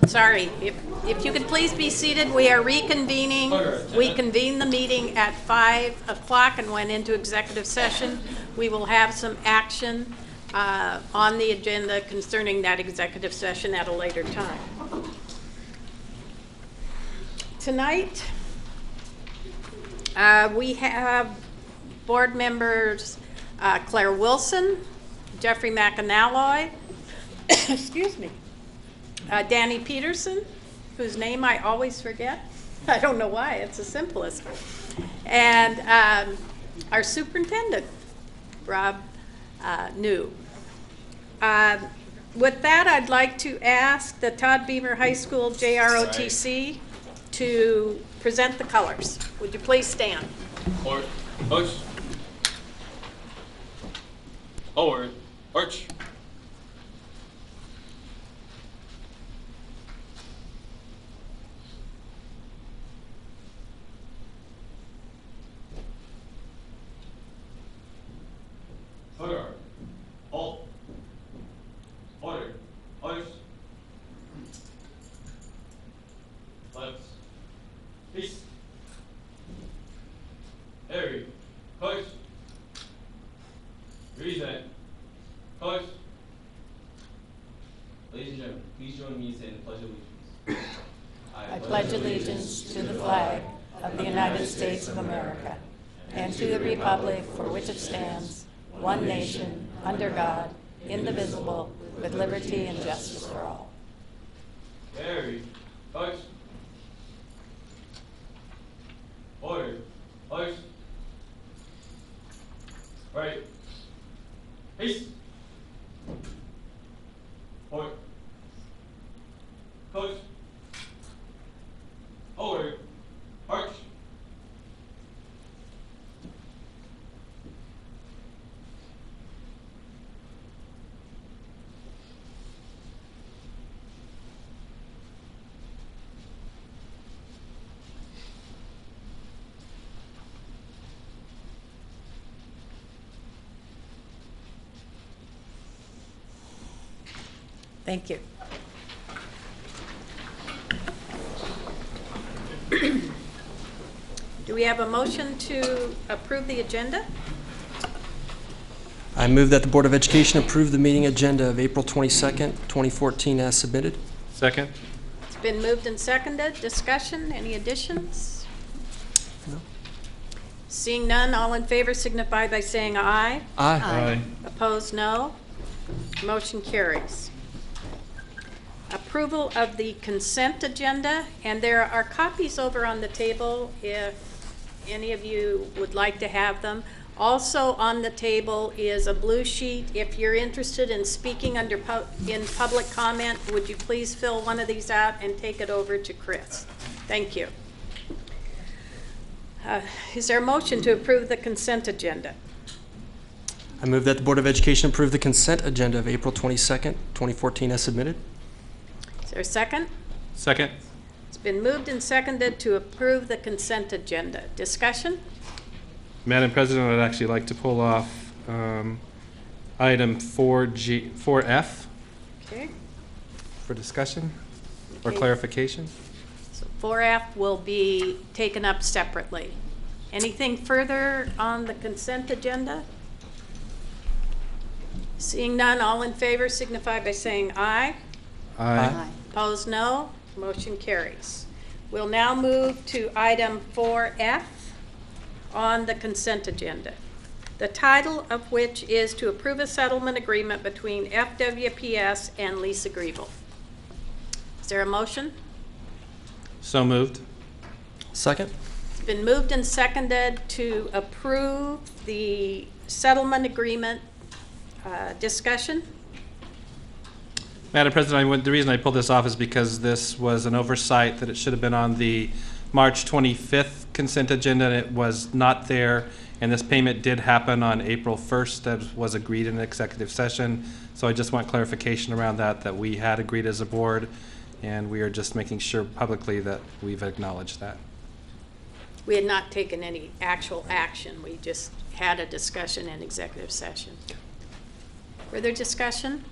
Sorry, if you could please be seated, we are reconvening. We convened the meeting at 5 o'clock and went into executive session. We will have some action on the agenda concerning that executive session at a later time. Tonight, we have board members Claire Wilson, Jeffrey McAnalloy, excuse me, Danny Peterson, whose name I always forget. I don't know why, it's the simplest. And our superintendent, Rob New. With that, I'd like to ask the Todd Beamer High School JROTC to present the colors. Would you please stand? Forward, push. Forward, arch. Order. Halt. Order. Push. Left. Peace. Harry. Push. Reset. Push. Ladies and gentlemen, please join me in saying the Pledge of Allegiance. I pledge allegiance to the flag of the United States of America and to the republic for which it stands, one nation, under God, indivisible, with liberty and justice for all. Harry. Push. Order. Push. Right. Peace. Forward. Push. Forward. Arch. Thank you. Do we have a motion to approve the agenda? I move that the Board of Education approve the meeting agenda of April 22nd, 2014 as submitted. Second. It's been moved and seconded. Discussion, any additions? No. Seeing none, all in favor signify by saying aye. Aye. Opposed, no. Motion carries. Approval of the consent agenda, and there are copies over on the table if any of you would like to have them. Also on the table is a blue sheet. If you're interested in speaking in public comment, would you please fill one of these out and take it over to Chris? Thank you. Is there a motion to approve the consent agenda? I move that the Board of Education approve the consent agenda of April 22nd, 2014 as submitted. Is there a second? Second. It's been moved and seconded to approve the consent agenda. Discussion? Madam President, I'd actually like to pull off item 4F Okay. for discussion or Okay. clarification. So 4F will be taken up separately. Anything further on the consent agenda? Seeing none, all in favor signify by saying aye. Aye. Opposed, no. Motion carries. We'll now move to item 4F on the consent agenda, the title of which is to approve a settlement agreement between FWPS and Lisa Griebel. Is there a motion? So moved. Second. It's been moved and seconded to approve the settlement agreement. Discussion? Madam President, the reason I pulled this off is because this was an oversight that it should have been on the March 25th consent agenda, and it was not there. And this payment did happen on April 1st, as was agreed in an executive session. So I just want clarification around that we had agreed as a board, and we are just making sure publicly that we've acknowledged that. We had not taken any actual action. We just had a discussion in executive session. Further discussion?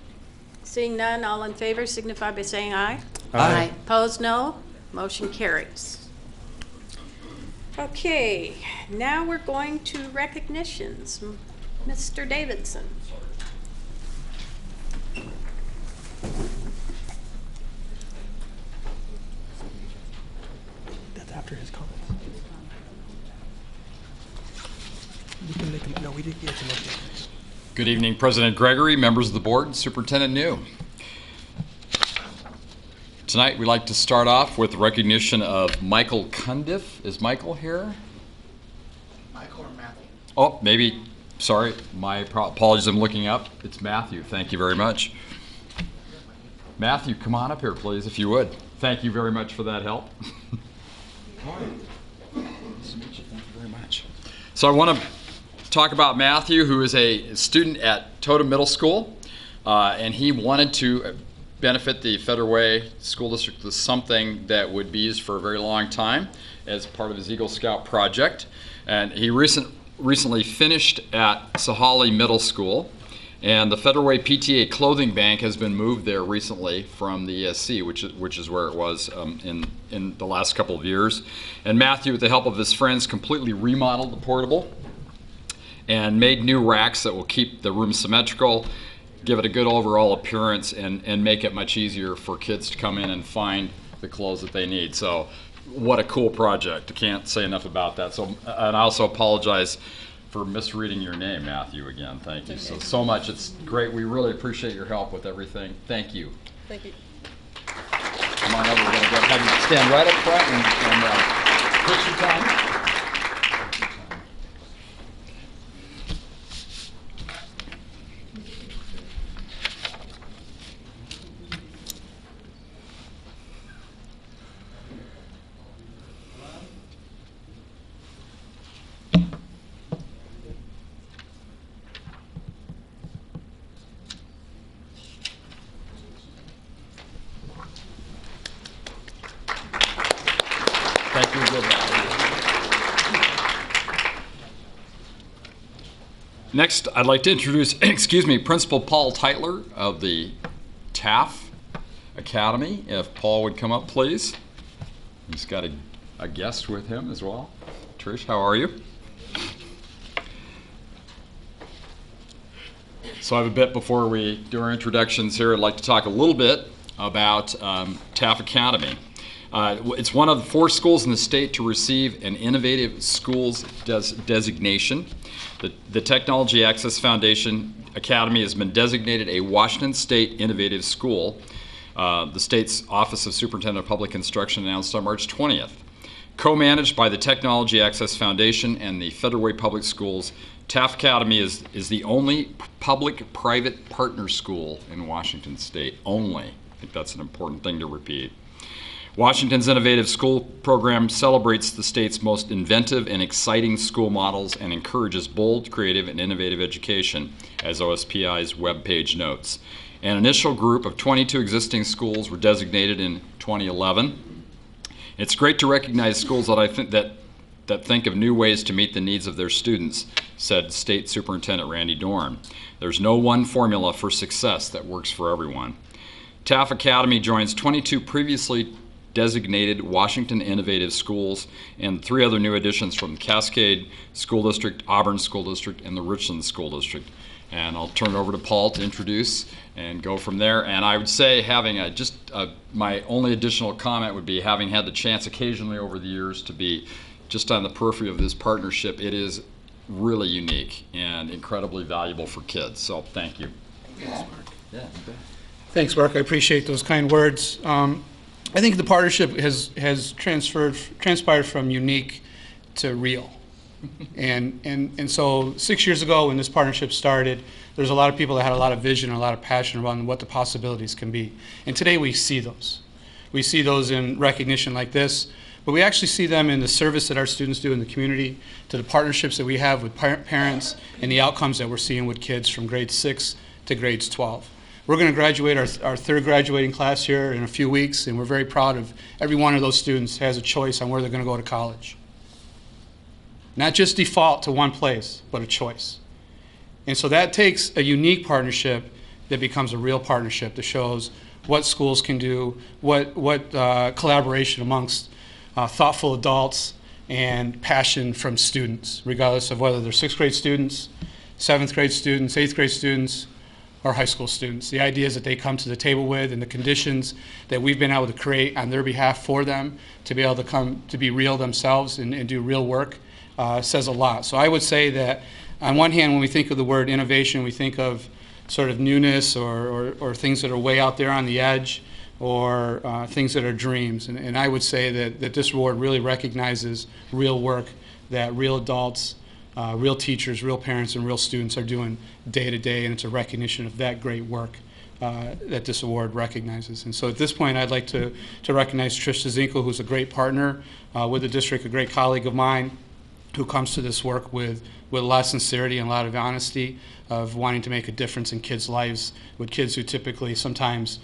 Seeing none, all in favor signify by saying aye. Aye. Opposed, no. Motion carries. Okay, now we're going to recognitions. Mr. Davidson. That's after his comments. We can make him, no, we didn't get to make it. Good evening, President Gregory, members of the board, Superintendent New. Tonight, we'd like to start off with recognition of Michael Cundiff. Is Michael here? Michael or Matthew? Oh, maybe, sorry, my apologies, I'm looking up. It's Matthew, thank you very much. Matthew, come on up here, please, if you would. Thank you very much for that help. Nice to meet you, thank you very much. So I want to talk about Matthew, who is a student at Totem Middle School, and he wanted to benefit the Federal Way School District with something that would be used for a very long time as part of his Eagle Scout project. And he recently finished at Sahalee Middle School, and the Federal Way PTA Clothing Bank has been moved there recently from the ESC, which is where it was in the last couple of years. And Matthew, with the help of his friends, completely remodeled the portable and made new racks that will keep the room symmetrical, give it a good overall appearance, and make it much easier for kids to come in and find the clothes that they need. So what a cool project. I can't say enough about that. So, and I also apologize for misreading your name, Matthew, again. Thank you so much. It's great. We really appreciate your help with everything. Thank you. Thank you. Come on over. We're going to go ahead and stand right up front and push your time. Thank you. Next, I'd like to introduce, Principal Paul Teitler of the TAF Academy. If Paul would come up, please. He's got a guest with him as well. Trish, how are you? So I have a bit before we do our introductions here. I'd like to talk a little bit about TAF Academy. It's one of 4 schools in the state to receive an Innovative Schools designation. The Technology Access Foundation Academy has been designated a Washington State Innovative School. The state's Office of Superintendent of Public Instruction announced on March 20th. Co-managed by the Technology Access Foundation and the Federal Way Public Schools, TAF Academy is the only public-private partner school in Washington State. Only. I think that's an important thing to repeat. Washington's Innovative School Program celebrates the state's most inventive and exciting school models and encourages bold, creative, and innovative education, as OSPI's webpage notes. An initial group of 22 existing schools were designated in 2011. It's great to recognize schools that think of new ways to meet the needs of their students, said State Superintendent Randy Dorn. There's no one formula for success that works for everyone. TAF Academy joins 22 previously designated Washington Innovative Schools and 3 other new additions from the Cascade School District, Auburn School District, and the Richland School District. And I'll turn it over to Paul to introduce and go from there. And I would say my only additional comment would be, having had the chance occasionally over the years to be just on the periphery of this partnership, it is really unique and incredibly valuable for kids. So thank you. Thanks, Mark. Yeah, you bet. Thanks, Mark. I appreciate those kind words. I think the partnership has transpired from unique to real. And so 6 years ago when this partnership started, there's a lot of people that had a lot of vision and a lot of passion around what the possibilities can be. And today we see those. We see those in recognition like this, but we actually see them in the service that our students do in the community, to the partnerships that we have with parents, and the outcomes that we're seeing with kids from grade 6 to grades 12. We're going to graduate our 3rd graduating class here in a few weeks, and we're very proud of every one of those students has a choice on where they're going to go to college. Not just default to one place, but a choice. And so that takes a unique partnership that becomes a real partnership that shows what schools can do, what collaboration amongst thoughtful adults and passion from students, regardless of whether they're 6th grade students, 7th grade students, 8th grade students, or high school students. The ideas that they come to the table with and the conditions that we've been able to create on their behalf for them to be able to come to be real themselves and do real work says a lot. So I would say that on one hand, when we think of the word innovation, we think of sort of newness or things that are way out there on the edge, or things that are dreams. And I would say that this award really recognizes real work that real adults, real teachers, real parents, and real students are doing day to day, and it's a recognition of that great work that this award recognizes. And so at this point, I'd like to recognize Trish Zinkel, who's a great partner with the district, a great colleague of mine, who comes to this work with a lot of sincerity and a lot of honesty of wanting to make a difference in kids' lives, with kids who typically sometimes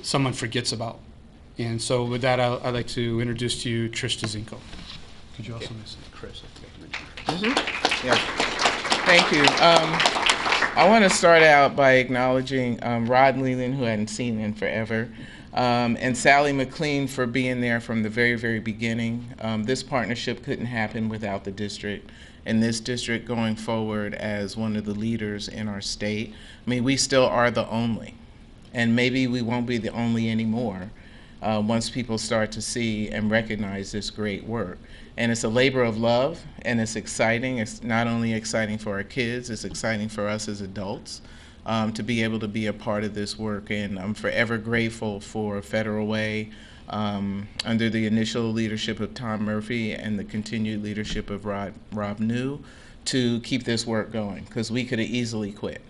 someone forgets about. And so with that, I'd like to introduce to you Trish Zinkel. Could you also miss Chris? Yeah. Thank you. I want to start out by acknowledging Rod Leland, who I hadn't seen in forever, and Sally McLean for being there from the very, very beginning. This partnership couldn't happen without the district, and this district going forward as one of the leaders in our state. I mean, we still are the only, and maybe we won't be the only anymore once people start to see and recognize this great work. And it's a labor of love, and it's exciting. It's not only exciting for our kids, it's exciting for us as adults to be able to be a part of this work. And I'm forever grateful for Federal Way under the initial leadership of Tom Murphy and the continued leadership of Rob New to keep this work going, because we could have easily quit.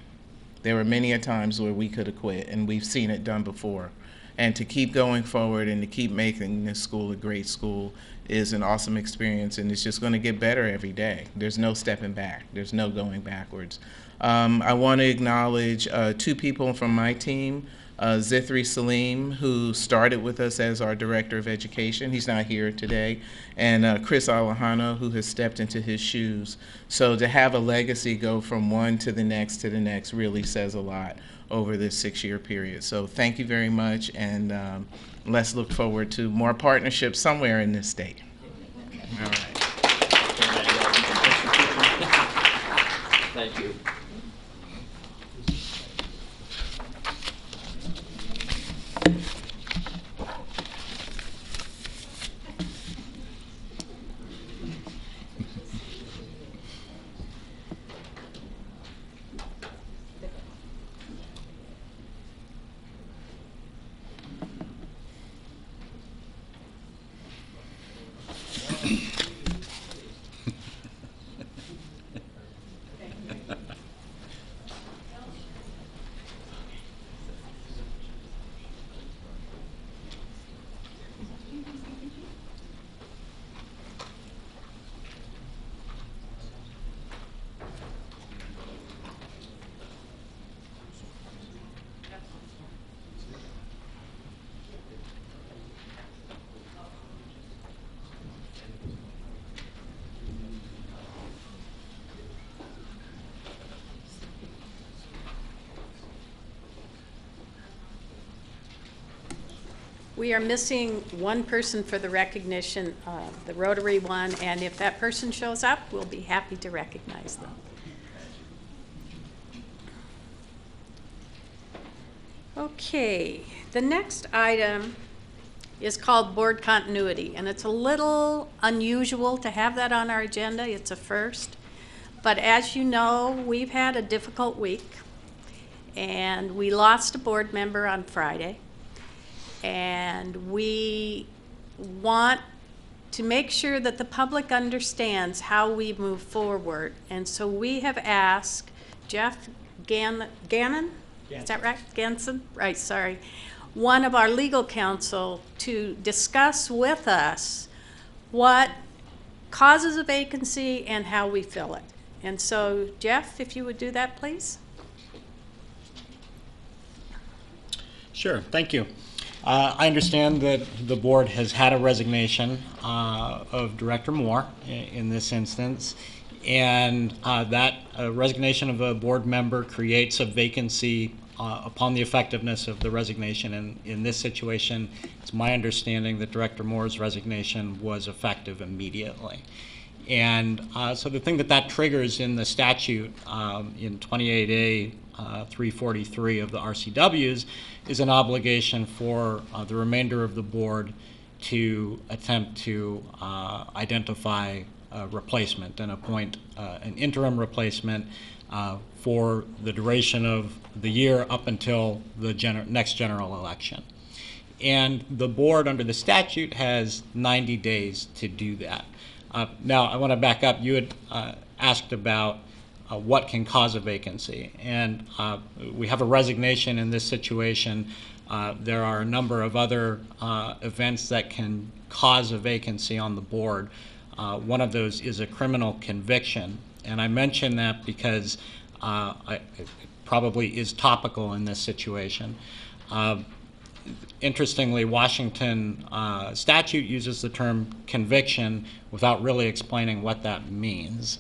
There were many a times where we could have quit, and we've seen it done before. And to keep going forward and to keep making this school a great school is an awesome experience, and it's just going to get better every day. There's no stepping back. There's no going backwards. I want to acknowledge 2 people from my team, Zithri Salim, who started with us as our Director of Education. He's not here today. And Chris Alejano, who has stepped into his shoes. So to have a legacy go from one to the next really says a lot over this 6-year period. So thank you very much, and let's look forward to more partnerships somewhere in this state. All right. Thank you. We are missing one person for the recognition, the Rotary one, and if that person shows up, we'll be happy to recognize them. Okay, the next item is called board continuity, and it's a little unusual to have that on our agenda. It's a first. But as you know, we've had a difficult week, and we lost a board member on Friday. And we want to make sure that the public understands how we move forward. And so we have asked Jeff Gannon? Is that right? Ganson? Right, sorry. One of our legal counsel to discuss with us what causes a vacancy and how we fill it. And so, Jeff, if you would do that, please. Sure, thank you. I understand that the board has had a resignation of Director Moore in this instance, and that resignation of a board member creates a vacancy upon the effectiveness of the resignation. In this situation, it's my understanding that Director Moore's resignation was effective immediately. And so the thing that triggers in the statute in 28A 343 of the RCWs is an obligation for the remainder of the board to attempt to identify a replacement and appoint an interim replacement for the duration of the year up until the next general election. And the board under the statute has 90 days to do that. Now, I want to back up. You had asked about what can cause a vacancy. And we have a resignation in this situation. There are a number of other events that can cause a vacancy on the board. One of those is a criminal conviction. And I mention that because it probably is topical in this situation. Interestingly, Washington statute uses the term conviction without really explaining what that means.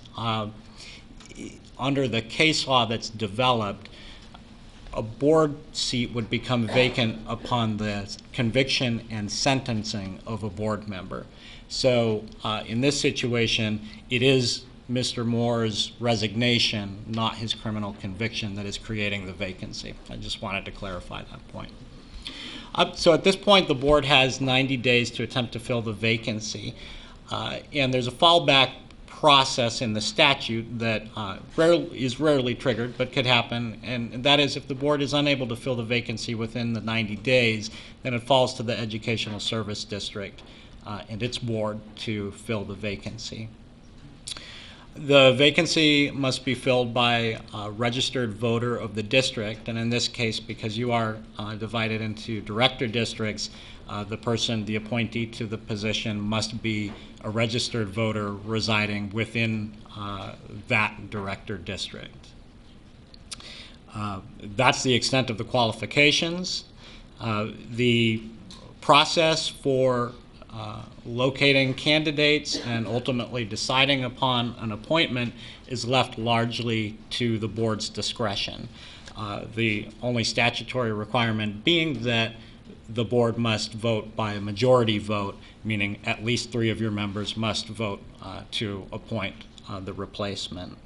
Under the case law that's developed, a board seat would become vacant upon the conviction and sentencing of a board member. So in this situation, it is Mr. Moore's resignation, not his criminal conviction, that is creating the vacancy. I just wanted to clarify that point. So at this point, the board has 90 days to attempt to fill the vacancy. And there's a fallback process in the statute that is rarely triggered, but could happen. And that is, if the board is unable to fill the vacancy within the 90 days, then it falls to the Educational Service District and its board to fill the vacancy. The vacancy must be filled by a registered voter of the district, and in this case, because you are divided into director districts, the appointee to the position must be a registered voter residing within that director district. That's the extent of the qualifications. The process for locating candidates and ultimately deciding upon an appointment is left largely to the board's discretion. The only statutory requirement being that the board must vote by a majority vote, meaning at least 3 of your members must vote to appoint the replacement.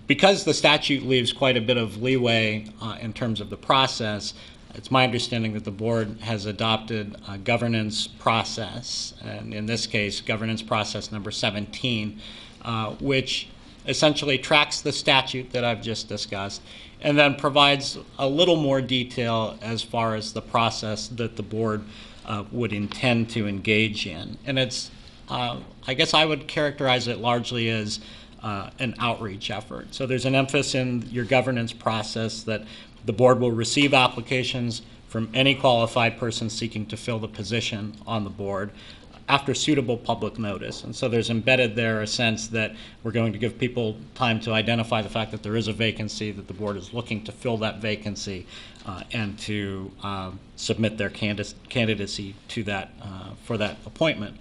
Because the statute leaves quite a bit of leeway in terms of the process, it's my understanding that the board has adopted a governance process, and in this case, governance process number 17, which essentially tracks the statute that I've just discussed, and then provides a little more detail as far as the process that the board would intend to engage in. And it's, I guess I would characterize it largely as an outreach effort. So there's an emphasis in your governance process that the board will receive applications from any qualified person seeking to fill the position on the board after suitable public notice. And so there's embedded there a sense that we're going to give people time to identify the fact that there is a vacancy, that the board is looking to fill that vacancy, and to submit their candidacy to that for that appointment.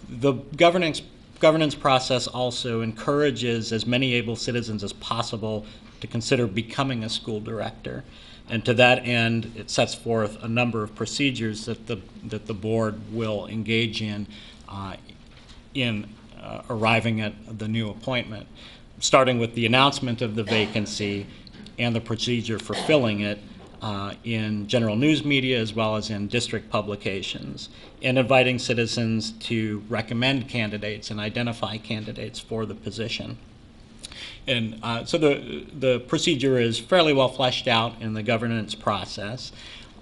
The governance process also encourages as many able citizens as possible to consider becoming a school director. And to that end, it sets forth a number of procedures that the board will engage in arriving at the new appointment, starting with the announcement of the vacancy and the procedure for filling it in general news media as well as in district publications, and inviting citizens to recommend candidates and identify candidates for the position. And so the procedure is fairly well fleshed out in the governance process.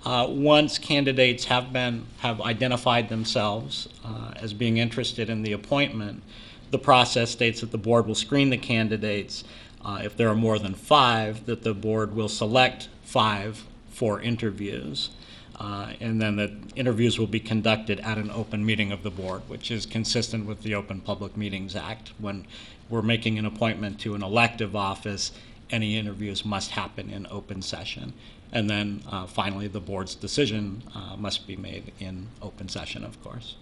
Once candidates have identified themselves as being interested in the appointment, the process states that the board will screen the candidates. If there are more than 5, that the board will select 5 for interviews. And then the interviews will be conducted at an open meeting of the board, which is consistent with the Open Public Meetings Act. When we're making an appointment to an elective office, any interviews must happen in open session. And then finally, the board's decision must be made in open session, of course.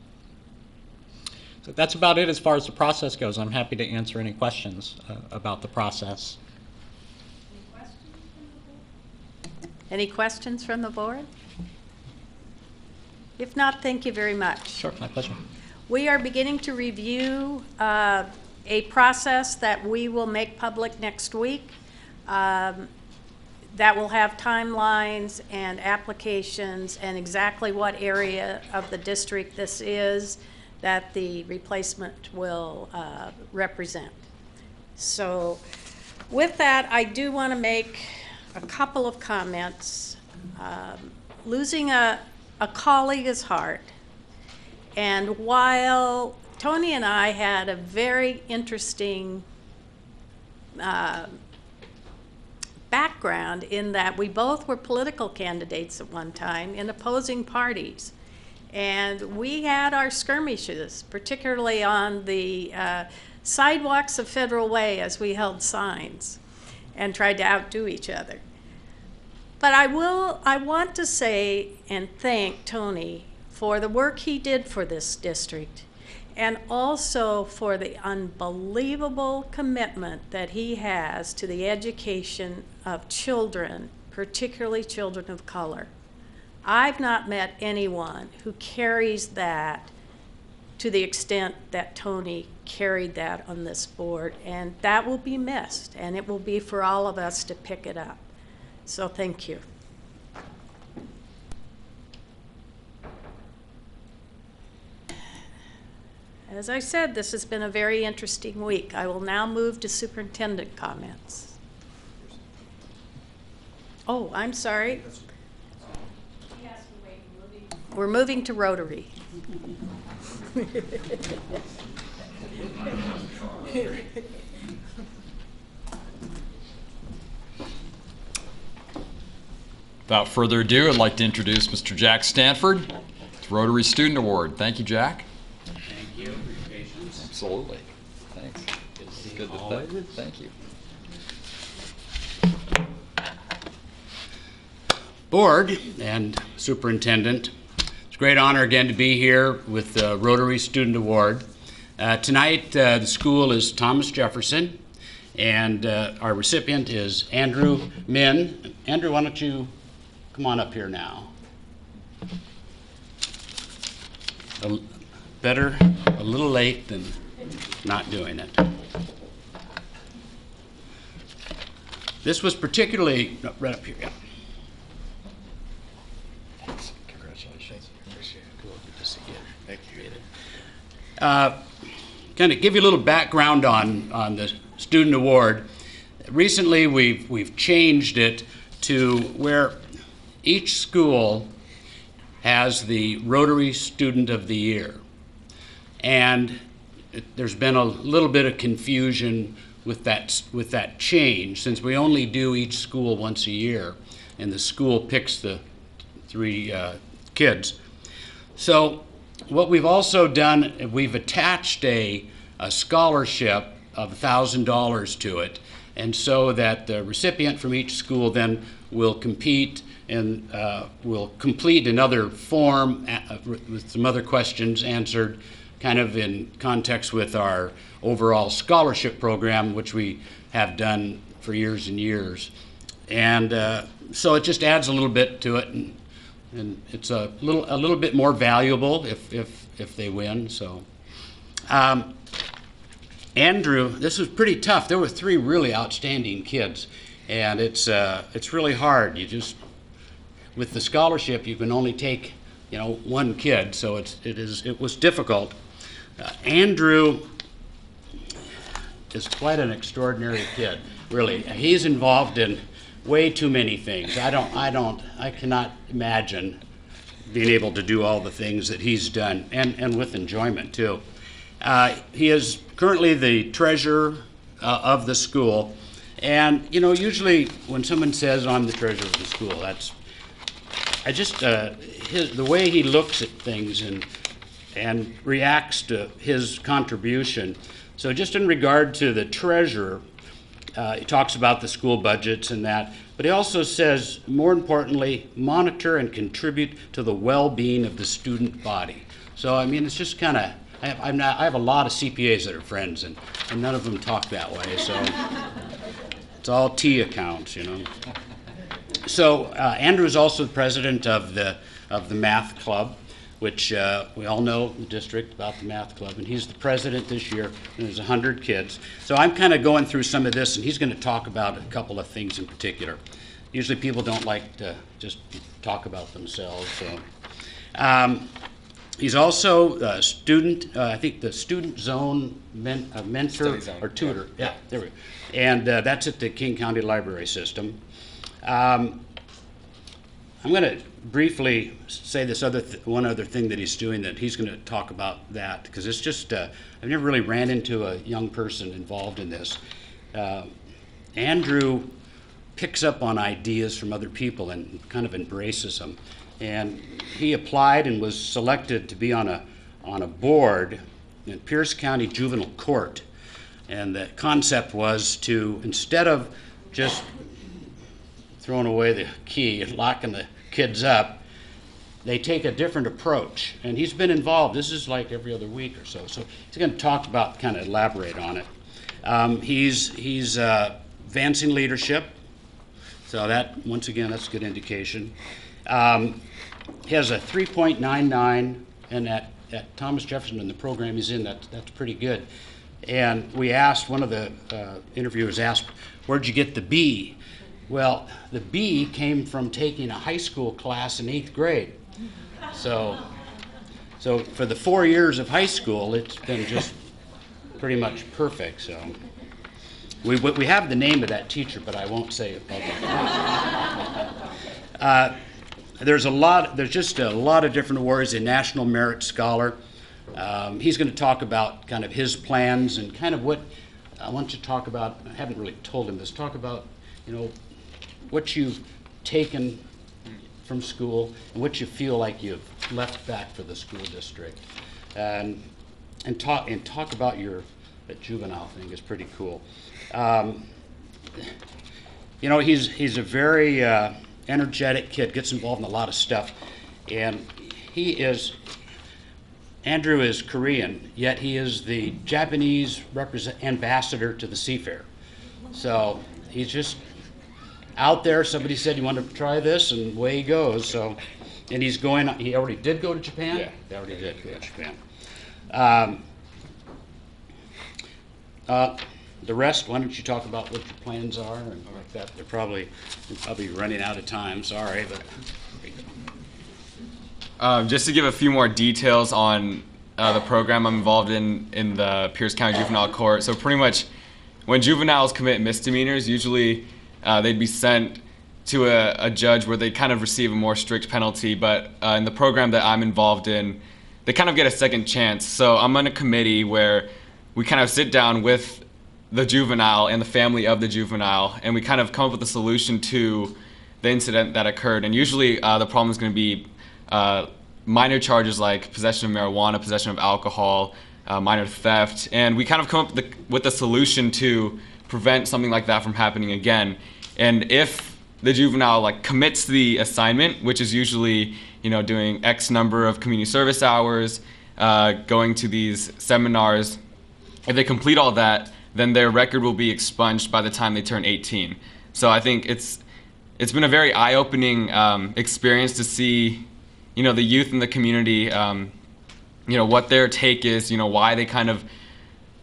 So that's about it as far as the process goes. I'm happy to answer any questions about the process. Any questions? Any questions from the board? If not, thank you very much. Sure, my pleasure. We are beginning to review a process that we will make public next week that will have timelines and applications and exactly what area of the district this is that the replacement will represent. So with that, I do want to make a couple of comments. Losing a colleague is hard. And while Tony and I had a very interesting background in that we both were political candidates at one time in opposing parties. And we had our skirmishes, particularly on the sidewalks of Federal Way as we held signs and tried to outdo each other. But I want to say and thank Tony for the work he did for this district, and also for the unbelievable commitment that he has to the education of children, particularly children of color. I've not met anyone who carries that to the extent that Tony carried that on this board, and that will be missed, and it will be for all of us to pick it up. So thank you. As I said, this has been a very interesting week. I will now move to superintendent comments. Oh, I'm sorry. We're moving to Rotary. Without further ado, I'd like to introduce Mr. Jack Stanford with Rotary Student Award. Thank you, Jack. Thank you for your patience. Absolutely. Thanks. Good to see Good you to all. thank you. Board and Superintendent, it's a great honor again to be here with the Rotary Student Award. Tonight, the school is Thomas Jefferson, and our recipient is Andrew Min. Andrew, why don't you come on up here now? Better a little late than not doing it. This was particularly, no, right up here, yeah. Thanks. Congratulations. Appreciate it. Cool. Good to see you. Thank you. Kind of give you a little background on the student award. Recently, we've changed it to where each school has the Rotary Student of the Year. And there's been a little bit of confusion with that change, since we only do each school once a year, and the school picks the three kids. So what we've also done, we've attached a scholarship of $1,000 to it, and so that the recipient from each school then will compete and will complete another form with some other questions answered kind of in context with our overall scholarship program, which we have done for years and years. And so it just adds a little bit to it, and it's a little bit more valuable if they win. So Andrew, this was pretty tough. There were three really outstanding kids, and it's really hard. You just, with the scholarship, you can only take, one kid, so it was difficult. Andrew is quite an extraordinary kid, really. He's involved in way too many things. I cannot imagine being able to do all the things that he's done, and with enjoyment too. He is currently the treasurer of the school, and usually when someone says I'm the treasurer of the school, the way he looks at things and reacts to his contribution. So just in regard to the treasurer, he talks about the school budgets and that, but he also says, more importantly, monitor and contribute to the well-being of the student body. So, it's just kind of, I have a lot of CPAs that are friends, and none of them talk that way, so it's all T accounts, So Andrew is also the president of the math club, which we all know in the district about the math club, and he's the president this year, and there's 100 kids. So I'm kind of going through some of this, and he's going to talk about a couple of things in particular. Usually people don't like to just talk about themselves. So he's also a student, I think the Student Zone mentor or tutor. Yeah, there we go. And that's at the King County Library System. I'm going to briefly say this one other thing that he's doing, that he's going to talk about that, because it's just, I've never really ran into a young person involved in this. Andrew picks up on ideas from other people and kind of embraces them. And he applied and was selected to be on a board in Pierce County Juvenile Court. And the concept was to, instead of just throwing away the key and locking the kids up, they take a different approach. And he's been involved. This is like every other week or so. So he's going to talk about, kind of elaborate on it. He's advancing leadership. So that, once again, that's a good indication. He has a 3.99, and at Thomas Jefferson in the program he's in, that's pretty good. And we asked, one of the interviewers asked, where'd you get the B? Well, the B came from taking a high school class in 8th grade. So for the 4 years of high school, it's been just pretty much perfect. So we have the name of that teacher, but I won't say it publicly. There's just a lot of different awards. A National Merit Scholar. He's going to talk about kind of his plans and kind of what I want you to talk about. I haven't really told him this. Talk about, what you've taken from school and what you feel like you've left back for the school district, and talk about that juvenile thing is pretty cool. He's a very energetic kid, gets involved in a lot of stuff, and Andrew is Korean, yet he is the Japanese ambassador to the Seafair. So he's just out there. Somebody said, you want to try this, and away he goes. So, and he already did go to Japan? Yeah. He already did go to Japan. The rest, why don't you talk about what your plans are and like that? They're probably running out of time, sorry, but. Just to give a few more details on the program I'm involved in the Pierce County Juvenile Court. So pretty much when juveniles commit misdemeanors, usually they'd be sent to a judge where they kind of receive a more strict penalty. But in the program that I'm involved in, they kind of get a second chance. So I'm on a committee where we kind of sit down with the juvenile and the family of the juvenile, and we kind of come up with a solution to the incident that occurred. And usually the problem is going to be minor charges like possession of marijuana, possession of alcohol, minor theft, and we kind of come up with a solution to prevent something like that from happening again. And if the juvenile commits the assignment, which is usually doing X number of community service hours, going to these seminars, if they complete all that, then their record will be expunged by the time they turn 18. So I think it's been a very eye-opening experience to see the youth in the community, what their take is, why they kind of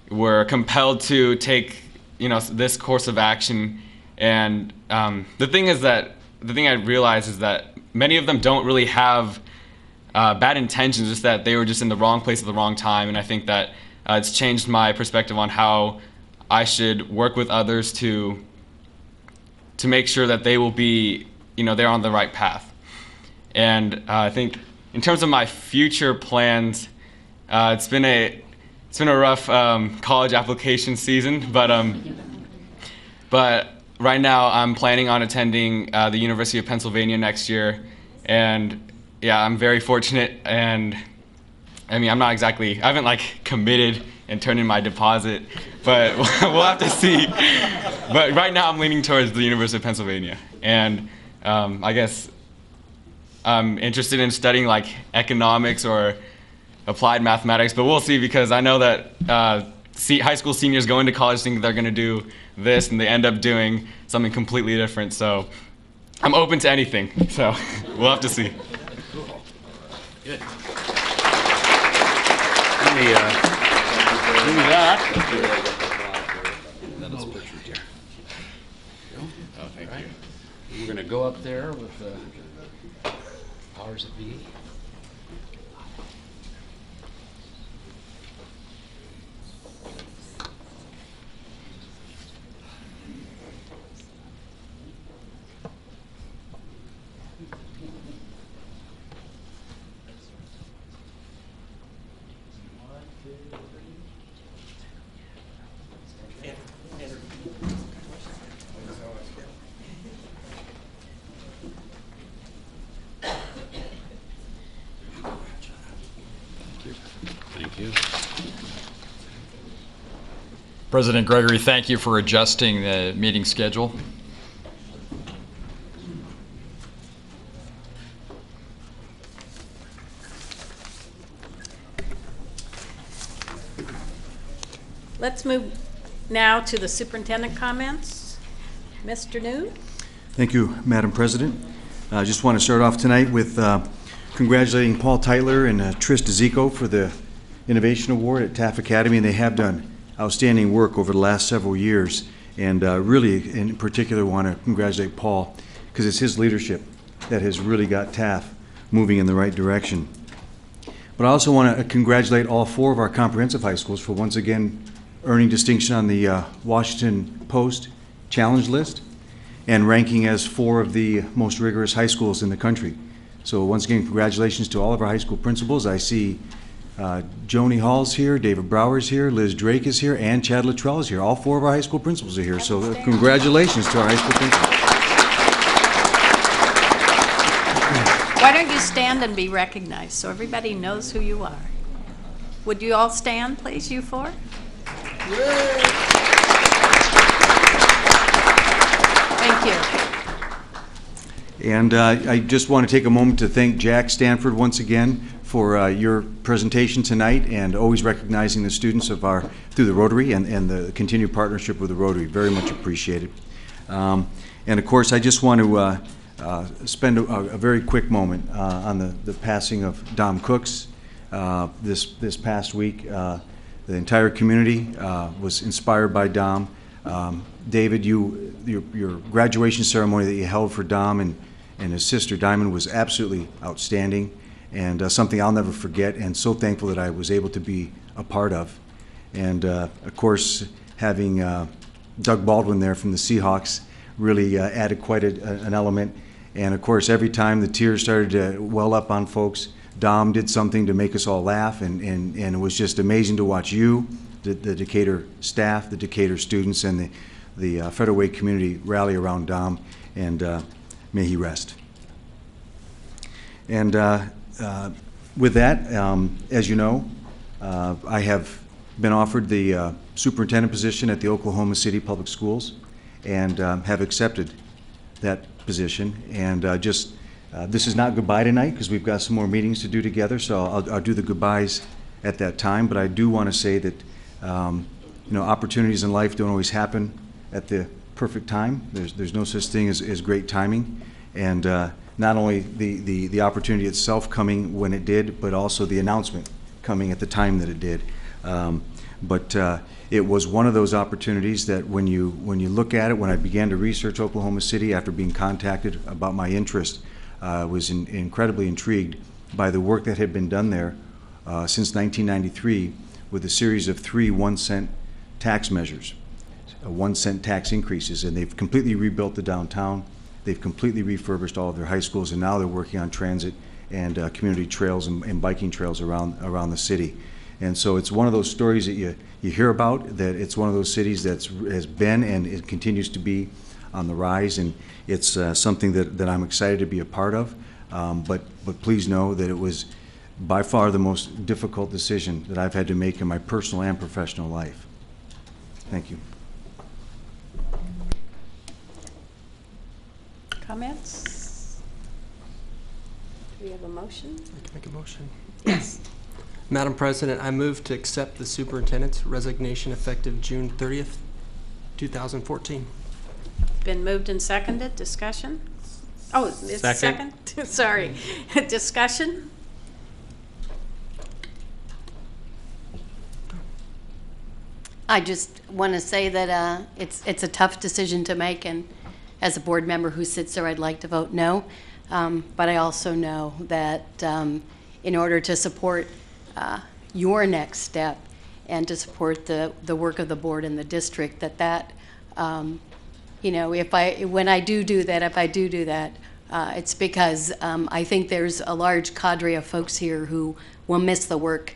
were compelled to take, this course of action. And the thing I realized is that many of them don't really have bad intentions, just that they were just in the wrong place at the wrong time. And I think that it's changed my perspective on how I should work with others to make sure that they will be, they're on the right path. And I think in terms of my future plans, it's been a rough college application season, but right now I'm planning on attending the University of Pennsylvania next year, and yeah, I'm very fortunate. And I mean, I haven't committed and turned in my deposit, but we'll have to see. But right now I'm leaning towards the University of Pennsylvania, and I guess I'm interested in studying economics or applied mathematics, but we'll see, because I know that high school seniors go into college thinking they're going to do this and they end up doing something completely different. So I'm open to anything, so we'll have to see. Good. Give me that. Oh, thank you. We're going to go up there with the powers that be. Thank you. President Gregory, thank you for adjusting the meeting schedule. Let's move now to the superintendent comments. Mr. New? Thank you, Madam President. I just want to start off tonight with congratulating Paul Tytler and Trish DeZico for the Innovation Award at Taft Academy. And they have done outstanding work over the last several years. And really, in particular, want to congratulate Paul because it's his leadership that has really got Taft moving in the right direction. But I also want to congratulate all 4 of our comprehensive high schools for once again earning distinction on the Washington Post Challenge List and ranking as 4 of the most rigorous high schools in the country. So once again, congratulations to all of our high school principals. I see Joni Hall's here, David Brower's here, Liz Drake is here, and Chad Luttrell is here. All 4 of our high school principals are here. So congratulations to our high school principals. Why don't you stand and be recognized so everybody knows who you are? Would you all stand, please, you 4? Thank you. And I just want to take a moment to thank Jack Stanford once again for your presentation tonight and always recognizing the students of through the Rotary and the continued partnership with the Rotary. Very much appreciated. And of course, I just want to spend a very quick moment on the passing of Dom Cooks this past week. The entire community was inspired by Dom. David, your graduation ceremony that you held for Dom and his sister Diamond was absolutely outstanding and something I'll never forget, and so thankful that I was able to be a part of. And of course, having Doug Baldwin there from the Seahawks really added quite an element. And of course, every time the tears started to well up on folks, Dom did something to make us all laugh, and it was just amazing to watch you, the Decatur staff, the Decatur students, and the Federal Way community rally around Dom, and may he rest. And with that, as you know, I have been offered the superintendent position at the Oklahoma City Public Schools and have accepted that position. And this is not goodbye tonight because we've got some more meetings to do together, so I'll do the goodbyes at that time. But I do want to say that opportunities in life don't always happen at the perfect time. There's no such thing as great timing, and not only the opportunity itself coming when it did, but also the announcement coming at the time that it did. But it was one of those opportunities that when you look at it, when I began to research Oklahoma City after being contacted about my interest, was incredibly intrigued by the work that had been done there since 1993 with a series of 3 1-cent tax measures, 1-cent tax increases, and they've completely rebuilt the downtown. They've completely refurbished all of their high schools, and now they're working on transit and community trails and biking trails around the city. And so it's one of those stories that you hear about, that it's one of those cities that has been and it continues to be on the rise, and it's something that I'm excited to be a part of. But please know that it was by far the most difficult decision that I've had to make in my personal and professional life. Thank you. Comments? Do we have a motion? I can make a motion. Yes. Madam President, I move to accept the superintendent's resignation effective June 30th, 2014. Been moved and seconded. Discussion? Oh, it's Second. second? Sorry. Discussion? I just want to say that it's a tough decision to make, and as a board member who sits there, I'd like to vote no. But I also know that in order to support your next step and to support the work of the board and the district, you know, if I do that, it's because I think there's a large cadre of folks here who will miss the work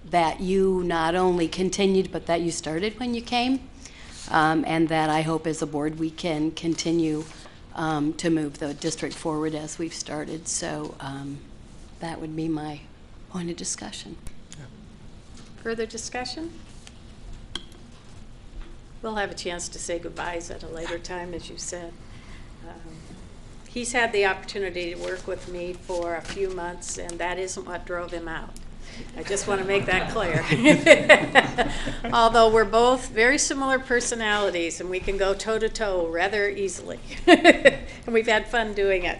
that you not only continued, but that you started when you came, and that I hope as a board we can continue to move the district forward as we've started. So that would be my point of discussion. Further discussion? We'll have a chance to say goodbyes at a later time, as you said. He's had the opportunity to work with me for a few months, and that isn't what drove him out. I just want to make that clear. Although we're both very similar personalities, and we can go toe-to-toe rather easily. And we've had fun doing it.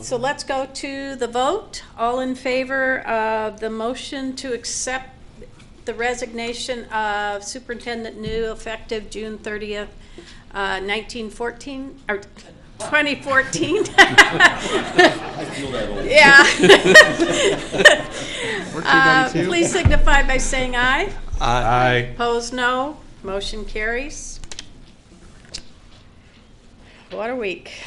So let's go to the vote. All in favor of the motion to accept the resignation of Superintendent New effective June 30th, 2014. I feel that old. Yeah. Please signify by saying aye. Aye. Opposed, no. Motion carries. What a week.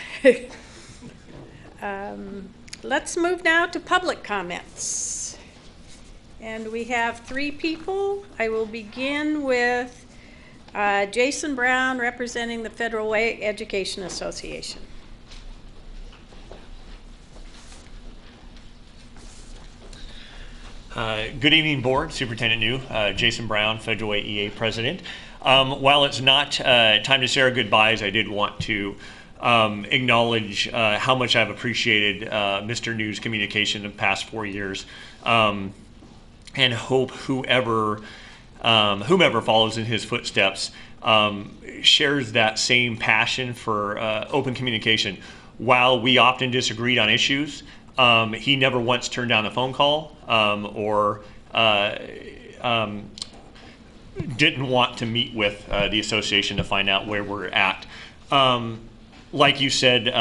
Let's move now to public comments. And we have 3 people. I will begin with Jason Brown, representing the Federal Way Education Association. Good evening, Board. Superintendent New, Jason Brown, Federal Way EA President. While it's not time to say our goodbyes, I did want to acknowledge how much I've appreciated Mr. New's communication in the past 4 years, and hope whomever follows in his footsteps shares that same passion for open communication. While we often disagreed on issues, he never once turned down a phone call or didn't want to meet with the association to find out where we're at. Like you said,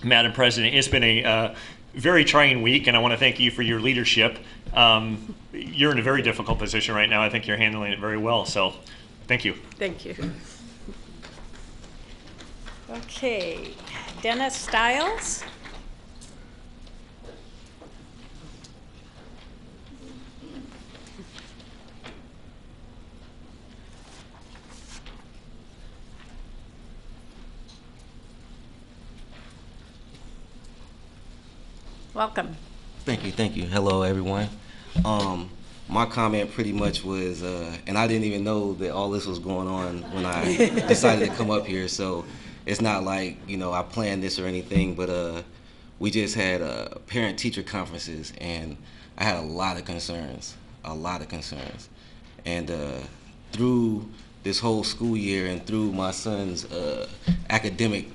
Madam President, it's been a very trying week, and I want to thank you for your leadership. You're in a very difficult position right now. I think you're handling it very well, so thank you. Thank you. Okay, Dennis Stiles. Welcome. Thank you. Hello, everyone. My comment pretty much was, and I didn't even know that all this was going on when I decided to come up here, so it's not like, you know, I planned this or anything, but we just had parent-teacher conferences, and I had a lot of concerns. And through this whole school year and through my son's academic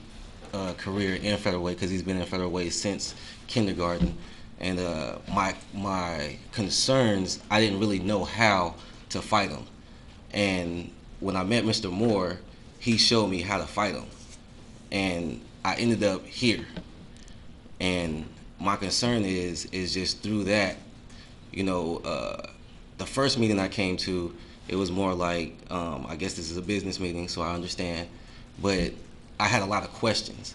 career in Federal Way, because he's been in Federal Way since kindergarten, and my concerns, I didn't really know how to fight them. And when I met Mr. Moore, he showed me how to fight them. And I ended up here. And my concern is just through that, you know, the first meeting I came to, it was more like, I guess this is a business meeting, so I understand, but I had a lot of questions.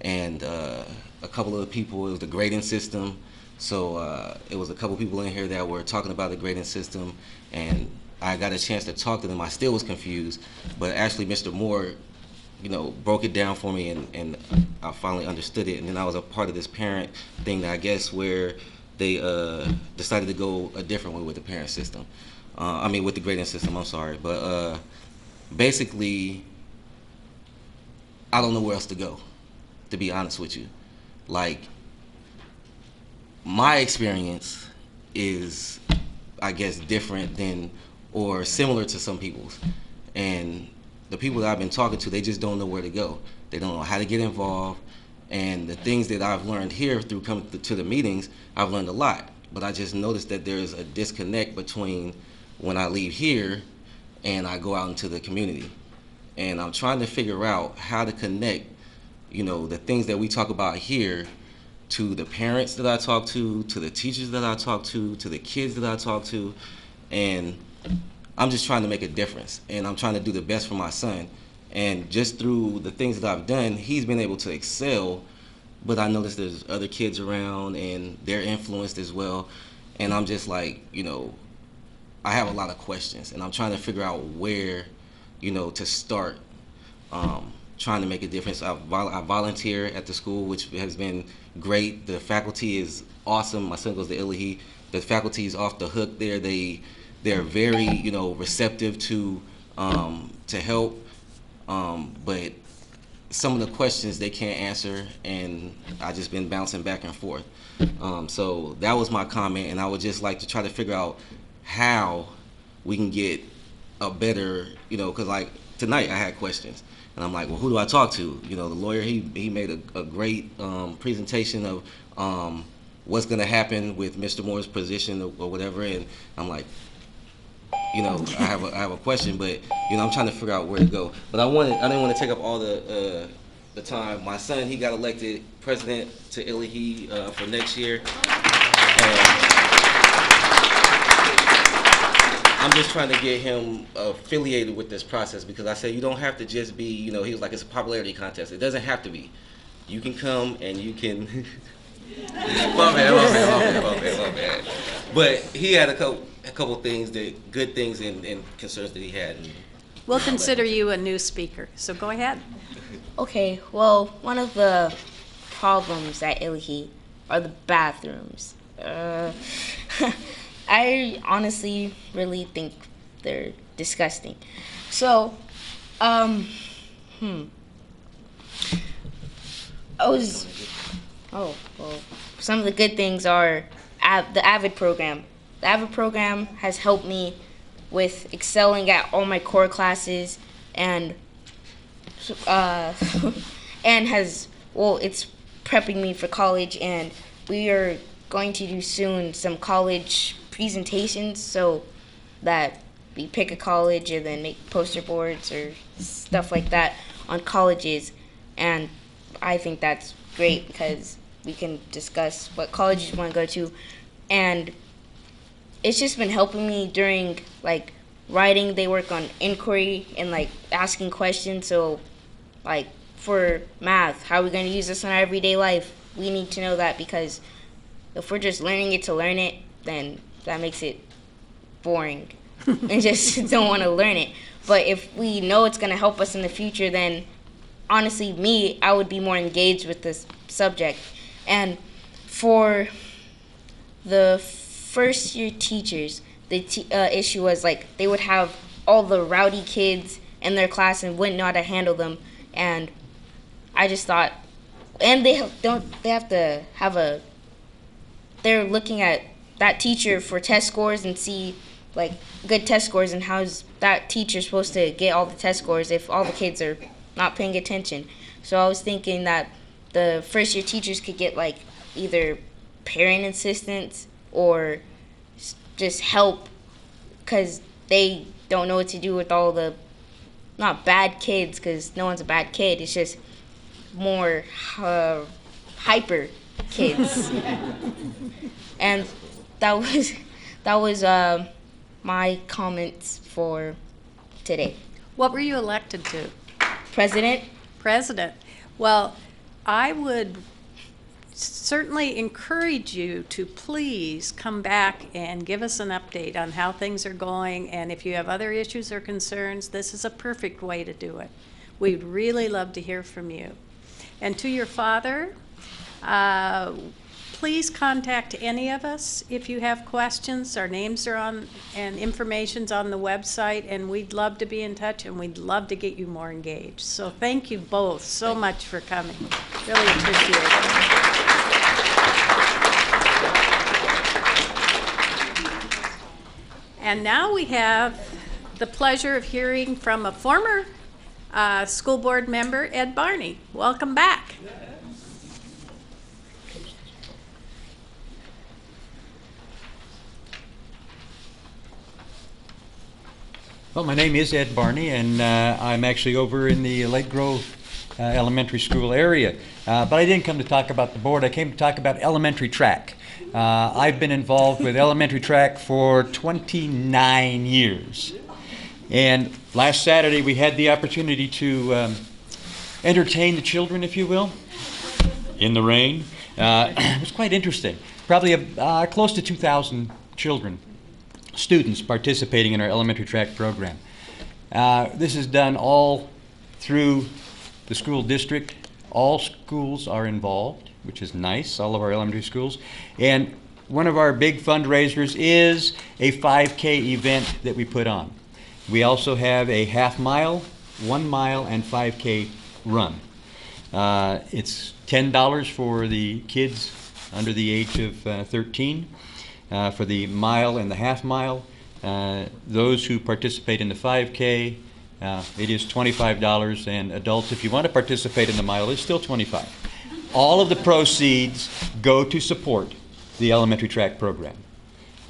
And a couple of the people, it was the grading system, so it was a couple people in here that were talking about the grading system, and I got a chance to talk to them. I still was confused, but actually Mr. Moore, you know, broke it down for me, and I finally understood it. And then I was a part of this parent thing, I guess, where they decided to go a different way with the parent system. With the grading system, I'm sorry. But basically, I don't know where else to go, to be honest with you. Like, my experience is, I guess, different than or similar to some people's. And the people that I've been talking to, they just don't know where to go. They don't know how to get involved. And the things that I've learned here through coming to the meetings, I've learned a lot. But I just noticed that there's a disconnect between when I leave here and I go out into the community. And I'm trying to figure out how to connect, the things that we talk about here to the parents that I talk to the teachers that I talk to the kids that I talk to. And I'm just trying to make a difference. And I'm trying to do the best for my son. And just through the things that I've done, he's been able to excel. But I noticed there's other kids around and they're influenced as well. And I'm just like, I have a lot of questions. And I'm trying to figure out where, to start trying to make a difference. I volunteer at the school, which has been great. The faculty is awesome. My son goes to Illahee. The faculty is off the hook there. They're very, receptive to help. But some of the questions they can't answer, and I just been bouncing back and forth. So that was my comment, and I would just like to try to figure out how we can get a better, because like tonight I had questions, and I'm like, well, who do I talk to? The lawyer, he made a great presentation of what's going to happen with Mr. Moore's position or whatever, and I'm like, I have a question, but I'm trying to figure out where to go. But I didn't want to take up all the time. My son, he got elected president to Illahee for next year. I'm just trying to get him affiliated with this process, because I said you don't have to just be, he was like, it's a popularity contest. It doesn't have to be. You can come and you can. my bad. But he had a couple things, good things and concerns that he had. We'll consider you a new speaker, so go ahead. Okay, well, one of the problems at Illahee are the bathrooms. I honestly really think they're disgusting. So, some of the good things are the AVID program. The AVID program has helped me with excelling at all my core classes, and it's prepping me for college, and we are going to do soon some college presentations, so that we pick a college and then make poster boards or stuff like that on colleges. And I think that's great because we can discuss what colleges you want to go to. And it's just been helping me during like writing. They work on inquiry and like asking questions. So like for math, how are we going to use this in our everyday life? We need to know that, because if we're just learning it to learn it, then that makes it boring and just don't want to learn it. But if we know it's going to help us in the future, then honestly, I would be more engaged with this subject. And for the first year teachers, the issue was like they would have all the rowdy kids in their class and wouldn't know how to handle them. And I just thought, and they're looking at that teacher for test scores and see like good test scores, and how's that teacher supposed to get all the test scores if all the kids are not paying attention. So I was thinking that the first year teachers could get like either parent assistance or just help, because they don't know what to do with all the, not bad kids, because no one's a bad kid, it's just more hyper kids. And that was my comments for today. What were you elected to? President. President. Well, I would certainly encourage you to please come back and give us an update on how things are going, and if you have other issues or concerns, this is a perfect way to do it. We'd really love to hear from you. And to your father, please contact any of us if you have questions. Our names are on and information's on the website, and we'd love to be in touch, and we'd love to get you more engaged. So thank you both so much for coming. Really appreciate it. And now we have the pleasure of hearing from a former School Board Member Ed Barney. Welcome back. Well, my name is Ed Barney, and I'm actually over in the Lake Grove Elementary School area. But I didn't come to talk about the board. I came to talk about elementary track. I've been involved with elementary track for 29 years. And last Saturday, we had the opportunity to entertain the children, if you will, in the rain. It was quite interesting. Probably close to 2,000 children, students participating in our elementary track program. This is done all through the school district. All schools are involved, which is nice, all of our elementary schools. And one of our big fundraisers is a 5K event that we put on. We also have a half mile, 1 mile, and 5K run. It's $10 for the kids under the age of 13. For the mile and the half mile, those who participate in the 5K, it is $25, and adults, if you want to participate in the mile, it's still $25. All of the proceeds go to support the elementary track program.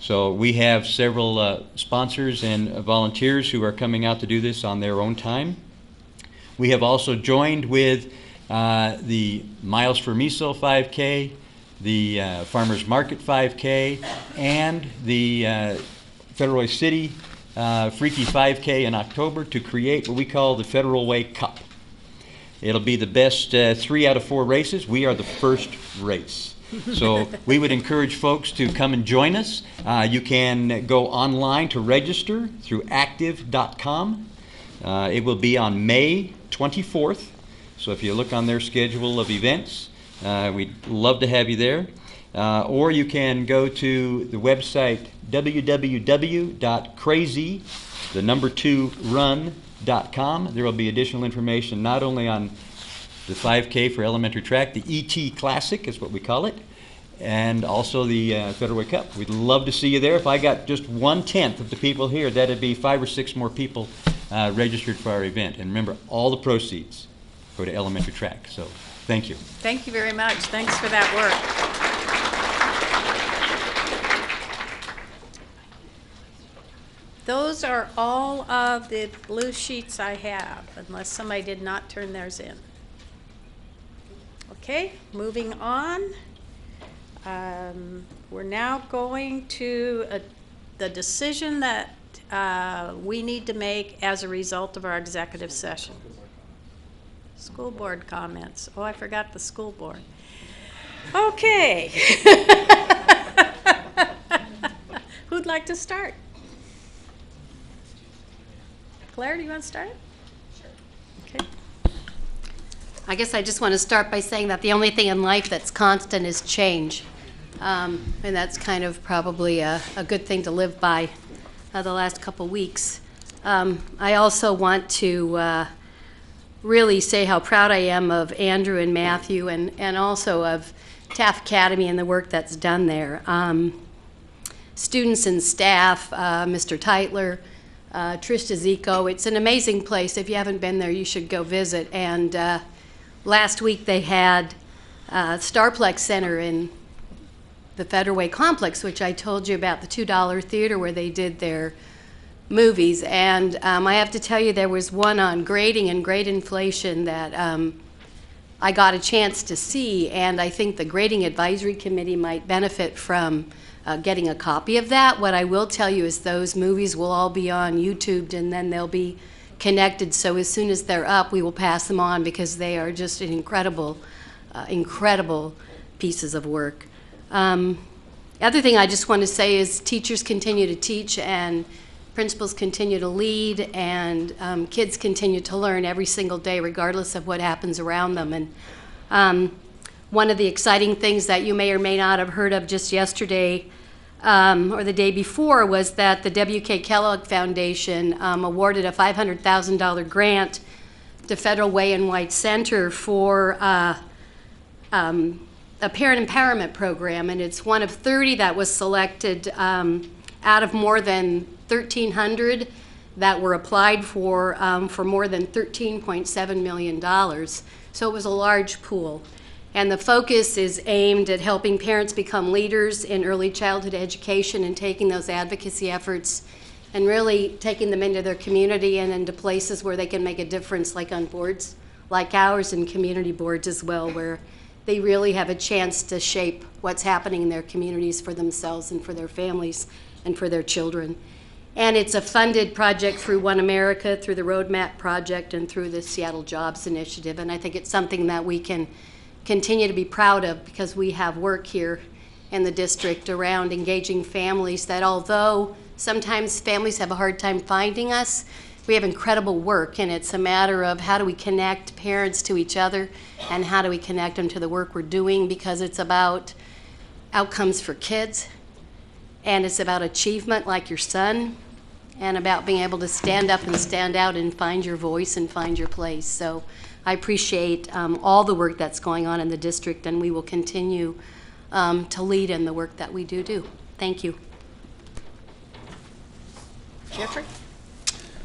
So we have several sponsors and volunteers who are coming out to do this on their own time. We have also joined with the Miles for Miso 5K, the Farmers Market 5K, and the Federal Way City Freaky 5K in October to create what we call the Federal Way Cup. It'll be the best 3 out of 4 races. We are the first race. So we would encourage folks to come and join us. You can go online to register through active.com. It will be on May 24th. So if you look on their schedule of events, we'd love to have you there. Or you can go to the website www.crazy2run.com. There will be additional information not only on the 5K for elementary track, the ET Classic is what we call it, and also the Federal Way Cup. We'd love to see you there. If I got just 1/10 of the people here, that'd be 5 or 6 more people registered for our event. And remember, all the proceeds go to elementary track. So thank you. Thank you very much. Thanks for that work. Those are all of the blue sheets I have, unless somebody did not turn theirs in. Okay, moving on. We're now going to the decision that we need to make as a result of our executive session. School board comments. Oh, I forgot the school board. Okay. Who'd like to start? Claire, do you want to start? Sure. Okay. I guess I just want to start by saying that the only thing in life that's constant is change. And that's kind of probably a good thing to live by the last couple weeks. I also want to really say how proud I am of Andrew and Matthew and also of Taft Academy and the work that's done there. Students and staff, Mr. Teitler, Trista Zico. It's an amazing place. If you haven't been there, you should go visit. And last week they had Starplex Center in the Federal Way Complex, which I told you about, the $2 theater where they did their movies. And I have to tell you, there was one on grading and grade inflation that I got a chance to see, and I think the Grading Advisory Committee might benefit from getting a copy of that. What I will tell you is those movies will all be on YouTube, and then they'll be connected. So as soon as they're up, we will pass them on because they are just an incredible, incredible pieces of work. Other thing I just want to say is teachers continue to teach and principals continue to lead, and kids continue to learn every single day regardless of what happens around them. And one of the exciting things that you may or may not have heard of just yesterday or the day before was that the W.K. Kellogg Foundation awarded a $500,000 grant to Federal Way and White Center for a parent empowerment program, and it's one of 30 that was selected out of more than 1,300 that were applied for more than $13.7 million. So it was a large pool. And the focus is aimed at helping parents become leaders in early childhood education and taking those advocacy efforts and really taking them into their community and into places where they can make a difference, like on boards like ours and community boards as well, where they really have a chance to shape what's happening in their communities for themselves and for their families and for their children. And it's a funded project through One America, through the Roadmap Project, and through the Seattle Jobs Initiative. And I think it's something that we can continue to be proud of, because we have work here in the district around engaging families that, although sometimes families have a hard time finding us, we have incredible work, and it's a matter of how do we connect parents to each other and how do we connect them to the work we're doing, because it's about outcomes for kids, and it's about achievement like your son, and about being able to stand up and stand out and find your voice and find your place. So I appreciate all the work that's going on in the district, and we will continue to lead in the work that we do. Thank you. Jeffrey?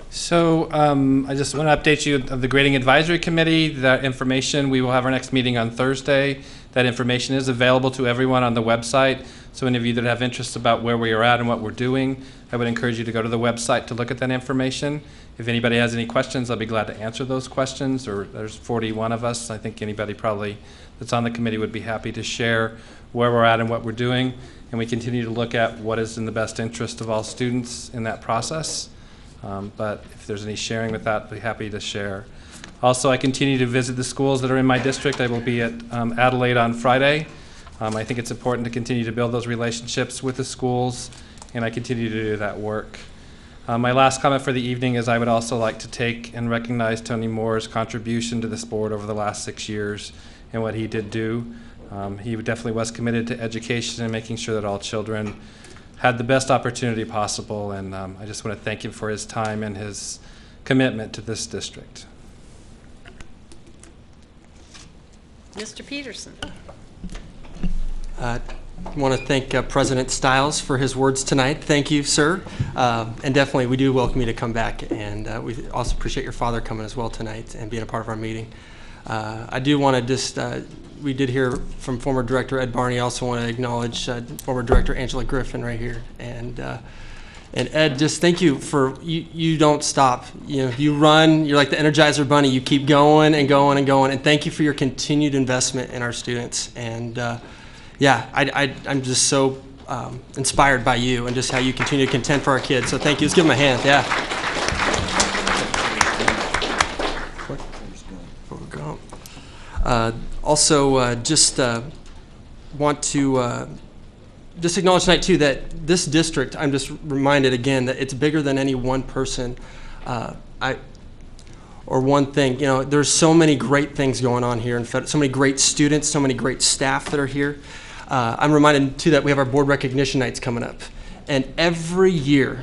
So I just want to update you of the Grading Advisory Committee. That information, we will have our next meeting on Thursday. That information is available to everyone on the website. So any of you that have interest about where we are at and what we're doing, I would encourage you to go to the website to look at that information. If anybody has any questions, I'll be glad to answer those questions. Or there's 41 of us. I think anybody probably that's on the committee would be happy to share where we're at and what we're doing. And we continue to look at what is in the best interest of all students in that process. But if there's any sharing with that, I'd be happy to share. Also, I continue to visit the schools that are in my district. I will be at Adelaide on Friday. I think it's important to continue to build those relationships with the schools, and I continue to do that work. My last comment for the evening is I would also like to take and recognize Tony Moore's contribution to this board over the last 6 years and what he did do. He definitely was committed to education and making sure that all children had the best opportunity possible, and I just want to thank him for his time and his commitment to this district. Mr. Peterson. I want to thank President Stiles for his words tonight. Thank you, sir. And definitely, we do welcome you to come back, and we also appreciate your father coming as well tonight and being a part of our meeting. I do want to just, we did hear from former Director Ed Barney. I also want to acknowledge former Director Angela Griffin right here. And Ed, just thank you for, you don't stop. You know, you run, you're like the Energizer Bunny. You keep going and going and going. And thank you for your continued investment in our students. And yeah, I'm just so inspired by you and just how you continue to contend for our kids. So thank you. Let's give them a hand. Yeah. Also, just want to just acknowledge tonight, too, that this district, I'm just reminded again that it's bigger than any one person or one thing. You know, there's so many great things going on here, and so many great students, so many great staff that are here. I'm reminded, too, that we have our board recognition nights coming up. And every year,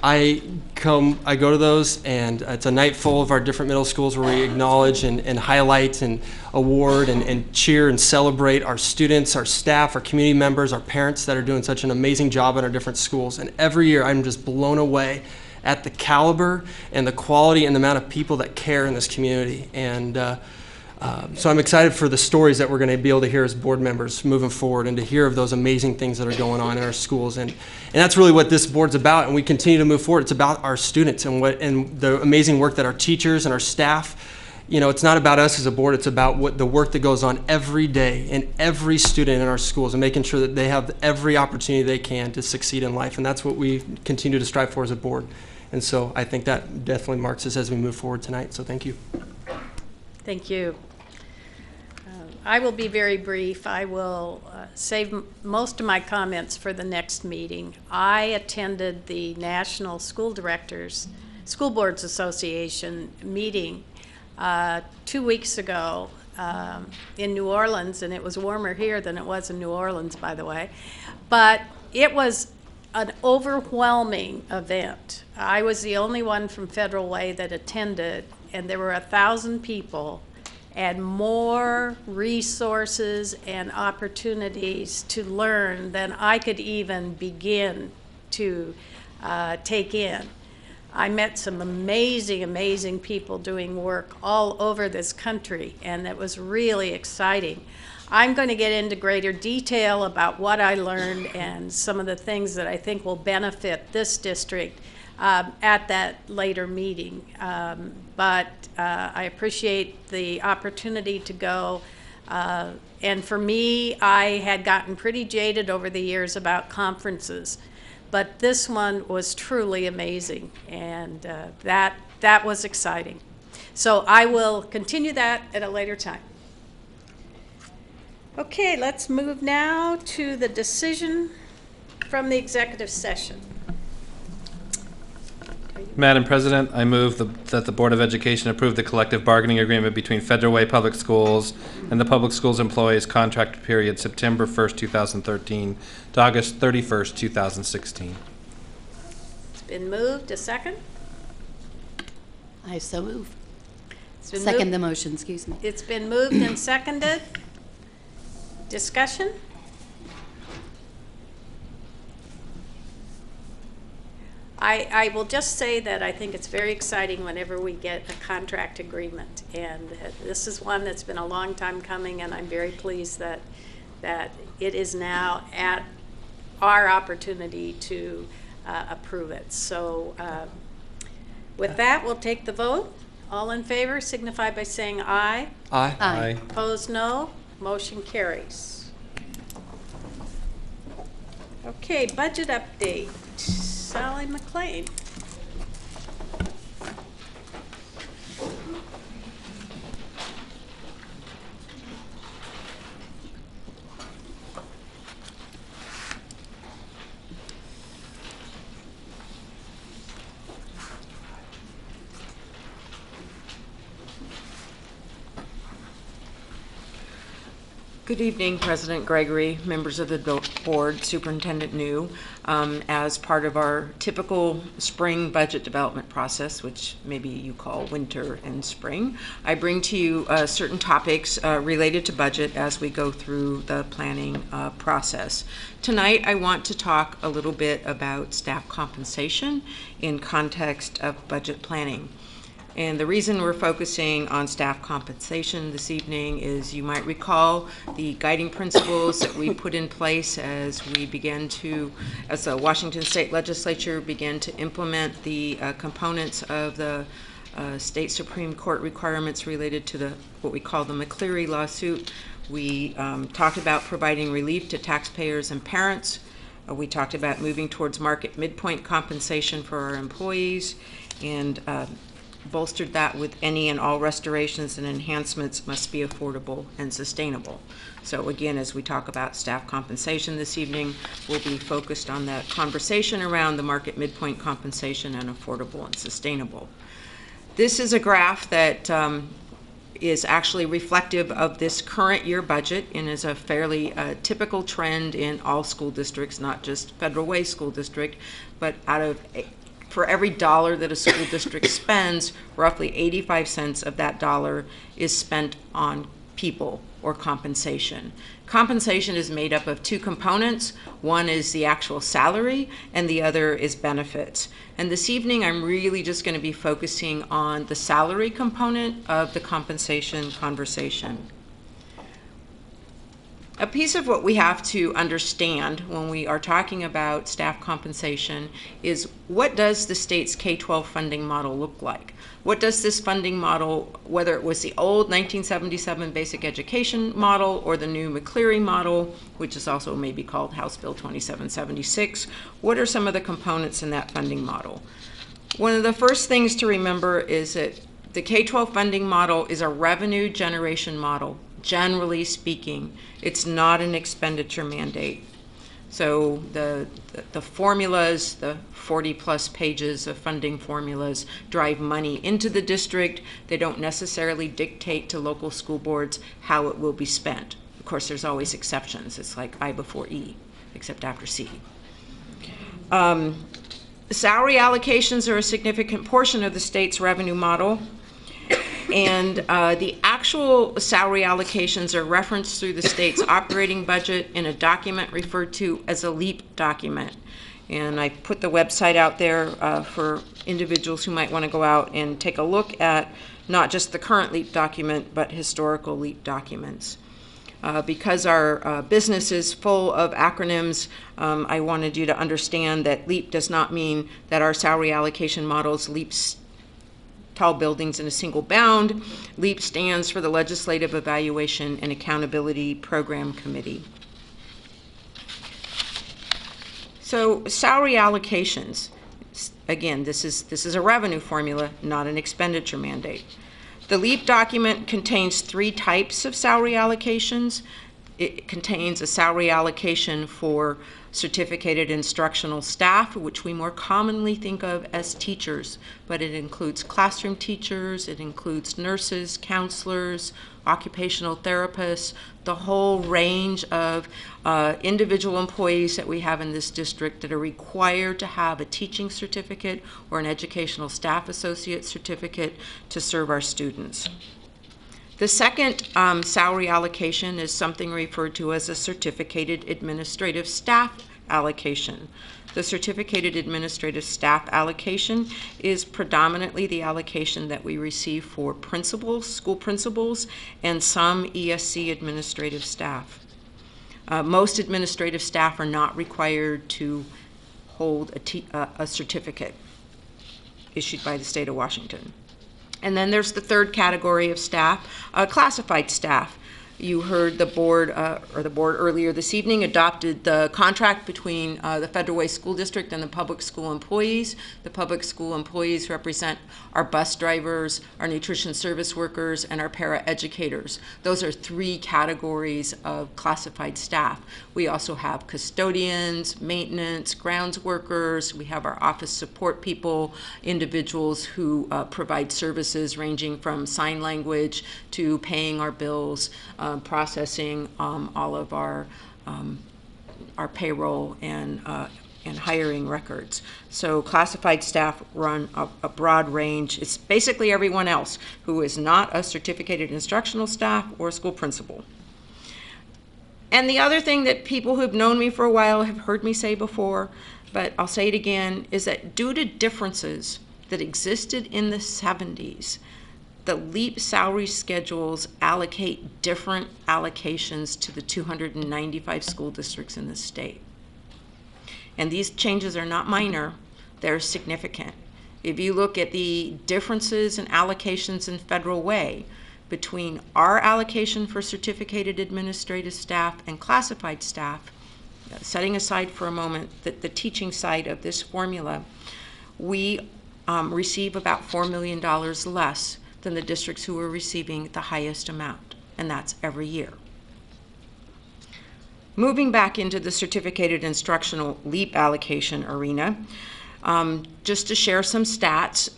I go to those, and it's a night full of our different middle schools where we acknowledge and highlight and award and cheer and celebrate our students, our staff, our community members, our parents that are doing such an amazing job in our different schools. And every year I'm just blown away at the caliber and the quality and the amount of people that care in this community. And so I'm excited for the stories that we're going to be able to hear as board members moving forward, and to hear of those amazing things that are going on in our schools. And that's really what this board's about, and we continue to move forward. It's about our students and the amazing work that our teachers and our staff, you know, it's not about us as a board, it's about what the work that goes on every day in every student in our schools, and making sure that they have every opportunity they can to succeed in life. And that's what we continue to strive for as a board. And so I think that definitely marks us as we move forward tonight. So thank you. Thank you. I will be very brief. I will save most of my comments for the next meeting. I attended the National School Boards Association meeting 2 weeks ago in New Orleans, and it was warmer here than it was in New Orleans, by the way. But it was an overwhelming event. I was the only one from Federal Way that attended, and there were 1,000 people, and more resources and opportunities to learn than I could even begin to take in. I met some amazing, amazing people doing work all over this country, and it was really exciting. I'm going to get into greater detail about what I learned and some of the things that I think will benefit this district at that later meeting. But I appreciate the opportunity to go. And for me, I had gotten pretty jaded over the years about conferences. But this one was truly amazing, and that was exciting. So I will continue that at a later time. Okay, let's move now to the decision from the executive session. Madam President, I move that the Board of Education approve the collective bargaining agreement between Federal Way Public Schools and the Public Schools Employees Contract Period September 1st, 2013 to August 31st, 2016. It's been moved. A second? I so move. It's been Second moved. the motion, excuse me. It's been moved and seconded. Discussion? I will just say that I think it's very exciting whenever we get a contract agreement, and this is one that's been a long time coming, and I'm very pleased that it is now at our opportunity to approve it. So with that, we'll take the vote. All in favor signify by saying aye. Aye. Aye. Opposed, no. Motion carries. Okay, budget update. Sally McLean. Good evening, President Gregory, members of the board, Superintendent New. As part of our typical spring budget development process, which maybe you call winter and spring, I bring to you certain topics related to budget as we go through the planning process. Tonight, I want to talk a little bit about staff compensation in context of budget planning. And the reason we're focusing on staff compensation this evening is, you might recall, the guiding principles that we put in place as the Washington State Legislature began to implement the components of the state Supreme Court requirements related to what we call the McCleary lawsuit. We talked about providing relief to taxpayers and parents. We talked about moving towards market midpoint compensation for our employees, and bolstered that with any and all restorations and enhancements must be affordable and sustainable. So again, as we talk about staff compensation this evening, we'll be focused on that conversation around the market midpoint compensation and affordable and sustainable. This is a graph that is actually reflective of this current year budget and is a fairly typical trend in all school districts, not just Federal Way School District, but for every dollar that a school district spends, roughly 85 cents of that dollar is spent on people or compensation. Compensation is made up of two components. One is the actual salary, and the other is benefits. And this evening, I'm really just going to be focusing on the salary component of the compensation conversation. A piece of what we have to understand when we are talking about staff compensation is, what does the state's K-12 funding model look like? What does this funding model, whether it was the old 1977 basic education model or the new McCleary model, which is also maybe called House Bill 2776, what are some of the components in that funding model? One of the first things to remember is that the K-12 funding model is a revenue generation model. Generally speaking, it's not an expenditure mandate. So the formulas, the 40-plus pages of funding formulas, drive money into the district. They don't necessarily dictate to local school boards how it will be spent. Of course, there's always exceptions. It's like I before E, except after C. Salary allocations are a significant portion of the state's revenue model. And the actual actual salary allocations are referenced through the state's operating budget in a document referred to as a LEAP document. And I put the website out there for individuals who might want to go out and take a look at not just the current LEAP document, but historical LEAP documents. Because our business is full of acronyms, I wanted you to understand that LEAP does not mean that our salary allocation models leaps tall buildings in a single bound. LEAP stands for the Legislative Evaluation and Accountability Program Committee. So salary allocations, again, this is a revenue formula, not an expenditure mandate. The LEAP document contains 3 types of salary allocations. It contains a salary allocation for certificated instructional staff, which we more commonly think of as teachers, but it includes classroom teachers, it includes nurses, counselors, occupational therapists, the whole range of individual employees that we have in this district that are required to have a teaching certificate or an educational staff associate certificate to serve our students. The second salary allocation is something referred to as a certificated administrative staff allocation. The certificated administrative staff allocation is predominantly the allocation that we receive for principals, school principals, and some ESC administrative staff. Most administrative staff are not required to hold a certificate issued by the state of Washington. And then there's the third category of staff, classified staff. You heard the board earlier this evening adopted the contract between the Federal Way School District and the public school employees. The public school employees represent our bus drivers, our nutrition service workers, and our paraeducators. Those are 3 categories of classified staff. We also have custodians, maintenance, grounds workers. We have our office support people, individuals who provide services ranging from sign language to paying our bills, processing all of our payroll and hiring records. So classified staff run a broad range. It's basically everyone else who is not a certificated instructional staff or a school principal. And the other thing that people who've known me for a while have heard me say before, but I'll say it again, is that due to differences that existed in the 70s, the LEAP salary schedules allocate different allocations to the 295 school districts in the state. And these changes are not minor, they're significant. If you look at the differences in allocations in Federal Way between our allocation for certificated administrative staff and classified staff, setting aside for a moment the teaching side of this formula, we receive about $4 million less than the districts who are receiving the highest amount, and that's every year. Moving back into the certificated instructional LEAP allocation arena, just to share some stats,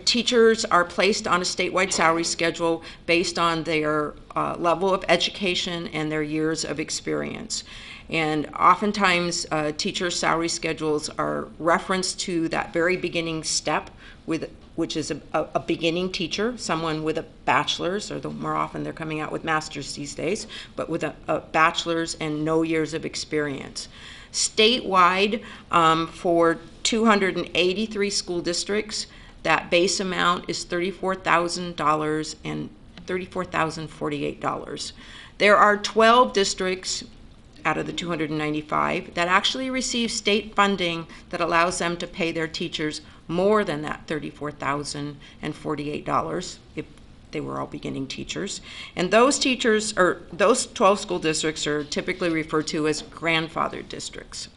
teachers are placed on a statewide salary schedule based on their level of education and their years of experience. And oftentimes, teachers' salary schedules are referenced to that very beginning step, which is a beginning teacher, someone with a bachelor's, or more often they're coming out with master's these days, but with a bachelor's and no years of experience. Statewide, for 283 school districts, that base amount is $34,000 and $34,048. There are 12 districts out of the 295 that actually receive state funding that allows them to pay their teachers more than that $34,048 if they were all beginning teachers. And those teachers, or those 12 school districts, are typically referred to as grandfathered districts.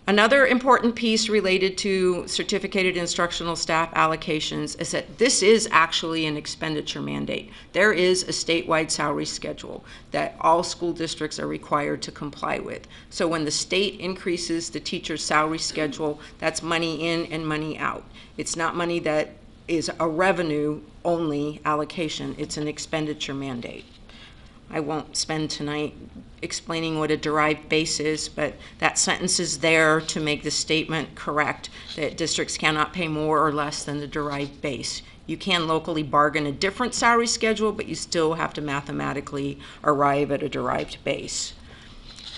Another important piece related to certificated instructional staff allocations is that this is actually an expenditure mandate. There is a statewide salary schedule that all school districts are required to comply with. So when the state increases the teacher's salary schedule, that's money in and money out. It's not money that is a revenue-only allocation. It's an expenditure mandate. I won't spend tonight explaining what a derived base is, but that sentence is there to make the statement correct that districts cannot pay more or less than the derived base. You can locally bargain a different salary schedule, but you still have to mathematically arrive at a derived base.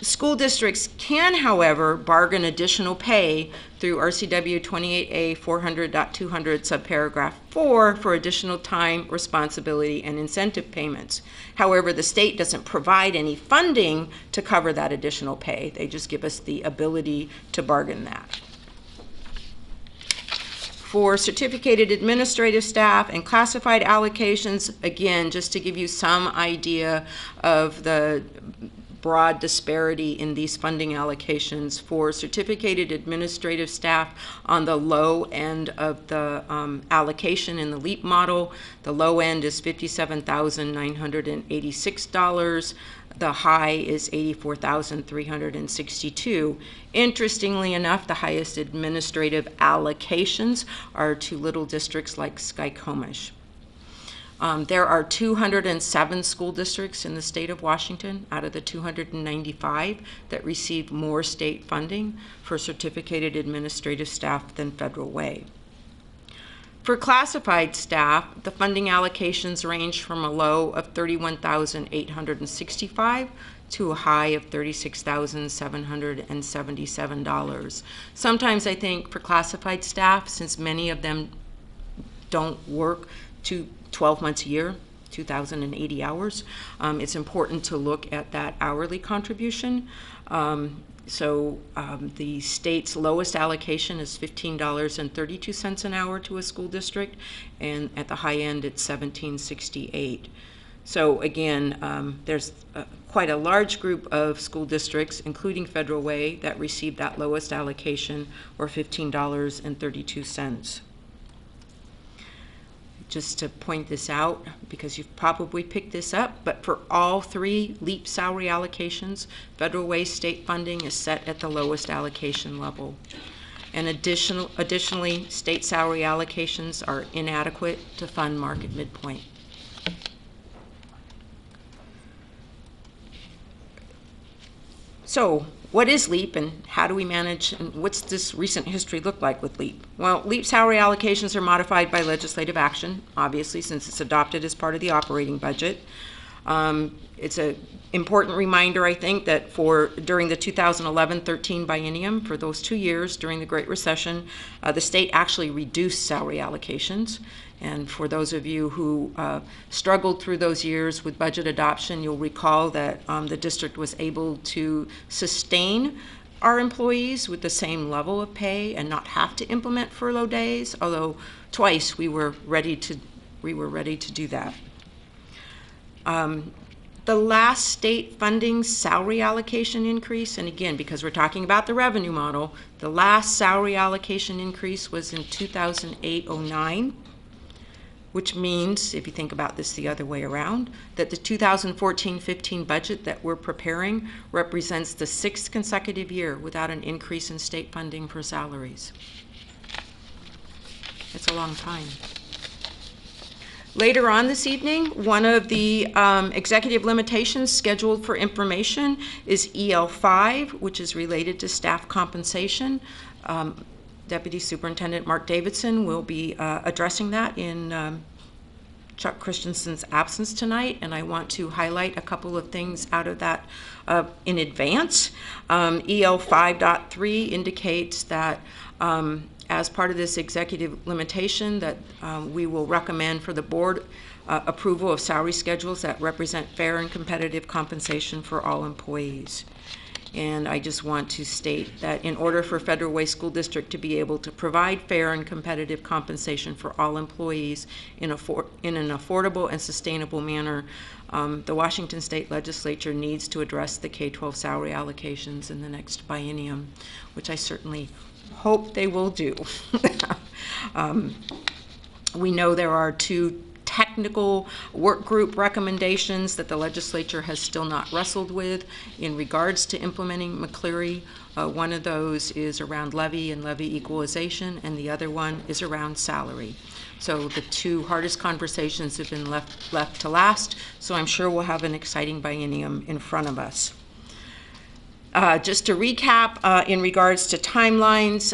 School districts can, however, bargain additional pay through RCW 28A 400.200 subparagraph 4 for additional time, responsibility, and incentive payments. However, the state doesn't provide any funding to cover that additional pay. They just give us the ability to bargain that. For certificated administrative staff and classified allocations, again, just to give you some idea of the broad disparity in these funding allocations, for certificated administrative staff on the low end of the allocation in the LEAP model. The low end is $57,986. The high is $84,362. Interestingly enough, the highest administrative allocations are to little districts like Skykomish. There are 207 school districts in the state of Washington out of the 295 that receive more state funding for certificated administrative staff than Federal Way. For classified staff, the funding allocations range from a low of $31,865 to a high of $36,777. Sometimes I think for classified staff, since many of them don't work 12 months a year, 2,080 hours, it's important to look at that hourly contribution. The state's lowest allocation is $15.32 an hour to a school district, and at the high end it's $17.68. So again, there's quite a large group of school districts, including Federal Way, that receive that lowest allocation, or $15.32. Just to point this out, because you've probably picked this up, but for all three LEAP salary allocations, Federal Way state funding is set at the lowest allocation level. And additionally, state salary allocations are inadequate to fund market midpoint. So, what is LEAP and how do we manage, and what's this recent history look like with LEAP? Well, LEAP salary allocations are modified by legislative action, obviously, since it's adopted as part of the operating budget. It's an important reminder, I think, that during the 2011-13 biennium, for those 2 years during the Great Recession, the state actually reduced salary allocations. And for those of you who struggled through those years with budget adoption, you'll recall that the district was able to sustain our employees with the same level of pay and not have to implement furlough days, although twice we were ready to do that. The last state funding salary allocation increase, and again, because we're talking about the revenue model, the last salary allocation increase was in 2008-09. Which means, if you think about this the other way around, that the 2014-15 budget that we're preparing represents the 6th consecutive year without an increase in state funding for salaries. It's a long time. Later on this evening, one of the executive limitations scheduled for information is EL5, which is related to staff compensation. Deputy Superintendent Mark Davidson will be addressing that in Chuck Christensen's absence tonight, and I want to highlight a couple of things out of that in advance. EL 5.3 indicates that as part of this executive limitation that we will recommend for the board approval of salary schedules that represent fair and competitive compensation for all employees. And I just want to state that in order for Federal Way School District to be able to provide fair and competitive compensation for all employees in an affordable and sustainable manner, the Washington State Legislature needs to address the K-12 salary allocations in the next biennium, which I certainly hope they will do. We know there are 2 technical work group recommendations that the legislature has still not wrestled with in regards to implementing McCleary. One of those is around levy and levy equalization, and the other one is around salary. So the 2 hardest conversations have been left to last, so I'm sure we'll have an exciting biennium in front of us. Just to recap, in regards to timelines,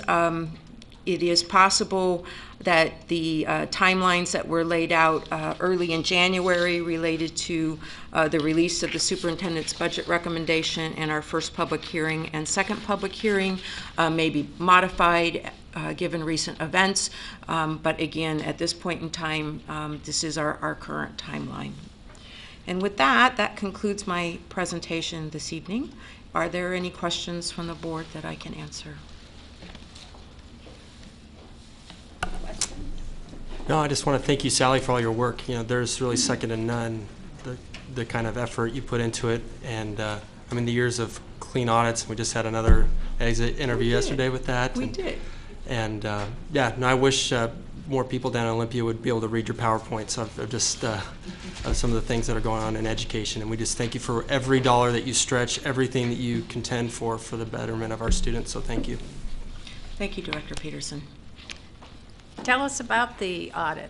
it is possible that the timelines that were laid out early in January related to the release of the superintendent's budget recommendation and our first public hearing and second public hearing may be modified given recent events. But again, at this point in time, this is our current timeline. And with that, that concludes my presentation this evening. Are there any questions from the board that I can answer? No, I just want to thank you, Sally, for all your work. You know, there's really second to none, the kind of effort you put into it. And I mean, the years of clean audits, we just had another exit interview yesterday with that. We did. And yeah, no, I wish more people down in Olympia would be able to read your PowerPoints of just of some of the things that are going on in education. And we just thank you for every dollar that you stretch, everything that you contend for the betterment of our students. So thank you. Thank you, Director Peterson. Tell us about the audit.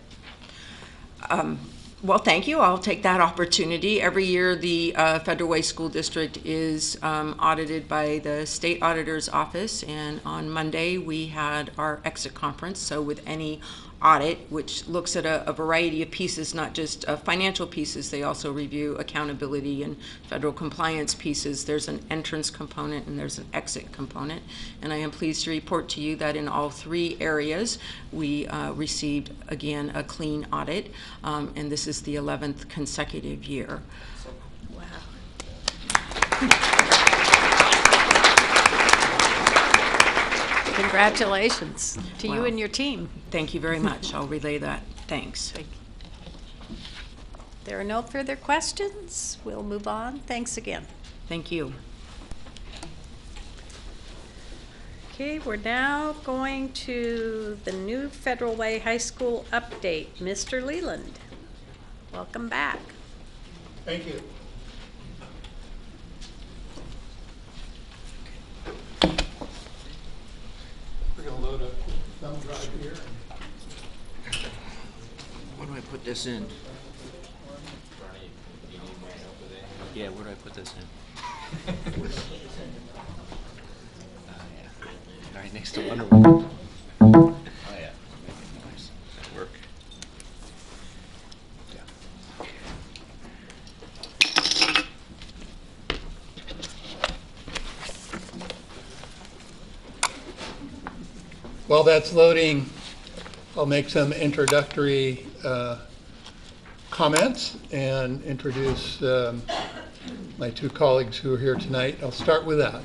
Well, thank you. I'll take that opportunity. Every year, the Federal Way School District is audited by the State Auditor's Office, and on Monday, we had our exit conference. So with any audit, which looks at a variety of pieces, not just financial pieces, they also review accountability and federal compliance pieces. There's an entrance component and there's an exit component. And I am pleased to report to you that in all three areas, we received, again, a clean audit. And this is the 11th consecutive year. Wow. Congratulations to you and your team. Thank you very much. I'll relay that. Thanks. There are no further questions. We'll move on. Thanks again. Thank you. Okay, we're now going to the new Federal Way High School update. Mr. Leland, welcome back. Thank you. We're going to load a thumb drive here. Where do I put this in? Yeah, where do I put this in? Right next to Wonder Woman. Oh yeah. Nice. That'll work. While that's loading, I'll make some introductory comments and introduce my two colleagues who are here tonight. I'll start with that.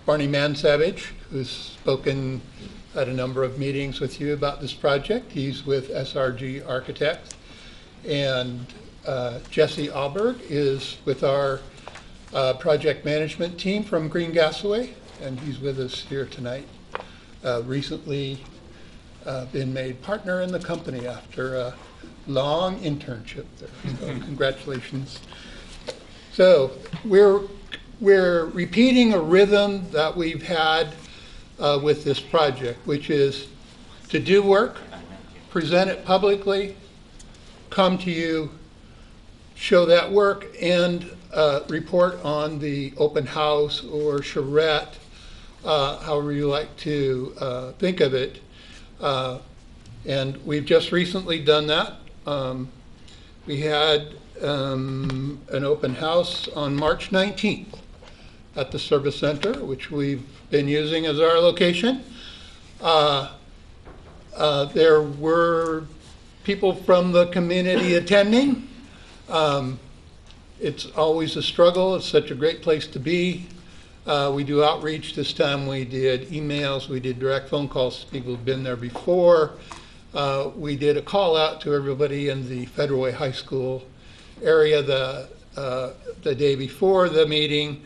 Barney Mansavage, who's spoken at a number of meetings with you about this project. He's with SRG Architects. And Jesse Alberg is with our project management team from Green Gasaway, and he's with us here tonight. Recently been made partner in the company after a long internship there. So congratulations. So we're repeating a rhythm that we've had with this project, which is to do work, present it publicly, come to you, show that work, and report on the open house or charrette, however you like to think of it. And we've just recently done that. We had an open house on March 19th at the Service Center, which we've been using as our location. There were people from the community attending. It's always a struggle. It's such a great place to be. We do outreach. This time we did emails, we did direct phone calls to people who've been there before. We did a call out to everybody in the Federal Way High School area the day before the meeting,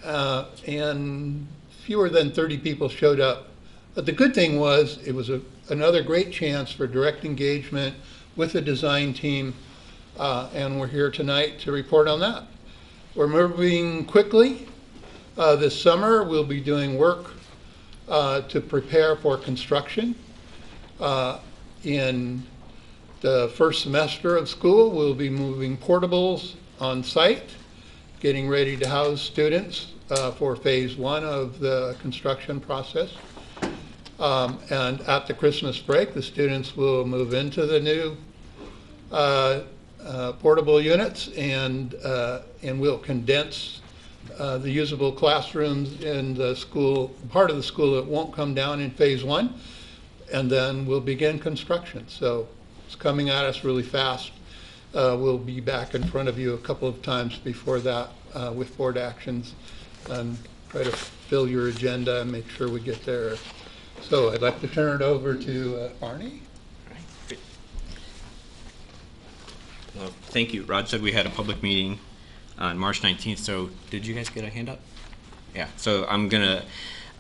and fewer than 30 people showed up. But the good thing was it was another great chance for direct engagement with the design team, and we're here tonight to report on that. We're moving quickly. This summer we'll be doing work to prepare for construction. In the first semester of school, we'll be moving portables on site, getting ready to house students for phase one of the construction process. And at the Christmas break, the students will move into the new portable units, and we'll condense the usable classrooms in the school, part of the school that won't come down in phase 1, and then we'll begin construction. So it's coming at us really fast. We'll be back in front of you a couple of times before that with board actions and try to fill your agenda and make sure we get there. So I'd like to turn it over to Barney. Well, thank you. Rod said we had a public meeting on March 19th, so did you guys get a handout? Yeah, so I'm gonna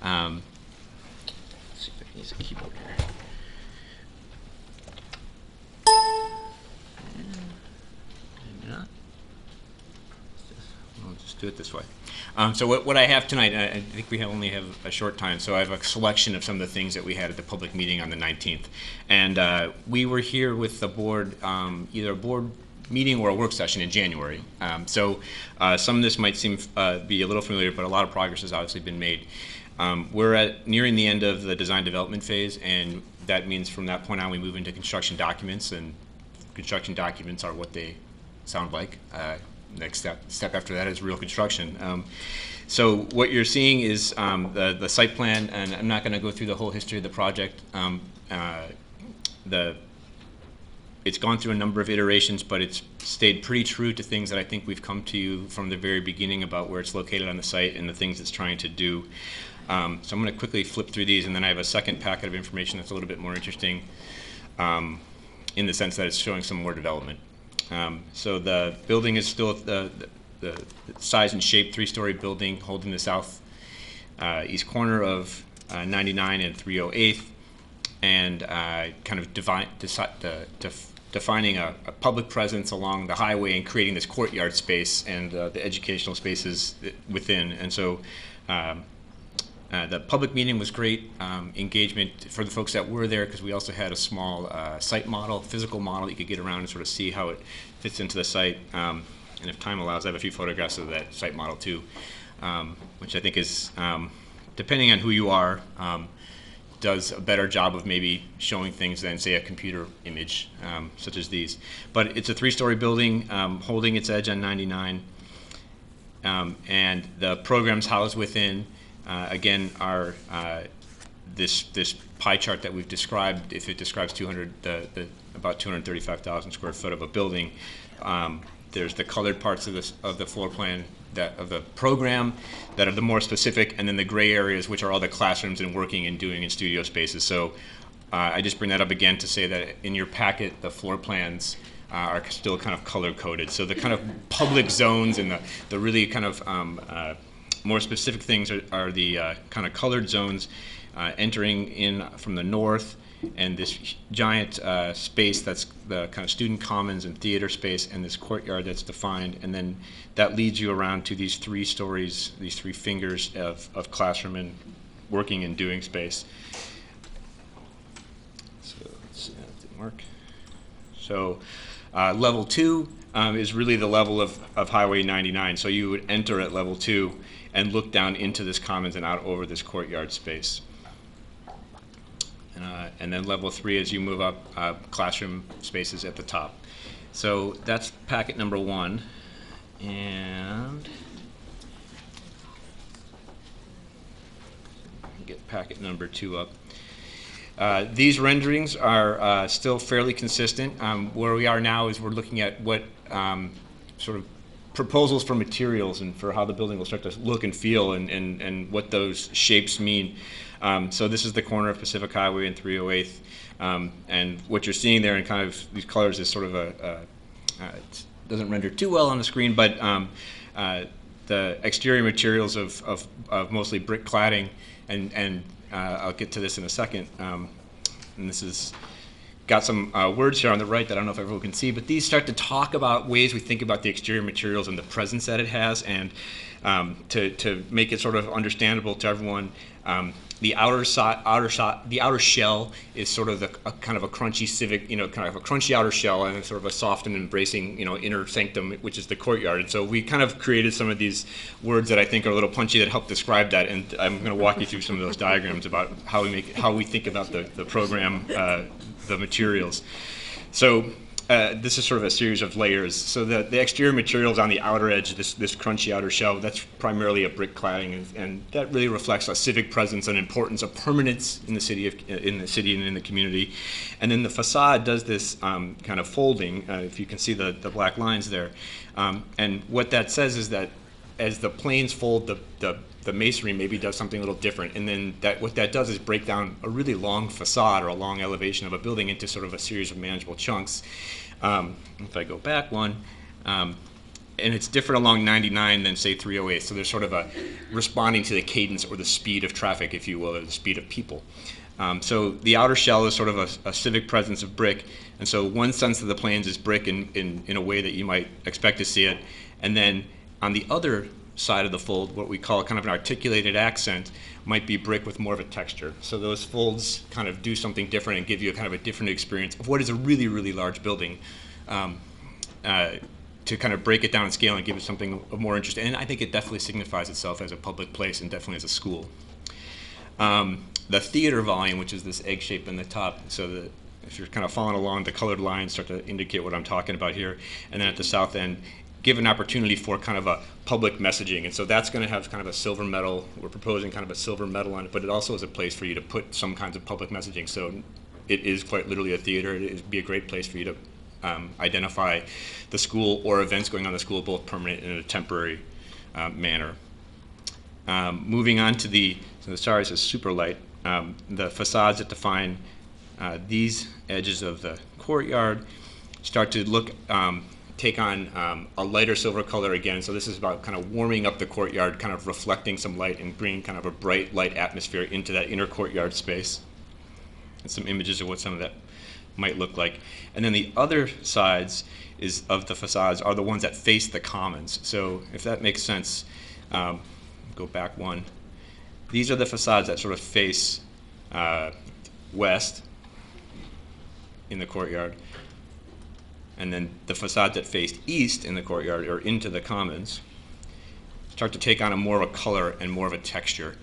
let's see if I can use a keyboard here. Maybe not. I'll just do it this way. So what I have tonight, I think we only have a short time, so I have a selection of some of the things that we had at the public meeting on the 19th. And we were here with the board, either a board meeting or a work session in January. So some of this might seem be a little familiar, but a lot of progress has obviously been made. We're nearing the end of the design development phase, and that means from that point on we move into construction documents, and construction documents are what they sound like. Next step after that is real construction. So what you're seeing is the site plan, and I'm not going to go through the whole history of the project. It's gone through a number of iterations, but it's stayed pretty true to things that I think we've come to you from the very beginning about where it's located on the site and the things it's trying to do. So I'm going to quickly flip through these, and then I have a second packet of information that's a little bit more interesting in the sense that it's showing some more development. So the building is still the size and shape 3-story building holding the south east corner of 99 and 308th, and kind of defining a public presence along the highway and creating this courtyard space and the educational spaces within. And so the public meeting was great engagement for the folks that were there, because we also had a small site model, physical model you could get around and sort of see how it fits into the site. And if time allows, I have a few photographs of that site model too, which I think is, depending on who you are, does a better job of maybe showing things than, say, a computer image, such as these. But it's a 3-story building holding its edge on 99, and the programs housed within again, are this pie chart that we've described. If it describes about 235,000 square foot of a building, there's the colored parts of the floor plan of the program that are the more specific, and then the gray areas, which are all the classrooms and working and doing in studio spaces. So I just bring that up again to say that in your packet, the floor plans are still kind of color coded. So the kind of public zones and the really kind of more specific things are the kind of colored zones entering in from the north, and this giant space that's the kind of student commons and theater space, and this courtyard that's defined, and then that leads you around to these 3 stories, these 3 fingers of classroom and working and doing space. So let's see, that didn't work. So level 2 is really the level of Highway 99. So you would enter at level 2 and look down into this commons and out over this courtyard space. And then level 3, as you move up, classroom spaces at the top. So that's packet number 1. And get packet number 2 up. These renderings are still fairly consistent. Where we are now is we're looking at what sort of proposals for materials and for how the building will start to look and feel, and what those shapes mean. So this is the corner of Pacific Highway and 308th, and what you're seeing there in kind of these colors is sort of it doesn't render too well on the screen, but the exterior materials of mostly brick cladding, and I'll get to this in a second, and this is got some words here on the right that I don't know if everyone can see, but these start to talk about ways we think about the exterior materials and the presence that it has, and to make it sort of understandable to everyone. The outer shell is sort of a kind of a crunchy civic, kind of a crunchy outer shell, and sort of a soft and embracing, inner sanctum, which is the courtyard. And so we kind of created some of these words that I think are a little punchy that help describe that. And I'm going to walk you through some of those diagrams about how we think about the program, the materials. So this is sort of a series of layers. So the exterior materials on the outer edge, this crunchy outer shell, that's primarily a brick cladding, and that really reflects a civic presence and importance of permanence in the city and in the community. And then the facade does this kind of folding, if you can see the black lines there. And what that says is that as the planes fold, the masonry maybe does something a little different, and then what that does is break down a really long facade or a long elevation of a building into sort of a series of manageable chunks. If I go back one, and it's different along 99 than say 308, so there's sort of a responding to the cadence or the speed of traffic, if you will, or the speed of people. So the outer shell is sort of a civic presence of brick, and so one sense of the planes is brick in a way that you might expect to see it, and then on the other side of the fold, what we call kind of an articulated accent, might be brick with more of a texture. So those folds kind of do something different and give you a kind of a different experience of what is a really, really large building, to kind of break it down in scale and give it something of more interest. And I think it definitely signifies itself as a public place and definitely as a school. The theater volume, which is this egg shape in the top, so that if you're kind of following along, the colored lines start to indicate what I'm talking about here. And then at the south end, give an opportunity for kind of a public messaging. And so that's going to have kind of a silver medal. We're proposing kind of a silver medal on it, but it also is a place for you to put some kinds of public messaging. So it is quite literally a theater. It would be a great place for you to identify the school or events going on in the school, both permanent and in a temporary manner. Moving on to sorry, it's super light. The facades that define these edges of the courtyard start to look, take on a lighter silver color again. So this is about kind of warming up the courtyard, kind of reflecting some light and bringing kind of a bright light atmosphere into that inner courtyard space. And some images of what some of that might look like. And then the other sides of the facades are the ones that face the commons. So if that makes sense, go back one. These are the facades that sort of face west in the courtyard. And then the facades that faced east in the courtyard or into the commons start to take on a more of a color and more of a texture.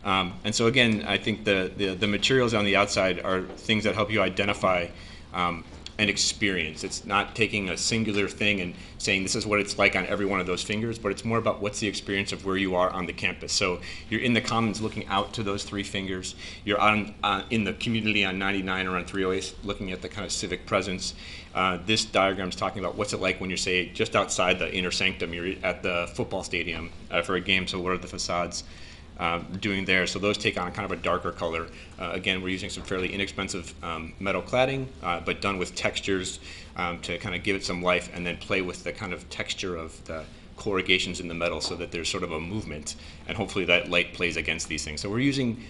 And so again, I think the materials on the outside are things that help you identify an experience. It's not taking a singular thing and saying this is what it's like on every one of those fingers, but it's more about what's the experience of where you are on the campus. So you're in the commons looking out to those three fingers. You're in the community on 99 or on 308 looking at the kind of civic presence. This diagram is talking about what's it like when you're, say, just outside the inner sanctum. You're at the football stadium for a game, so what are the facades doing there? So those take on kind of a darker color. Again, we're using some fairly inexpensive metal cladding, but done with textures to kind of give it some life and then play with the kind of texture of the corrugations in the metal so that there's sort of a movement, and hopefully that light plays against these things. So we're using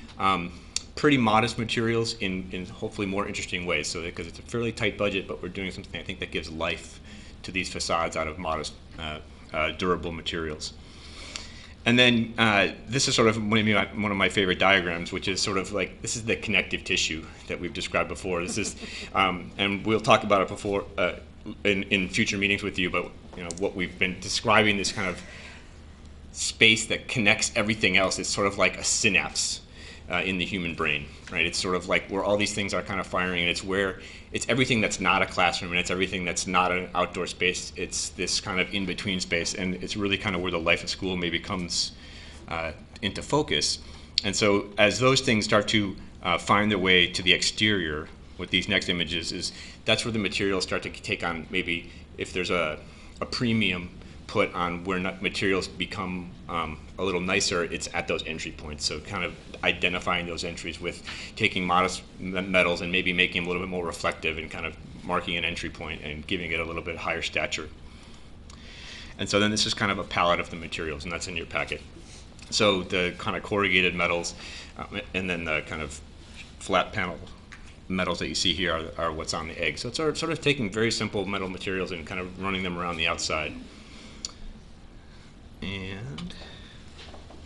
pretty modest materials in hopefully more interesting ways, so because it's a fairly tight budget, but we're doing something I think that gives life to these facades out of modest, durable materials. And then this is sort of one of my favorite diagrams, which is sort of like, this is the connective tissue that we've described before. This is, and we'll talk about it before in future meetings with you, but what we've been describing, this kind of space that connects everything else, is sort of like a synapse in the human brain, right? It's sort of like where all these things are kind of firing, and it's everything that's not a classroom, and it's everything that's not an outdoor space. It's this kind of in-between space, and it's really kind of where the life of school maybe comes into focus. And so as those things start to find their way to the exterior with these next images, that's where the materials start to take on, maybe if there's a premium put on where materials become a little nicer, it's at those entry points. So kind of identifying those entries with taking modest metals and maybe making them a little bit more reflective and kind of marking an entry point and giving it a little bit higher stature. And so then this is kind of a palette of the materials, and that's in your packet. So the kind of corrugated metals and then the kind of flat panel metals that you see here are what's on the egg. So it's sort of taking very simple metal materials and kind of running them around the outside. And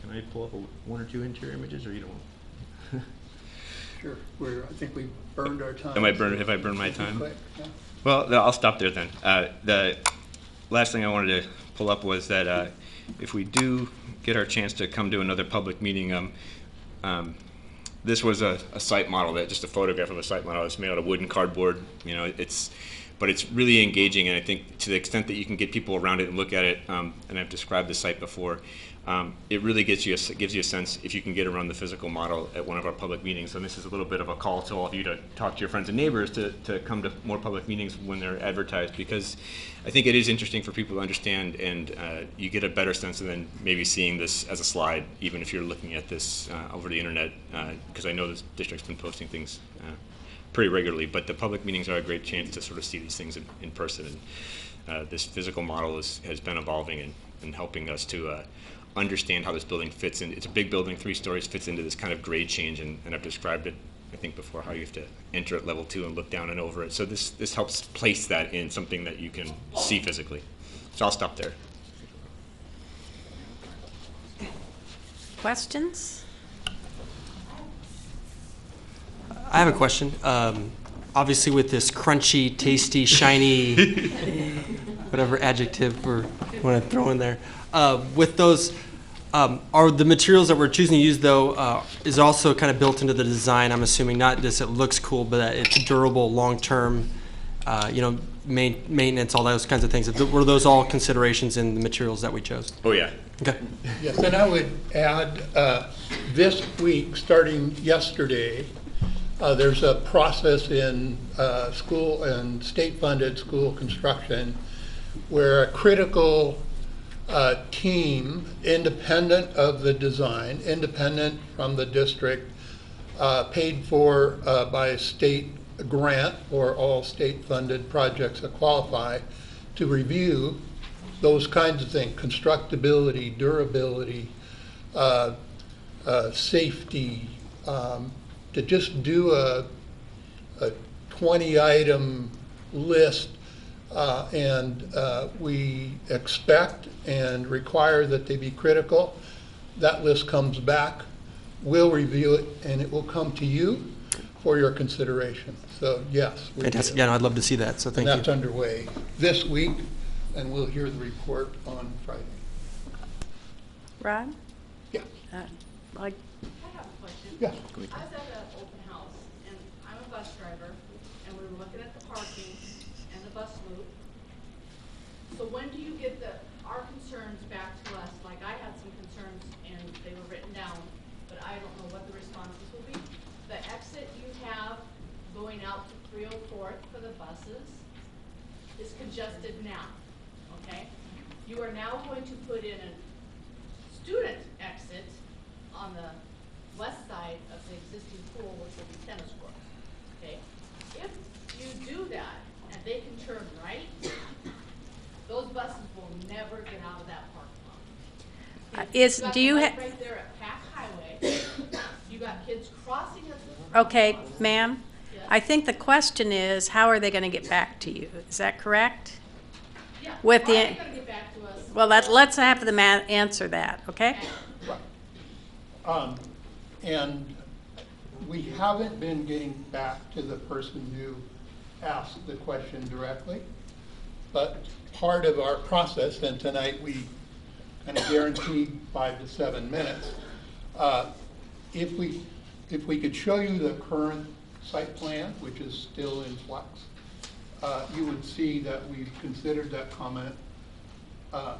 can I pull up one or two interior images, or you don't want? Sure. I think we burned our time. Have I burned my time? Yeah. Well, no, I'll stop there then. The last thing I wanted to pull up was that if we do get our chance to come to another public meeting, this was a site model, just a photograph of a site model. It's made out of wood and cardboard. You know, but it's really engaging, and I think to the extent that you can get people around it and look at it, and I've described the site before, it really gives you a sense if you can get around the physical model at one of our public meetings. And this is a little bit of a call to all of you to talk to your friends and neighbors to come to more public meetings when they're advertised, because I think it is interesting for people to understand, and you get a better sense than maybe seeing this as a slide, even if you're looking at this over the internet, because I know this district's been posting things pretty regularly, but the public meetings are a great chance to sort of see these things in person. And this physical model has been evolving and helping us to understand how this building fits in. It's a big building, 3 stories, fits into this kind of grade change, and I've described it, I think, before, how you have to enter at level 2 and look down and over it. So this helps place that in something that you can see physically. So I'll stop there. Questions? I have a question. Obviously, with this crunchy, tasty, shiny, whatever adjective we want to throw in there, with those, are the materials that we're choosing to use, though, is also kind of built into the design, I'm assuming, not just it looks cool, but that it's durable, long-term, maintenance, all those kinds of things. Were those all considerations in the materials that we chose? Oh, yeah. Okay. Yes, and I would add, this week, starting yesterday, there's a process in school and state-funded school construction where a critical team, independent of the design, independent from the district, paid for by a state grant for all state-funded projects that qualify, to review those kinds of things: constructability, durability, safety, to just do a 20-item list, and we expect and require that they be critical. That list comes back, we'll review it, and it will come to you for your consideration. So yes. Fantastic. Yeah, no, I'd love to see that, so thank you. And that's underway this week, and we'll hear the report on Friday. Rod? Yeah. Like, I have a question. Yeah. I was at an open house, and I'm a bus driver, and we were looking at the parking and the bus loop. So when do you get our concerns back to us? Like, I had some concerns, and they were written down, but I don't know what the responses will be. The exit you have going out to 304th for the buses is congested now, okay? You are now going to put in a student exit on the west side of the existing pool, which will be tennis courts, okay? If you do that and they can turn right, those buses will never get out of that parking lot. do you have right there at Pack Highway? You got kids crossing at the Okay, ma'am, I think the question is, how are they going to get back to you? Is that correct? Yeah. With How the, are they gonna get back to us? well, let's have the man answer that, okay? And we haven't been getting back to the person who asked the question directly, but part of our process, and tonight we kind of guaranteed 5 to 7 minutes, if we could show you the current site plan, which is still in flux, you would see that we've considered that comment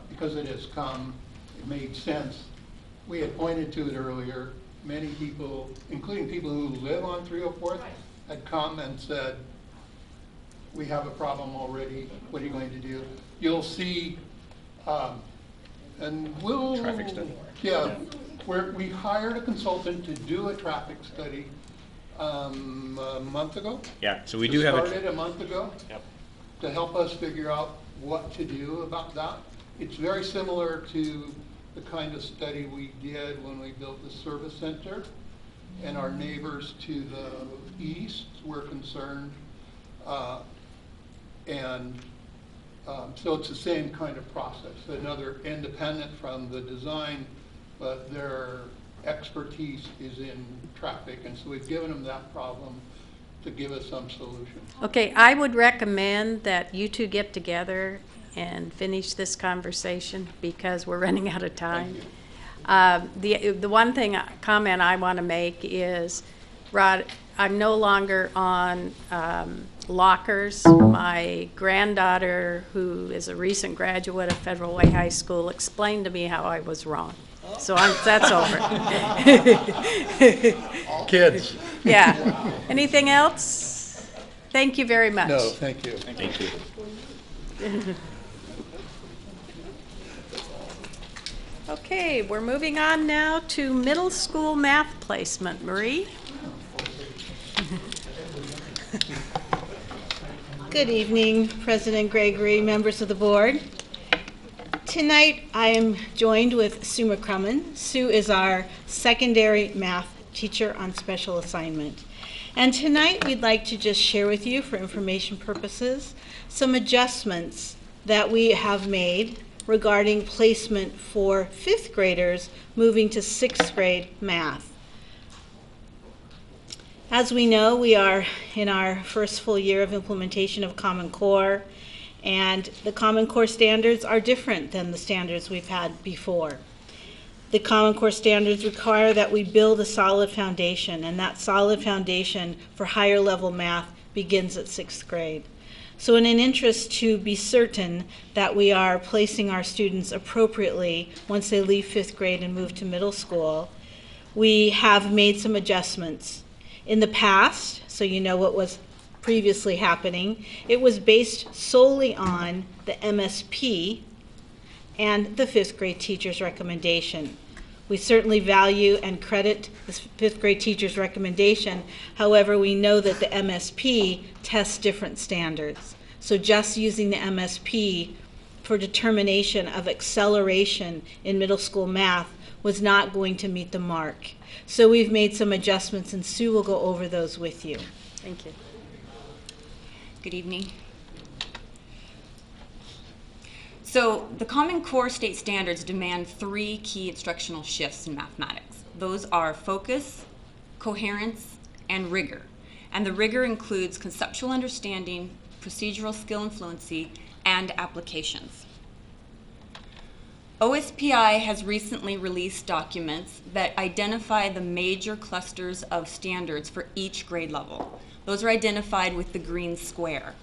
because it has come, it made sense. We had pointed to it earlier. Many people, including people who live on 304th, had come and said, we have a problem already, what are you going to do? You'll see, and we'll... Traffic study. Yeah, we hired a consultant to do a traffic study a month ago. Yeah, so we do have started a month ago. Yep. To help us figure out what to do about that. It's very similar to the kind of study we did when we built the service center. and our neighbors to the east were concerned. So it's the same kind of process, another independent from the design, but their expertise is in traffic, and so we've given them that problem to give us some solution. Okay, I would recommend that you two get together and finish this conversation because we're running out of time. The one comment I want to make is, Rod, I'm no longer on lockers. My granddaughter, who is a recent graduate of Federal Way High School, explained to me how I was wrong. So that's over. Kids. Yeah. Anything else? Thank you very much. No, thank you. Thank you. Okay, we're moving on now to middle school math placement. Marie? Good evening, President Gregory, members of the board. Tonight, I am joined with Sue McCrummen. Sue is our secondary math teacher on special assignment. And tonight, we'd like to just share with you, for information purposes, some adjustments that we have made regarding placement for 5th graders moving to 6th grade math. As we know, we are in our first full year of implementation of Common Core, and the Common Core standards are different than the standards we've had before. The Common Core standards require that we build a solid foundation, and that solid foundation for higher level math begins at 6th grade. So in an interest to be certain that we are placing our students appropriately once they leave 5th grade and move to middle school, we have made some adjustments. In the past, so you know what was previously happening, it was based solely on the MSP and the 5th grade teacher's recommendation. We certainly value and credit the 5th grade teacher's recommendation. However, we know that the MSP tests different standards. So just using the MSP for determination of acceleration in middle school math was not going to meet the mark. So we've made some adjustments, and Sue will go over those with you. Thank you. Good evening. So the Common Core state standards demand 3 key instructional shifts in mathematics. Those are focus, coherence, and rigor. And the rigor includes conceptual understanding, procedural skill and fluency, and applications. OSPI has recently released documents that identify the major clusters of standards for each grade level. Those are identified with the green square.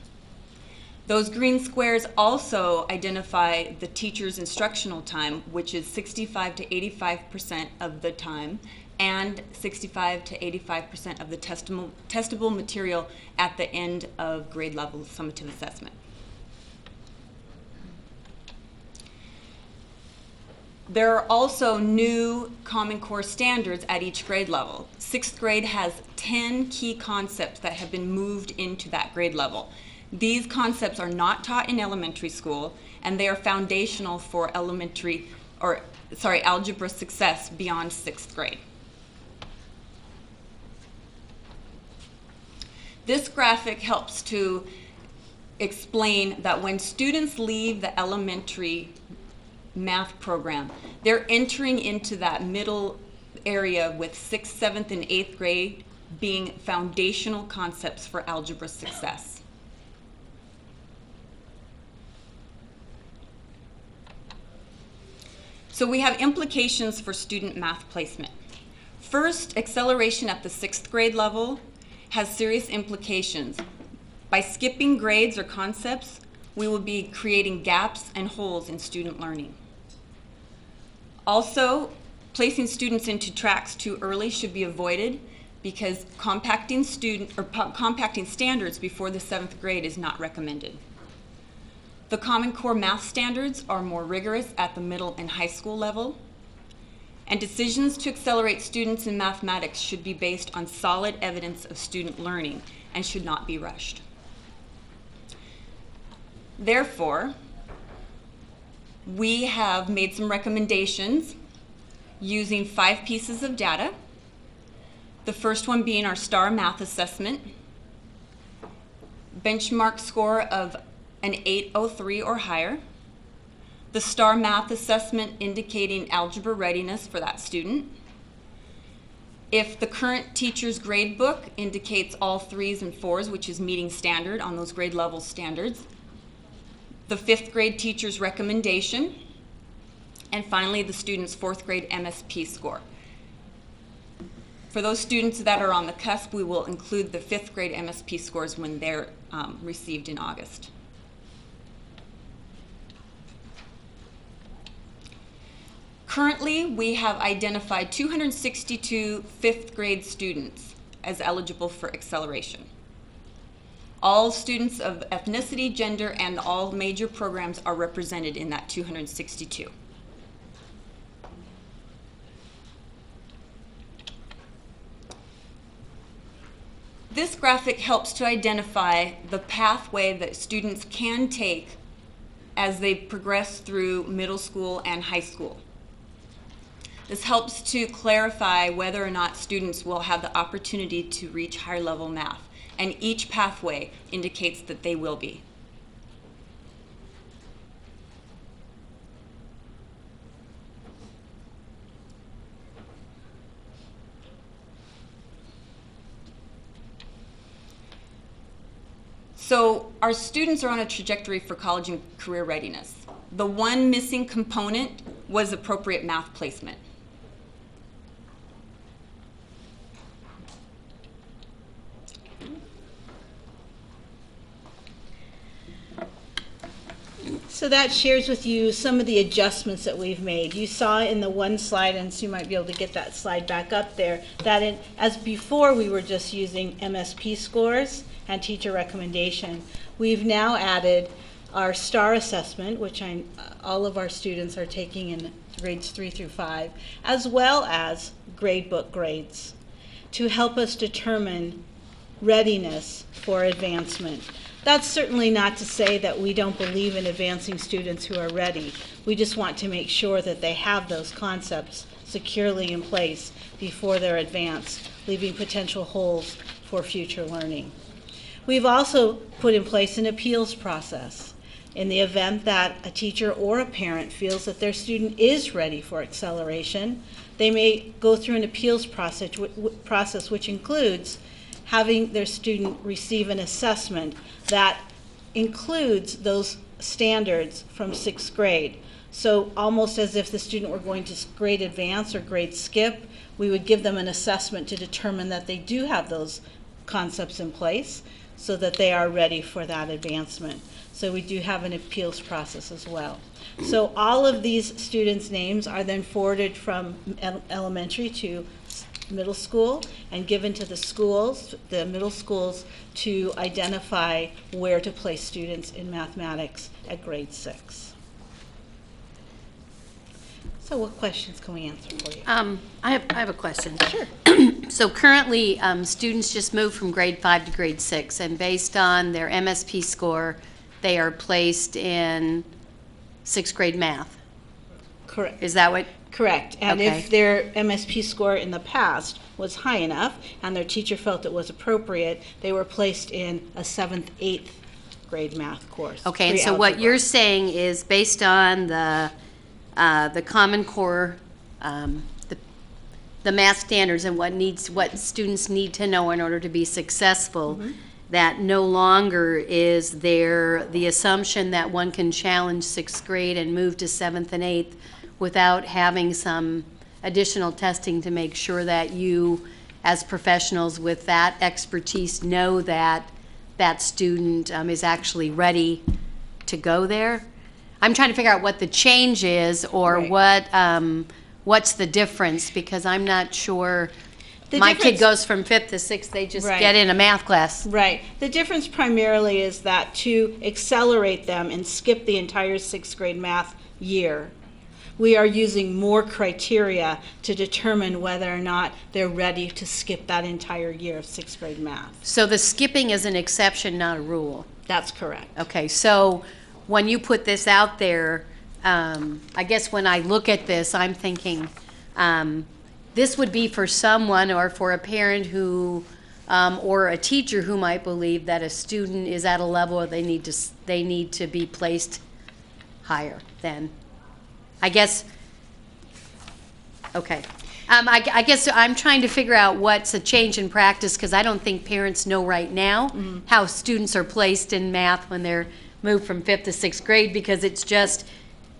Those green squares also identify the teacher's instructional time, which is 65 to 85% of the time, and 65 to 85% of the testable material at the end of grade level summative assessment. There are also new Common Core standards at each grade level. 6th grade has 10 key concepts that have been moved into that grade level. These concepts are not taught in elementary school, and they are foundational for algebra success beyond 6th grade. This graphic helps to explain that when students leave the elementary math program, they're entering into that middle area with 6th, 7th, and 8th grade being foundational concepts for algebra success. So we have implications for student math placement. First, acceleration at the 6th grade level has serious implications. By skipping grades or concepts, we will be creating gaps and holes in student learning. Also, placing students into tracks too early should be avoided because compacting standards before the 7th grade is not recommended. The Common Core math standards are more rigorous at the middle and high school level, and decisions to accelerate students in mathematics should be based on solid evidence of student learning and should not be rushed. Therefore, we have made some recommendations using 5 pieces of data. The first one being our STAR math assessment. Benchmark score of an 803 or higher. The STAR math assessment indicating algebra readiness for that student. If the current teacher's grade book indicates all 3s and 4s, which is meeting standard on those grade level standards. The 5th grade teacher's recommendation. And finally, the student's 4th grade MSP score. For those students that are on the cusp, we will include the 5th grade MSP scores when they're received in August. Currently, we have identified 262 5th grade students as eligible for acceleration. All students of ethnicity, gender, and all major programs are represented in that 262. This graphic helps to identify the pathway that students can take as they progress through middle school and high school. This helps to clarify whether or not students will have the opportunity to reach higher level math, and each pathway indicates that they will be. So our students are on a trajectory for college and career readiness. The one missing component was appropriate math placement. So that shares with you some of the adjustments that we've made. You saw in the one slide, and Sue might be able to get that slide back up there, that as before we were just using MSP scores and teacher recommendation. We've now added our STAR assessment, which all of our students are taking in grades 3 through 5, as well as gradebook grades to help us determine readiness for advancement. That's certainly not to say that we don't believe in advancing students who are ready. We just want to make sure that they have those concepts securely in place before they're advanced, leaving potential holes for future learning. We've also put in place an appeals process. In the event that a teacher or a parent feels that their student is ready for acceleration, they may go through an appeals process which includes having their student receive an assessment that includes those standards from 6th grade. So almost as if the student were going to grade advance or grade skip, we would give them an assessment to determine that they do have those concepts in place so that they are ready for that advancement. So we do have an appeals process as well. So all of these students' names are then forwarded from elementary to middle school and given to the schools, the middle schools, to identify where to place students in mathematics at grade 6. So what questions can we answer for you? I have a question. Sure. So currently, students just moved from grade 5 to grade 6, and based on their MSP score, they are placed in 6th grade math. Correct. Is that what? Correct. And Okay. if their MSP score in the past was high enough and their teacher felt it was appropriate, they were placed in a 7th, 8th grade math course. Okay, and so what pre-algebra. you're saying is based on the Common Core, the math standards and what students need to know in order to be successful, that no longer is there the assumption that one can challenge 6th grade and move to 7th and 8th without having some additional testing to make sure that you, as professionals with that expertise, know that that student is actually ready to go there? I'm trying to figure out what the change is or what's the difference, because I'm not sure. My kid goes from 5th to 6th, they just get in a math class. Right. The difference primarily is that to accelerate them and skip the entire 6th grade math year, we are using more criteria to determine whether or not they're ready to skip that entire year of 6th grade math. So the skipping is an exception, not a rule? That's correct. Okay, so when you put this out there, I guess when I look at this, I'm thinking, this would be for someone or for a parent who, or a teacher who might believe that a student is at a level where they need to be placed higher than, I guess, okay. I guess I'm trying to figure out what's a change in practice, because I don't think parents know right now how students are placed in math when they're moved from 5th to 6th grade, because it's just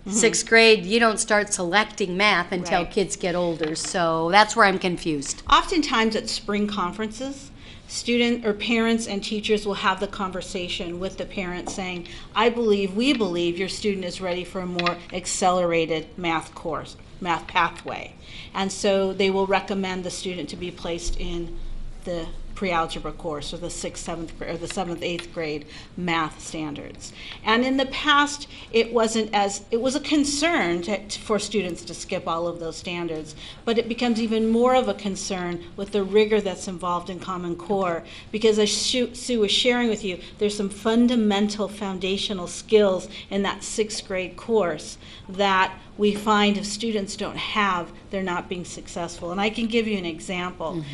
6th grade, you don't start selecting math until Right. kids get older. So that's where I'm confused. Oftentimes at spring conferences, student or parents and teachers will have the conversation with the parents saying, we believe your student is ready for a more accelerated math course, math pathway. And so they will recommend the student to be placed in the pre-algebra course, or the 6th, 7th, or the 7th, 8th grade math standards. And in the past, it was a concern for students to skip all of those standards, but it becomes even more of a concern with the rigor that's involved in Common Core, because as Sue was sharing with you, there's some fundamental foundational skills in that 6th grade course that we find if students don't have, they're not being successful. And I can give you an example.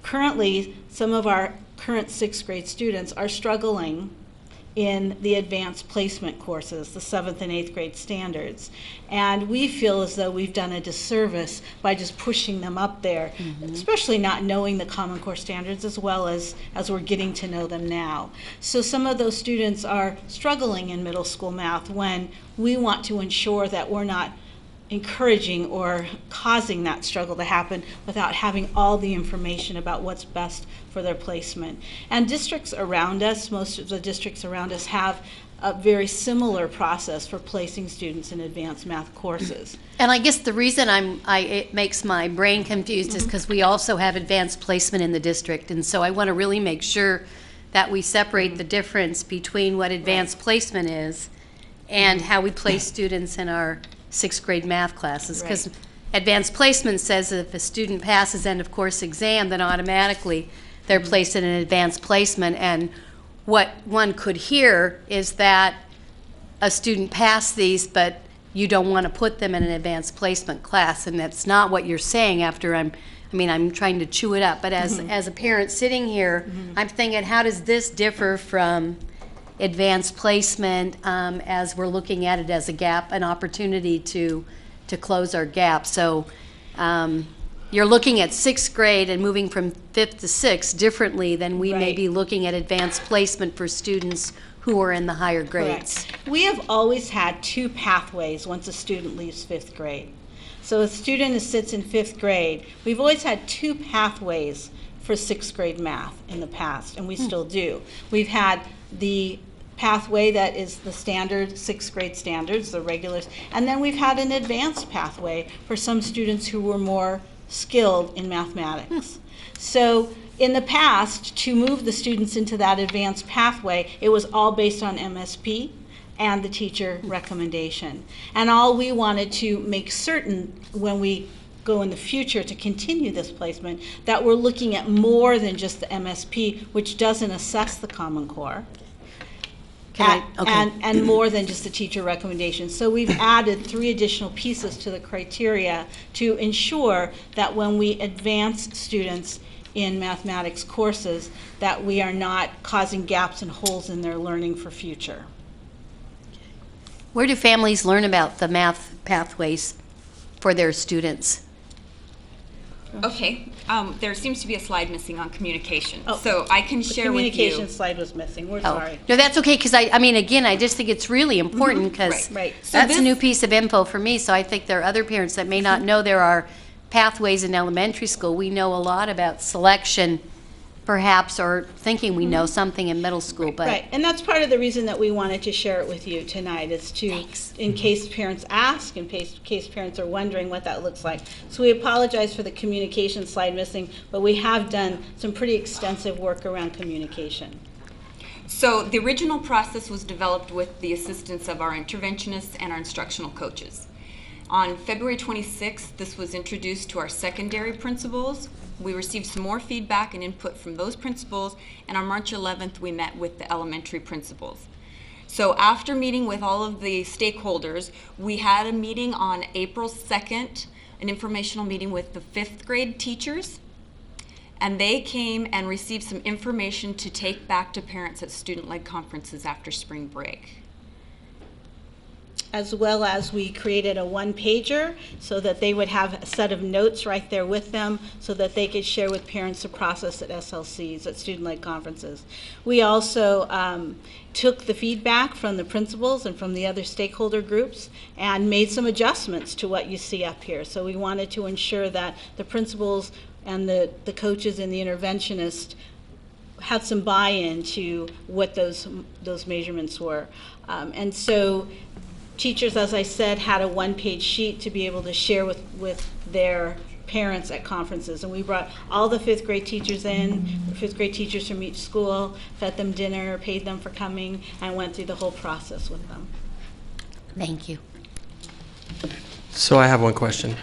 Currently, some of our current 6th grade students are struggling in the advanced placement courses, the 7th and 8th grade standards. And we feel as though we've done a disservice by just pushing them up there, especially not knowing the Common Core standards as well as we're getting to know them now. So some of those students are struggling in middle school math when we want to ensure that we're not encouraging or causing that struggle to happen without having all the information about what's best for their placement. And districts around us, most of the districts around us, have a very similar process for placing students in advanced math courses. And I guess the reason it makes my brain confused is because we also have advanced placement in the district. And so I want to really make sure that we separate the difference between what advanced placement is and how we place students in our 6th grade math classes, because advanced placement says that if a student passes end of course exam, then automatically they're placed in an advanced placement. And what one could hear is that a student passed these, but you don't want to put them in an advanced placement class, and that's not what you're saying. After I'm trying to chew it up, but as a parent sitting here, I'm thinking, how does this differ from advanced placement, as we're looking at it as a gap, an opportunity to close our gap? So you're looking at 6th grade and moving from 5th to 6th differently than we may be looking at advanced placement for students who are in the higher grades. Correct. We have always had 2 pathways once a student leaves 5th grade. So a student sits in 5th grade, we've always had 2 pathways for 6th grade math in the past, and we still do. We've had the pathway that is the standard 6th grade standards, the regulars, and then we've had an advanced pathway for some students who were more skilled in mathematics. So in the past, to move the students into that advanced pathway, it was all based on MSP and the teacher recommendation. And all we wanted to make certain when we go in the future to continue this placement, that we're looking at more than just the MSP, which doesn't assess the Common Core, and more than just the teacher recommendation. So we've added 3 additional pieces to the criteria to ensure that when we advance students in mathematics courses, that we are not causing gaps and holes in their learning for future. Where do families learn about the math pathways for their students? Okay, there seems to be a slide missing on communication, so I can share with you. The communication slide was missing, we're sorry. No, that's okay, because again, I just think it's really important, because that's a new piece of info for me, so I think there are other parents that may not know there are pathways in elementary school. We know a lot about selection, perhaps, or thinking we know something in middle school, but. Right, and that's part of the reason that we wanted to share it with you tonight, is to, in case parents ask, in case parents are wondering what that looks like. So we apologize for the communication slide missing, but we have done some pretty extensive work around communication. So the original process was developed with the assistance of our interventionists and our instructional coaches. On February 26th, this was introduced to our secondary principals. We received some more feedback and input from those principals, and on March 11th, we met with the elementary principals. So after meeting with all of the stakeholders, we had a meeting on April 2nd an informational meeting with the 5th grade teachers, and they came and received some information to take back to parents at student-led conferences after spring break. As well as we created a one-pager so that they would have a set of notes right there with them so that they could share with parents the process at SLCs, at student-led conferences. We also took the feedback from the principals and from the other stakeholder groups and made some adjustments to what you see up here. So we wanted to ensure that the principals and the coaches and the interventionists had some buy-in to what those measurements were. And so teachers, as I said, had a one-page sheet to be able to share with their parents at conferences. And we brought all the 5th grade teachers in, 5th grade teachers from each school, fed them dinner, paid them for coming, and went through the whole process with them. Thank you. So I have one question.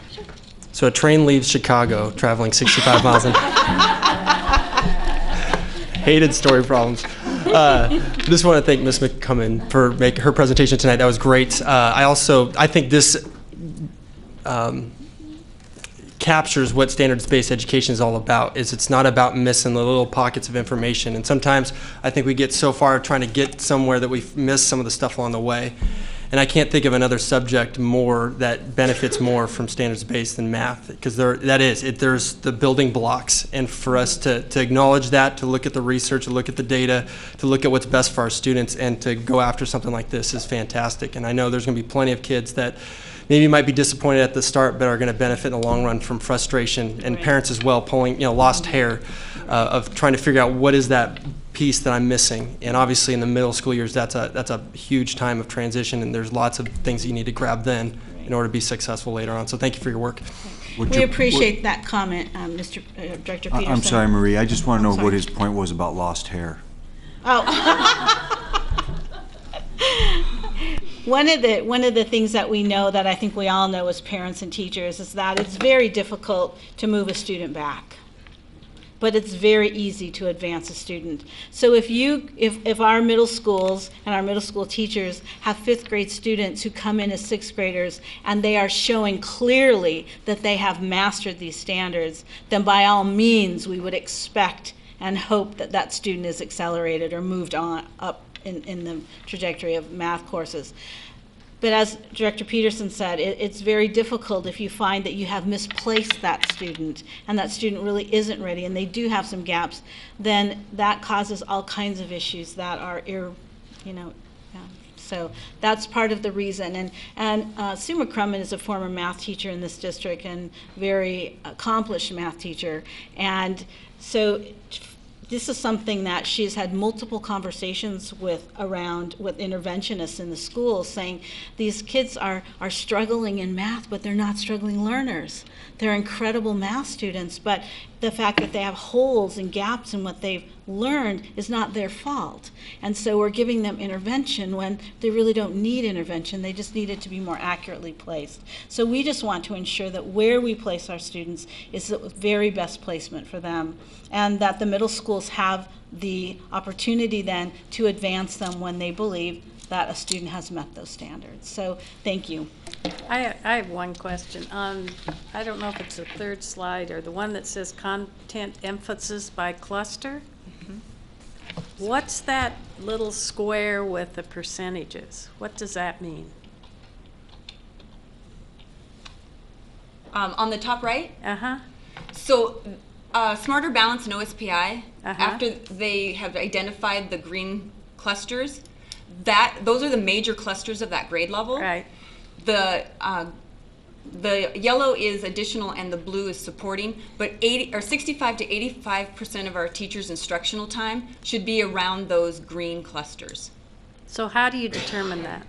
So a train leaves Chicago, traveling 65 miles an hour. Hated story problems. Just want to thank Ms. McCummon for making her presentation tonight. That was great. I think this captures what standards-based education is all about. It's not about missing the little pockets of information. And sometimes I think we get so far trying to get somewhere that we miss some of the stuff along the way. And I can't think of another subject more that benefits more from standards-based than math, because there's the building blocks. And for us to acknowledge that, to look at the research, to look at the data, to look at what's best for our students, and to go after something like this is fantastic. And I know there's going to be plenty of kids that maybe might be disappointed at the start, but are going to benefit in the long run from frustration, and parents as well pulling, lost hair of trying to figure out what is that piece that I'm missing. And obviously in the middle school years, that's a huge time of transition, and there's lots of things that you need to grab then in order to be successful later on. So thank you for your work. We appreciate that comment, Mr. Director Peterson. I'm sorry, Marie. I just want to know what his point was about lost hair. Oh. One of the things that we know, that I think we all know as parents and teachers, is that it's very difficult to move a student back, but it's very easy to advance a student. So if our middle schools and our middle school teachers have 5th grade students who come in as 6th graders and they are showing clearly that they have mastered these standards, then by all means we would expect and hope that that student is accelerated or moved on up in the trajectory of math courses. But as Director Peterson said, it's very difficult if you find that you have misplaced that student and that student really isn't ready and they do have some gaps, then that causes all kinds of issues that are, so that's part of the reason. And Sue McCrummon is a former math teacher in this district and very accomplished math teacher. And so this is something that she's had multiple conversations with interventionists in the schools, saying these kids are struggling in math, but they're not struggling learners. They're incredible math students, but the fact that they have holes and gaps in what they've learned is not their fault. And so we're giving them intervention when they really don't need intervention. They just need it to be more accurately placed. So we just want to ensure that where we place our students is the very best placement for them, and that the middle schools have the opportunity then to advance them when they believe that a student has met those standards. So thank you. I have one question. I don't know if it's the 3rd slide or the one that says content emphasis by cluster. What's that little square with the percentages? What does that mean? On the top right? Uh-huh. So Smarter Balance and OSPI, after they have identified the green clusters, those are the major clusters of that grade level. Right. The yellow is additional and the blue is supporting, but 65 to 85% of our teachers' instructional time should be around those green clusters. So how do you determine that?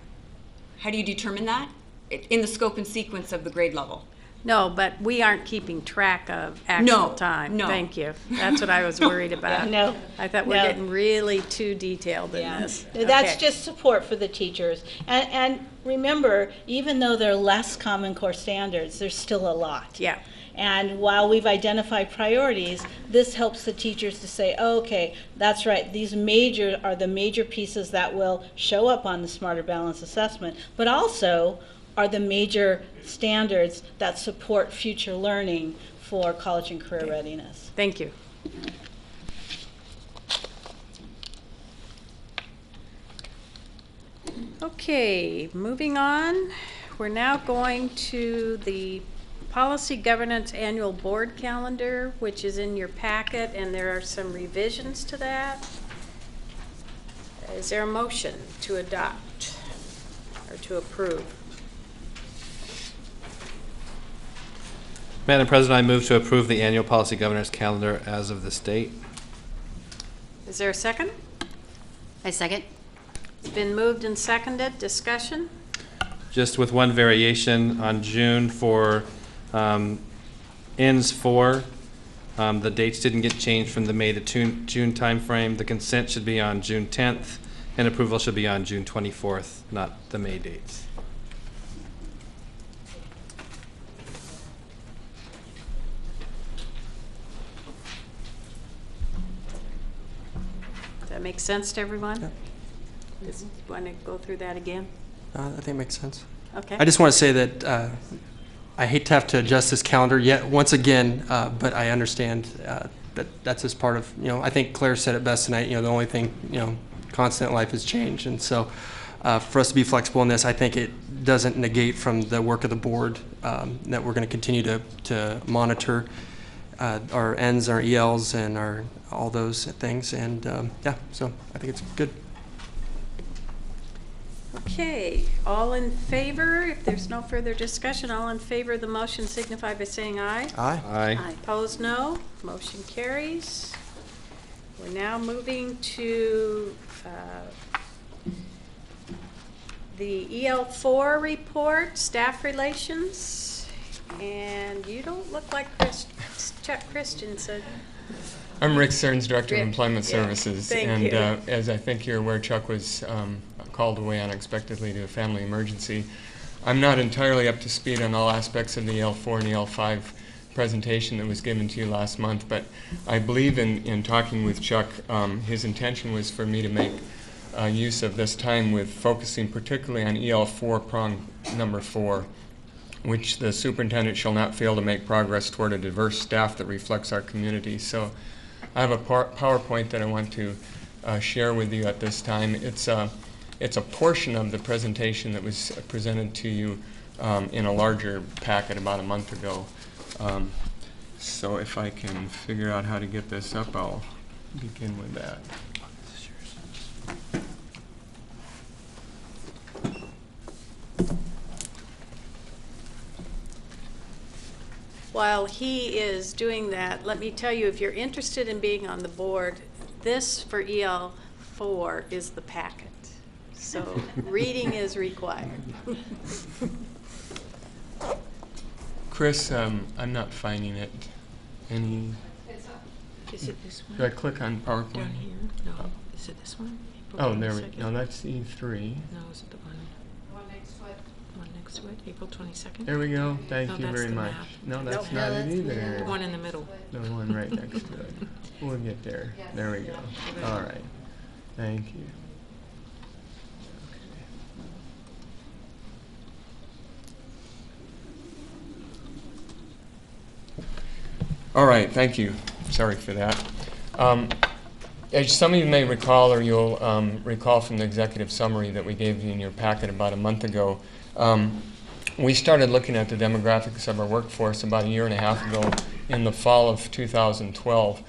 How do you determine that? In the scope and sequence of the grade level. No, but we aren't keeping track of actual time. No. Thank you. That's what I was worried about. No. I thought we're getting really too detailed in this. That's Okay. just support for the teachers. And remember, even though there are less Common Core standards, there's still a lot. Yeah. And while we've identified priorities, this helps the teachers to say, oh, okay, that's right, these are the major pieces that will show up on the Smarter Balance assessment, but also are the major standards that support future learning for college and career readiness. Thank you. Okay, moving on. We're now going to the Policy Governance Annual Board Calendar, which is in your packet, and there are some revisions to that. Is there a motion to adopt or to approve? Madam President, I move to approve the annual policy governance calendar as of this date. Is there a second? I second. It's been moved and seconded. Discussion? Just with one variation on June for ends 4. The dates didn't get changed from the May to June timeframe. The consent should be on June 10th, and approval should be on June 24th, not the May dates. Does that make sense to everyone? Yeah. Just want to go through that again? I think it makes sense. Okay. I just want to say that I hate to have to adjust this calendar yet once again, but I understand that that's just part of, I think Claire said it best tonight, the only thing, constant in life is change. And so for us to be flexible in this, I think it doesn't negate from the work of the board that we're going to continue to monitor our Ns, our ELs, and all those things. And yeah, so I think it's good. Okay, all in favor? If there's no further discussion, all in favor of the motion signify by saying aye. Aye. Aye. Opposed, no. Motion carries. We're now moving to the EL4 report, staff relations. And you don't look like Chuck Christensen. I'm Rick Stearns, Director of Rick, Employment yeah. Services. Thank and you. As I think you're aware, Chuck was called away unexpectedly to a family emergency. I'm not entirely up to speed on all aspects of the EL4 and EL5 presentation that was given to you last month, but I believe in talking with Chuck, his intention was for me to make use of this time with focusing particularly on EL4 prong number 4, which the superintendent shall not fail to make progress toward a diverse staff that reflects our community. So I have a PowerPoint that I want to share with you at this time. It's a portion of the presentation that was presented to you in a larger packet about a month ago. So if I can figure out how to get this up, I'll begin with that. While he is doing that, let me tell you, if you're interested in being on the board, this for EL4 is the packet. So reading is required. Chris, I'm not finding it. Any? Is it this one? Do I click on PowerPoint? Down here? No. Is it this one? Oh, there we go. No, that's E3. No, is it the one? One next to it. One next to it, April 22nd? There we go. Thank No, you that's very the much. map. No, that's No, not that's it either. the one in the middle. The one right next to it. We'll get there. There we go. All right. Thank you. All right, thank you. Sorry for that. As some of you may recall, or you'll recall from the executive summary that we gave you in your packet about a month ago, we started looking at the demographics of our workforce about a year and a half ago in the fall of 2012.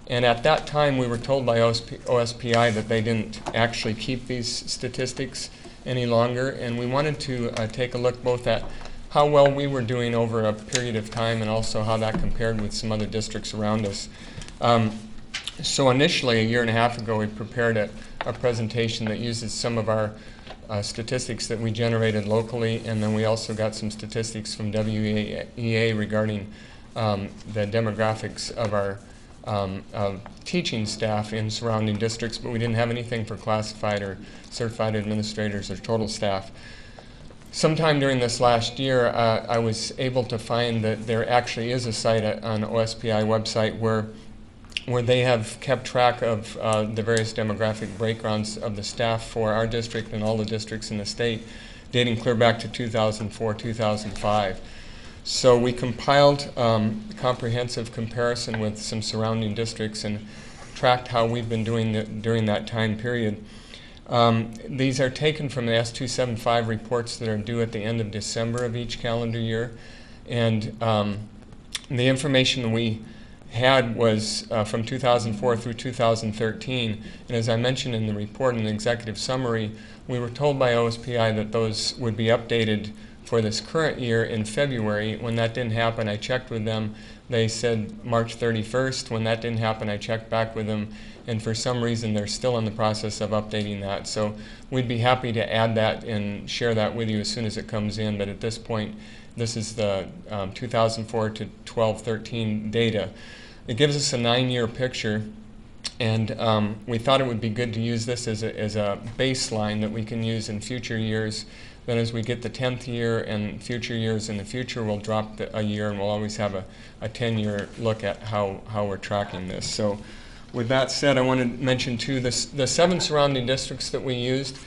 And at that time, we were told by OSPI that they didn't actually keep these statistics any longer, and we wanted to take a look both at how well we were doing over a period of time and also how that compared with some other districts around us. So initially, a year and a half ago, we prepared a presentation that uses some of our statistics that we generated locally, and then we also got some statistics from WEA regarding the demographics of our teaching staff in surrounding districts, but we didn't have anything for classified or certified administrators or total staff. Sometime during this last year, I was able to find that there actually is a site on OSPI website where they have kept track of the various demographic breakdowns of the staff for our district and all the districts in the state. dating clear back to 2004, 2005. So we compiled a comprehensive comparison with some surrounding districts and tracked how we've been doing during that time period. These are taken from the S275 reports that are due at the end of December of each calendar year. And the information we had was from 2004 through 2013. And as I mentioned in the report in the executive summary, we were told by OSPI that those would be updated for this current year in February. When that didn't happen, I checked with them. They said March 31st. When that didn't happen, I checked back with them. And for some reason, they're still in the process of updating that. So we'd be happy to add that and share that with you as soon as it comes in. But at this point, this is the 2004 to 12-13 data. It gives us a 9-year picture, and we thought it would be good to use this as a baseline that we can use in future years. Then as we get the 10th year and future years in the future, we'll drop a year, and we'll always have a 10-year look at how we're tracking this. So with that said, I want to mention too the 7 surrounding districts that we used.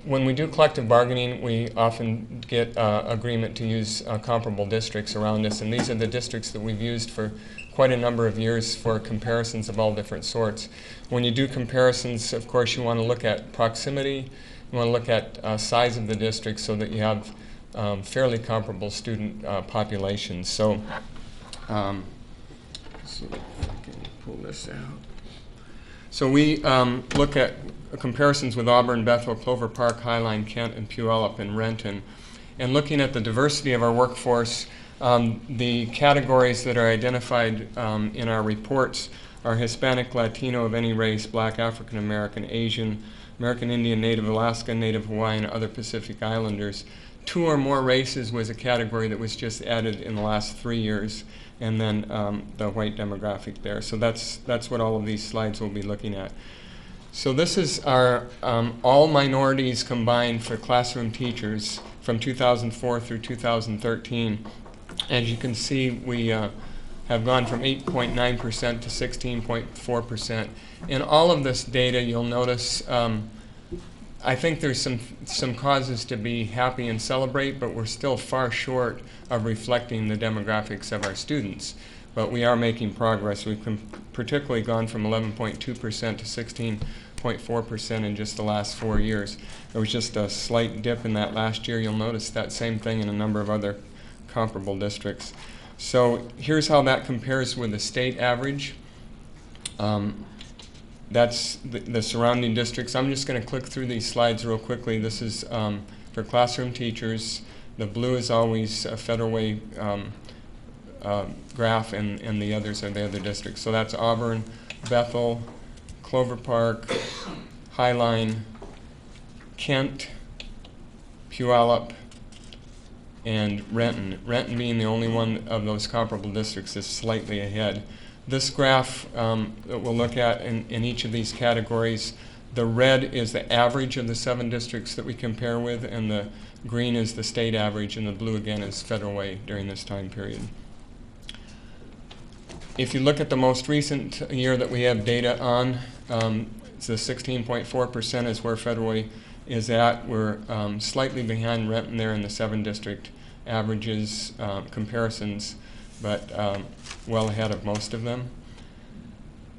When we do collective bargaining, we often get agreement to use comparable districts around us, and these are the districts that we've used for quite a number of years for comparisons of all different sorts. When you do comparisons, of course, you want to look at proximity, you want to look at size of the district so that you have fairly comparable student populations. So, let's see if I can pull this out. So we look at comparisons with Auburn, Bethel, Clover Park, Highline, Kent, and Puyallup and Renton. And looking at the diversity of our workforce, the categories that are identified in our reports are Hispanic, Latino of any race, Black, African American, Asian, American Indian, Native Alaska, Native Hawaiian, other Pacific Islanders. 2 or more races was a category that was just added in the last 3 years, and then the white demographic there. So that's what all of these slides will be looking at. So this is our all minorities combined for classroom teachers from 2004 through 2013. As you can see, we have gone from 8.9% to 16.4%. In all of this data, you'll notice I think there's some causes to be happy and celebrate, but we're still far short of reflecting the demographics of our students. But we are making progress. We've particularly gone from 11.2% to 16.4% in just the last 4 years. There was just a slight dip in that last year. You'll notice that same thing in a number of other comparable districts. So here's how that compares with the state average. That's the surrounding districts. I'm just going to click through these slides real quickly. This is for classroom teachers. The blue is always a Federal Way graph, and the others are the other districts. So that's Auburn, Bethel, Clover Park, Highline, Kent, Puyallup, and Renton. Renton being the only one of those comparable districts is slightly ahead. This graph that we'll look at in each of these categories, the red is the average of the 7 districts that we compare with, and the green is the state average, and the blue again is Federal Way during this time period. If you look at the most recent year that we have data on, it's the 16.4% is where Federal Way is at. We're slightly behind Renton there in the 7 district averages comparisons, but well ahead of most of them.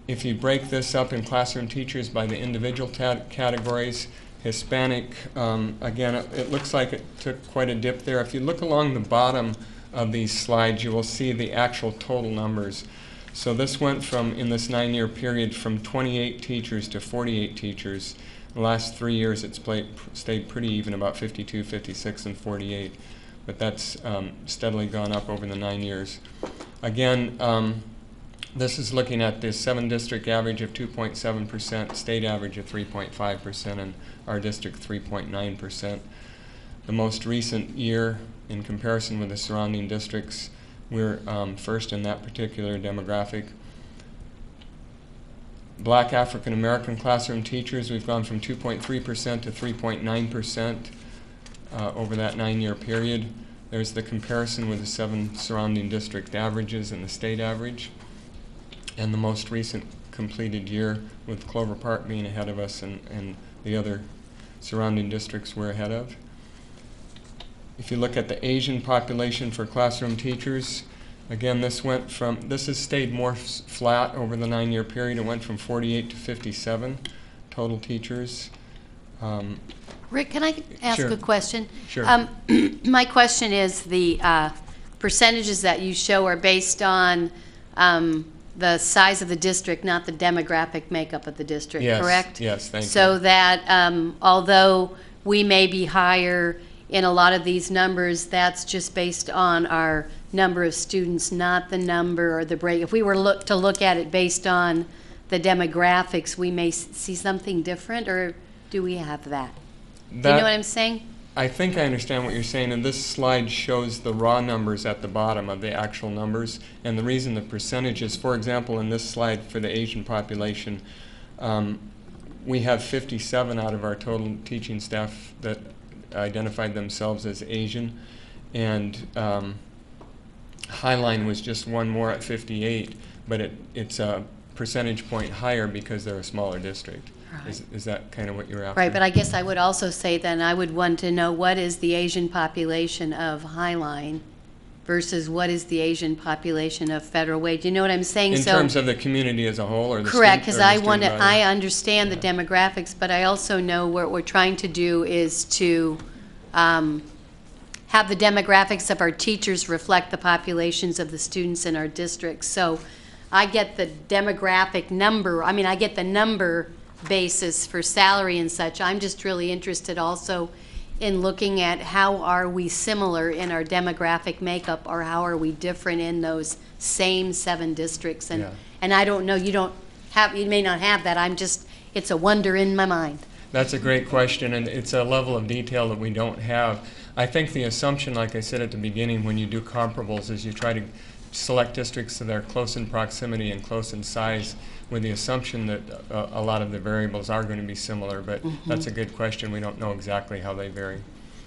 If you break this up in classroom teachers by the individual categories, Hispanic, again, it looks like it took quite a dip there. If you look along the bottom of these slides, you will see the actual total numbers. So this went from, in this 9-year period, from 28 teachers to 48 teachers. The last 3 years it's stayed pretty even, about 52, 56, and 48. But that's steadily gone up over the 9 years. Again, this is looking at the 7 district average of 2.7%, state average of 3.5%, and our district 3.9%. The most recent year, in comparison with the surrounding districts, we're first in that particular demographic. Black African American classroom teachers, we've gone from 2.3% to 3.9% over that 9-year period. There's the comparison with the 7 surrounding district averages and the state average. And the most recent completed year, with Clover Park being ahead of us and the other surrounding districts we're ahead of. If you look at the Asian population for classroom teachers, again, this has stayed more flat over the 9-year period. It went from 48 to 57 total teachers. Rick, can I ask Sure. a question? Sure. My question is the percentages that you show are based on the size of the district, not the demographic makeup of the district, Yes, correct? yes, thank you. So that although we may be higher in a lot of these numbers, that's just based on our number of students, not the number or the break. If we were to look at it based on the demographics, we may see something different, or do we have that? Do you know what I'm saying? I think I understand what you're saying, and this slide shows the raw numbers at the bottom of the actual numbers, and the reason the percentages, for example, in this slide for the Asian population, we have 57 out of our total teaching staff that identified themselves as Asian, and Highline was just one more at 58, but it's a percentage point higher because they're a smaller district. Right. Is that kind of what you're after? Right, but I guess I would also say then I would want to know what is the Asian population of Highline versus what is the Asian population of Federal Way. Do you know what I'm saying? In terms of the community as a whole, or the correct, student- because or the I student want to. body? I understand the demographics, but I also know what we're trying to do is to have the demographics of our teachers reflect the populations of the students in our districts. So I get the demographic number. I mean, I get the number basis for salary and such. I'm just really interested also in looking at how are we similar in our demographic makeup, or how are we different in those same 7 districts. And Yeah. and I don't know, you may not have that. It's a wonder in my mind. That's a great question, and it's a level of detail that we don't have. I think the assumption, like I said at the beginning, when you do comparables, is you try to select districts that are close in proximity and close in size, with the assumption that a lot of the variables are going to be similar, but that's a good question. We don't know exactly how they vary.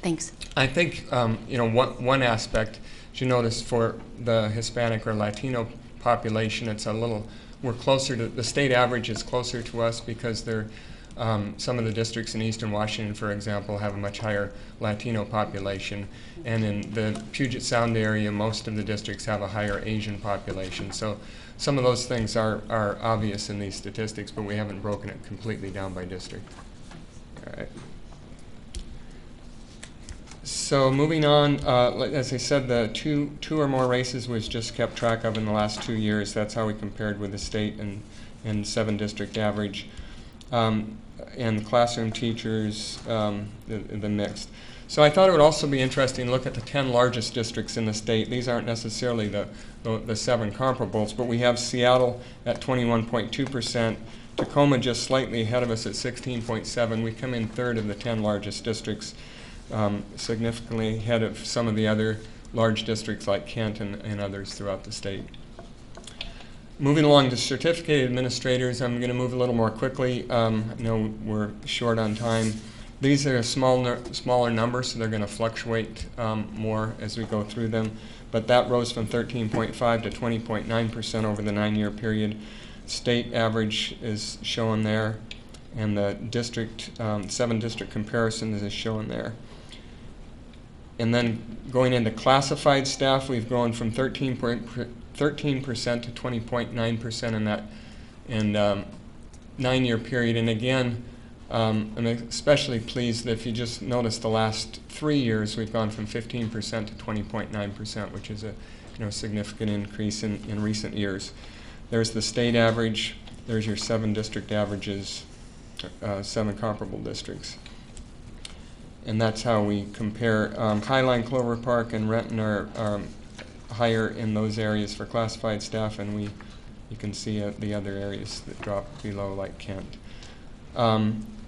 Thanks. I think, one aspect, as you notice, for the Hispanic or Latino population, we're closer to, the state average is closer to us because some of the districts in Eastern Washington, for example, have a much higher Latino population. And in the Puget Sound area, most of the districts have a higher Asian population. So some of those things are obvious in these statistics, but we haven't broken it completely down by district. All right. So moving on, as I said, the two or more races was just kept track of in the last 2 years. That's how we compared with the state and 7 district average. And classroom teachers, the mixed. So I thought it would also be interesting to look at the 10 largest districts in the state. These aren't necessarily the 7 comparables, but we have Seattle at 21.2%, Tacoma just slightly ahead of us at 16.7%. We come in 3rd of the 10 largest districts, significantly ahead of some of the other large districts like Kent and others throughout the state. Moving along to certificated administrators, I'm going to move a little more quickly. I know we're short on time. These are a smaller number, so they're going to fluctuate more as we go through them. But that rose from 13.5 to 20.9% over the 9-year period. State average is shown there, and the district, 7 district comparison is shown there. And then going into classified staff, we've gone from 13% to 20.9% in that 9-year period. And again, I'm especially pleased that if you just notice the last 3 years, we've gone from 15% to 20.9%, which is a significant increase in recent years. There's the state average. There's your 7 district averages, 7 comparable districts. And that's how we compare. Highline, Clover Park, and Renton are higher in those areas for classified staff, and you can see the other areas that drop below, like Kent.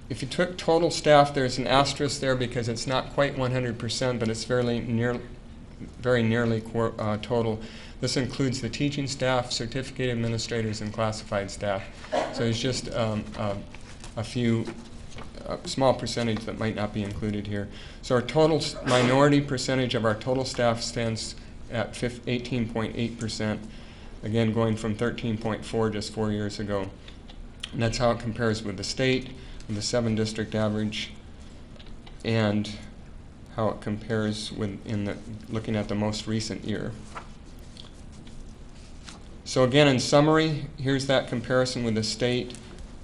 If you took total staff, there's an asterisk there because it's not quite 100%, but it's very nearly total. This includes the teaching staff, certificate administrators, and classified staff. So it's just a few small percentage that might not be included here. So our total minority percentage of our total staff stands at 18.8%, again going from 13.4 just 4 years ago. And that's how it compares with the state, with the 7 district average, and how it compares with looking at the most recent year. So again, in summary, here's that comparison with the state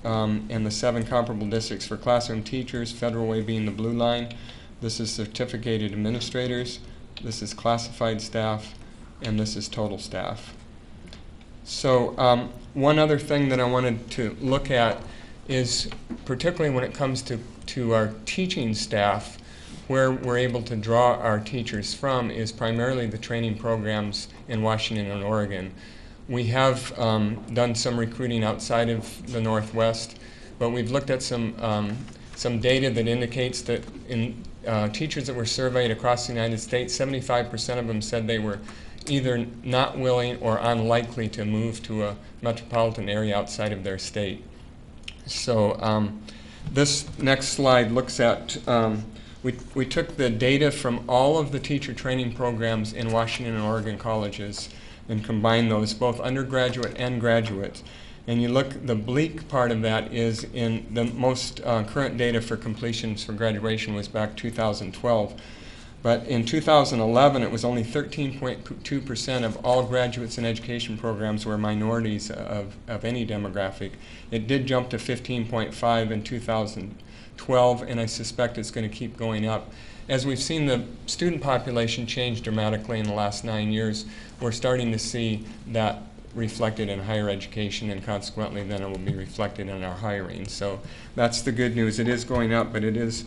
and the 7 comparable districts for classroom teachers, Federal Way being the blue line. This is certificated administrators, this is classified staff, and this is total staff. So one other thing that I wanted to look at is, particularly when it comes to our teaching staff, where we're able to draw our teachers from is primarily the training programs in Washington and Oregon. We have done some recruiting outside of the Northwest, but we've looked at some data that indicates that in teachers that were surveyed across the United States, 75% of them said they were either not willing or unlikely to move to a metropolitan area outside of their state. So this next slide looks at, we took the data from all of the teacher training programs in Washington and Oregon colleges and combined those, both undergraduate and graduate. And you look, the bleak part of that is in the most current data for completions for graduation was back 2012. But in 2011, it was only 13.2% of all graduates in education programs were minorities of any demographic. It did jump to 15.5 in 2012, and I suspect it's going to keep going up. As we've seen the student population change dramatically in the last 9 years, we're starting to see that reflected in higher education, and consequently then it will be reflected in our hiring. So that's the good news. It is going up, but it is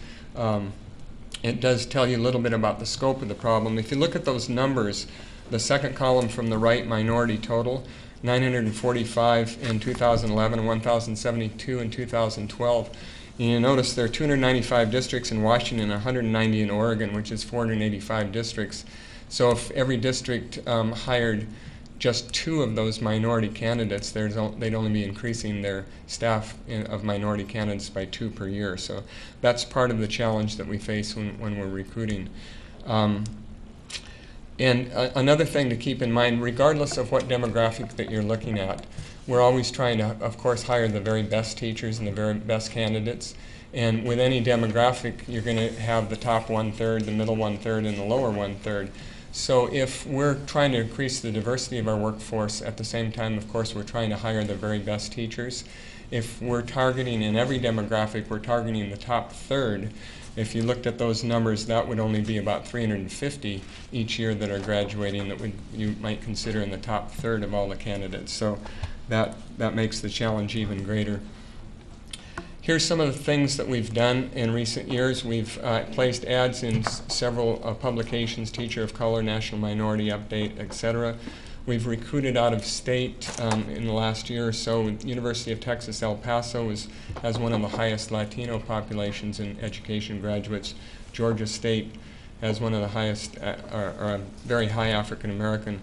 it does tell you a little bit about the scope of the problem. If you look at those numbers, the second column from the right, minority total, 945 in 2011 and 1,072 in 2012. And you notice there are 295 districts in Washington, 190 in Oregon, which is 485 districts. So if every district hired just 2 of those minority candidates, they'd only be increasing their staff of minority candidates by 2 per year. So that's part of the challenge that we face when we're recruiting. And another thing to keep in mind, regardless of what demographic that you're looking at, we're always trying to, of course, hire the very best teachers and the very best candidates. And with any demographic, you're going to have the top 1/3, the middle 1/3, and the lower 1/3. So if we're trying to increase the diversity of our workforce, at the same time, of course, we're trying to hire the very best teachers. If we're targeting in every demographic, we're targeting the top 1/3. If you looked at those numbers, that would only be about 350 each year that are graduating that you might consider in the top 1/3 of all the candidates. So that makes the challenge even greater. Here's some of the things that we've done in recent years. We've placed ads in several publications, Teacher of Color, National Minority Update, etc. We've recruited out of state in the last year or so. University of Texas, El Paso has one of the highest Latino populations in education graduates. Georgia State has one of the highest, or a very high African American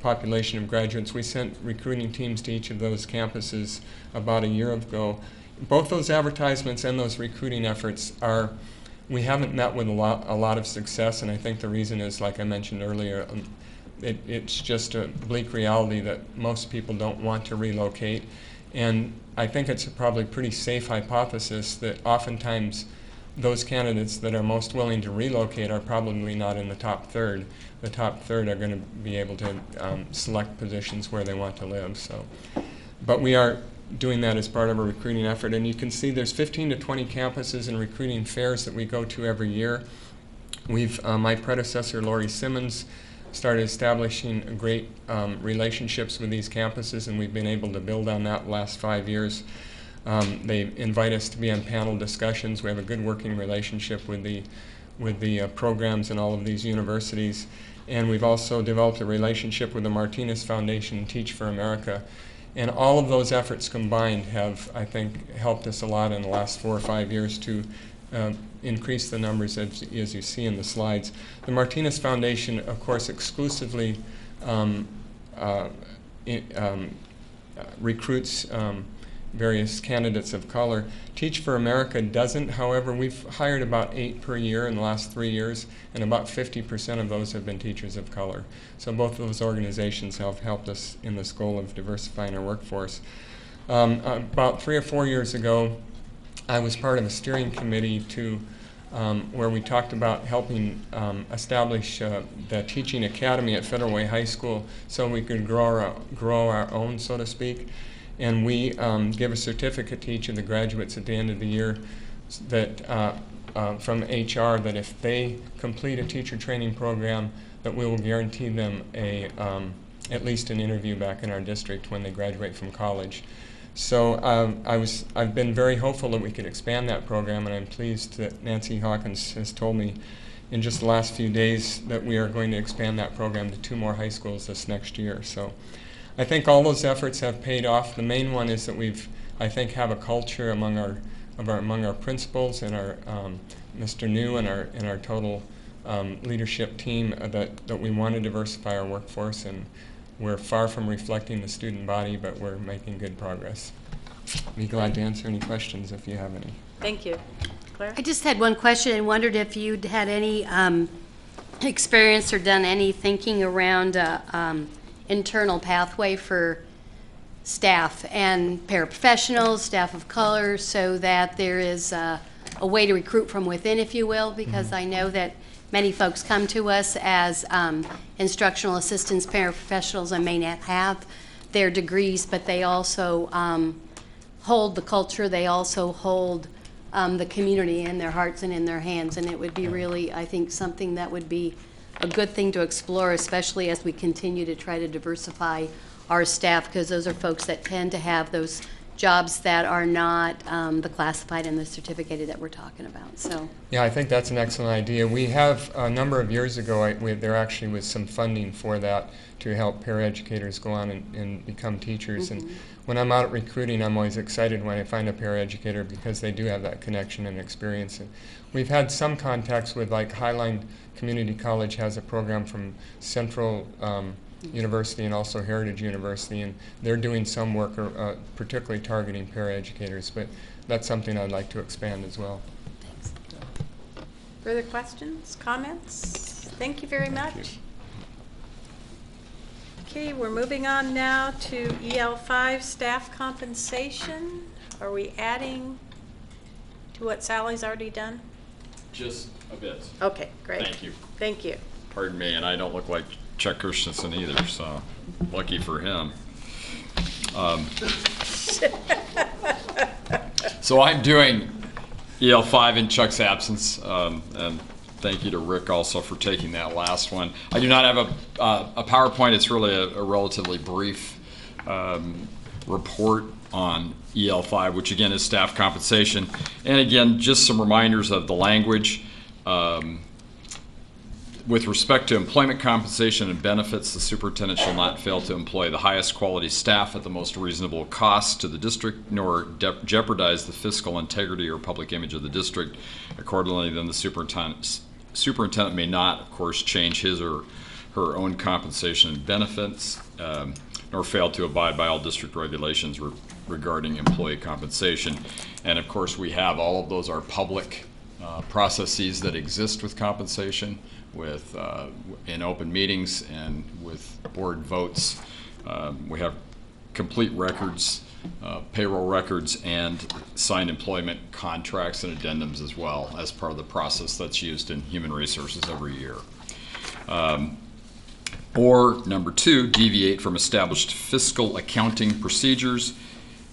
population of graduates. We sent recruiting teams to each of those campuses about a year ago. Both those advertisements and those recruiting efforts we haven't met with a lot of success, and I think the reason is, like I mentioned earlier, it's just a bleak reality that most people don't want to relocate. And I think it's a probably pretty safe hypothesis that oftentimes those candidates that are most willing to relocate are probably not in the top 1/3. The top 1/3 are going to be able to select positions where they want to live. So, but we are doing that as part of a recruiting effort. And you can see there's 15 to 20 campuses and recruiting fairs that we go to every year. My predecessor, Lori Simmons, started establishing great relationships with these campuses, and we've been able to build on that the last 5 years. They invite us to be on panel discussions. We have a good working relationship with the programs in all of these universities. And we've also developed a relationship with the Martinez Foundation and Teach for America. And all of those efforts combined have, I think, helped us a lot in the last 4 or 5 years to increase the numbers as you see in the slides. The Martinez Foundation, of course, exclusively recruits various candidates of color. Teach for America doesn't. However, we've hired about 8 per year in the last 3 years, and about 50% of those have been teachers of color. So both of those organizations have helped us in this goal of diversifying our workforce. About 3 or 4 years ago, I was part of a steering committee to where we talked about helping establish the teaching academy at Federal Way High School so we could grow our own, so to speak. And we give a certificate to each of the graduates at the end of the year that from HR that if they complete a teacher training program, that we will guarantee them at least an interview back in our district when they graduate from college. So I've been very hopeful that we could expand that program, and I'm pleased that Nancy Hawkins has told me in just the last few days that we are going to expand that program to 2 more high schools this next year. So I think all those efforts have paid off. The main one is that I think, have a culture among our principals and our Mr. New and our total leadership team that we want to diversify our workforce, and we're far from reflecting the student body, but we're making good progress. I'd be glad to answer any questions if you have any. Thank you. Claire? I just had one question and wondered if you'd had any experience or done any thinking around internal pathway for staff and paraprofessionals, staff of color, so that there is a way to recruit from within, if you will, because I know that many folks come to us as instructional assistants, paraprofessionals, and may not have their degrees, but they also hold the culture, they also hold the community in their hearts and in their hands, and it would be really, I think, something that would be a good thing to explore, especially as we continue to try to diversify our staff, because those are folks that tend to have those jobs that are not the classified and the certificated that we're talking about. So yeah, I think that's an excellent idea. We have a number of years ago, there actually was some funding for that to help paraeducators go on and become teachers. And when I'm out recruiting, I'm always excited when I find a paraeducator because they do have that connection and experience. And we've had some contacts with, like, Highline Community College has a program from Central University and also Heritage University, and they're doing some work particularly targeting paraeducators, but that's something I'd like to expand as well. Thanks. Further questions, comments? Thank you very much. Okay, we're moving on now to EL5 staff compensation. Are we adding to what Sally's already done? Just a bit. Okay, great. Thank you. Thank you. Pardon me, and I don't look like Chuck Christensen either, so lucky for him. So I'm doing EL5 in Chuck's absence, and thank you to Rick also for taking that last one. I do not have a PowerPoint. It's really a relatively brief report on EL5, which again is staff compensation. And again, just some reminders of the language. With respect to employment compensation and benefits, the superintendent shall not fail to employ the highest quality staff at the most reasonable cost to the district, nor jeopardize the fiscal integrity or public image of the district. Accordingly, then the superintendent may not, of course, change his or her own compensation and benefits, nor fail to abide by all district regulations regarding employee compensation. And of course, we have all of those are public processes that exist with compensation, with in open meetings and with board votes. We have complete records, payroll records, and signed employment contracts and addendums as well as part of the process that's used in human resources every year. Or number 2, deviate from established fiscal accounting procedures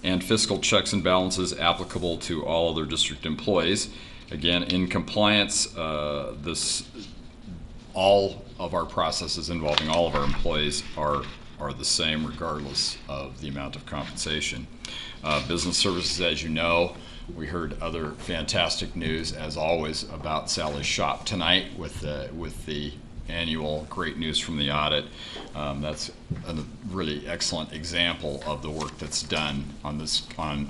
and fiscal checks and balances applicable to all other district employees. Again, in compliance, all of our processes involving all of our employees are the same regardless of the amount of compensation. Business services, as you know, we heard other fantastic news, as always, about Sally's shop tonight with the annual great news from the audit. That's a really excellent example of the work that's done on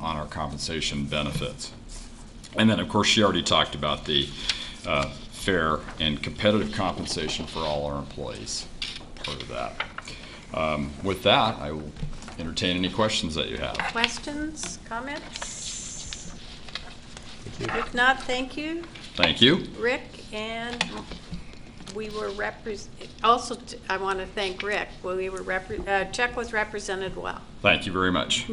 our compensation benefits. And then, of course, she already talked about the fair and competitive compensation for all our employees, part of that. With that, I will entertain any questions that you have. Questions, comments? If not, thank you. Thank you. Rick, and we were also, I want to thank Rick. We were Chuck was represented well. Thank you very much.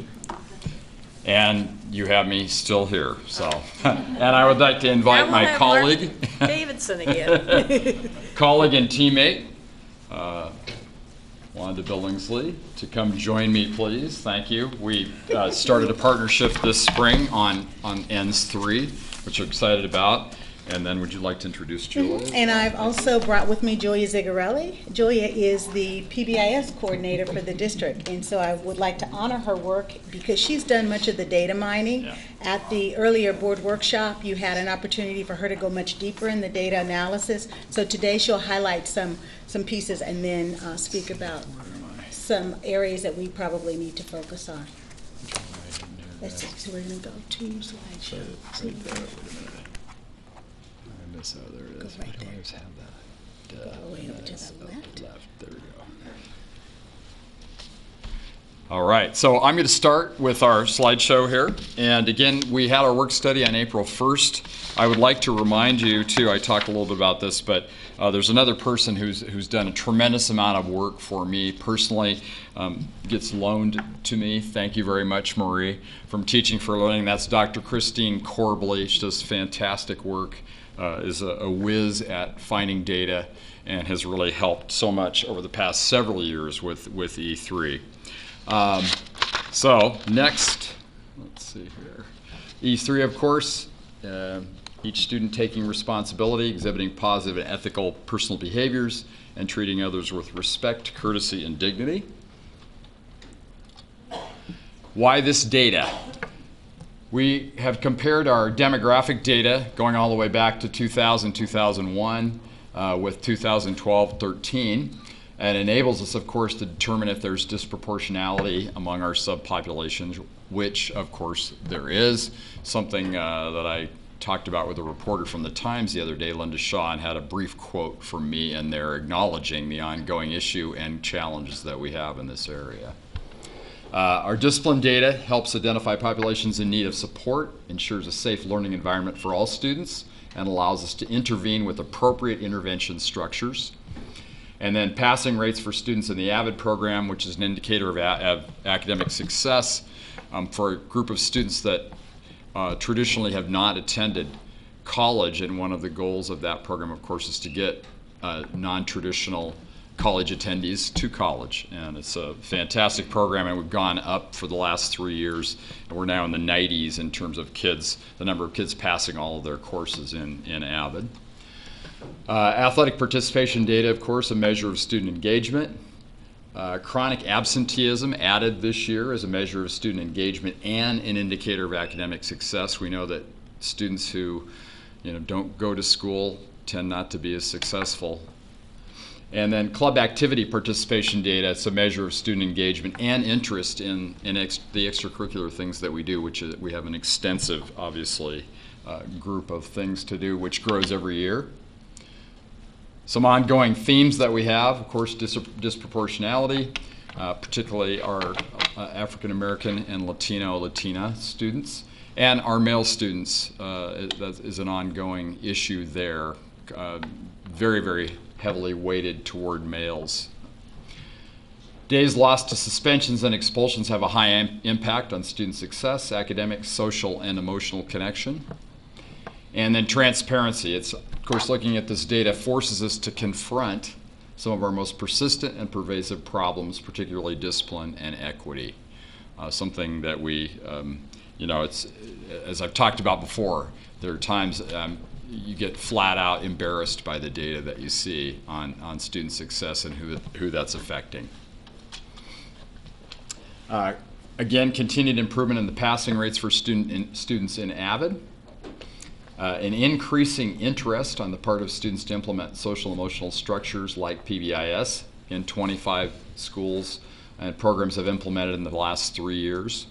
And you have me still here, so. And I would like to invite Now we'll my have Mark colleague, Davidson again. colleague and teammate, Wanda Billingsley, to come join me, please. Thank you. We started a partnership this spring on ENS 3, which we're excited about. And then would you like to introduce Julia? And I've also brought with me Julia Zigarelli. Julia is the PBIS coordinator for the district, and so I would like to honor her work because she's done much of the data mining. Yeah. At the earlier board workshop, you had an opportunity for her to go much deeper in the data analysis. So today she'll highlight some pieces and then speak about some areas that we probably need to focus on. Let's see, so we're going to go to slideshow. Right there, wait a minute. So there it is. Go right I there. always have that. Go all the way over to the left. There we go. All right, so I'm going to start with our slideshow here. And again, we had our work study on April 1st. I would like to remind you, too, I talked a little bit about this, but there's another person who's done a tremendous amount of work for me personally, gets loaned to me. Thank you very much, Marie, from Teaching for Learning. That's Dr. Christine Corbley. She does fantastic work. Is a whiz at finding data and has really helped so much over the past several years with E3. So next, let's see here. E3, of course, each student taking responsibility, exhibiting positive and ethical personal behaviors, and treating others with respect, courtesy, and dignity. Why this data? We have compared our demographic data going all the way back to 2000, 2001 with 2012-13, and enables us, of course, to determine if there's disproportionality among our subpopulations, which, of course, there is. Something that I talked about with a reporter from the Times the other day, Linda Shaw, and had a brief quote from me in there acknowledging the ongoing issue and challenges that we have in this area. Our discipline data helps identify populations in need of support, ensures a safe learning environment for all students, and allows us to intervene with appropriate intervention structures. And then passing rates for students in the AVID program, which is an indicator of academic success for a group of students that traditionally have not attended college. And one of the goals of that program, of course, is to get non-traditional college attendees to college, and it's a fantastic program, and we've gone up for the last 3 years, and we're now in the 90s in terms of kids, the number of kids passing all of their courses in AVID. Athletic participation data, of course, a measure of student engagement. Chronic absenteeism added this year as a measure of student engagement and an indicator of academic success. We know that students who don't go to school tend not to be as successful. And then club activity participation data, it's a measure of student engagement and interest in the extracurricular things that we do, which is, we have an extensive, obviously, group of things to do, which grows every year. Some ongoing themes that we have, of course, disproportionality, particularly our African American and Latina students, and our male students that is an ongoing issue there, very, very heavily weighted toward males. Days lost to suspensions and expulsions have a high impact on student success, academic, social, and emotional connection. And then transparency. It's, of course, looking at this data forces us to confront some of our most persistent and pervasive problems, particularly discipline and equity. Something that we, it's, as I've talked about before, there are times you get flat out embarrassed by the data that you see on student success and who that's affecting. Again, continued improvement in the passing rates for students in AVID. An increasing interest on the part of students to implement social emotional structures like PBIS in 25 schools and programs have implemented in the last 3 years.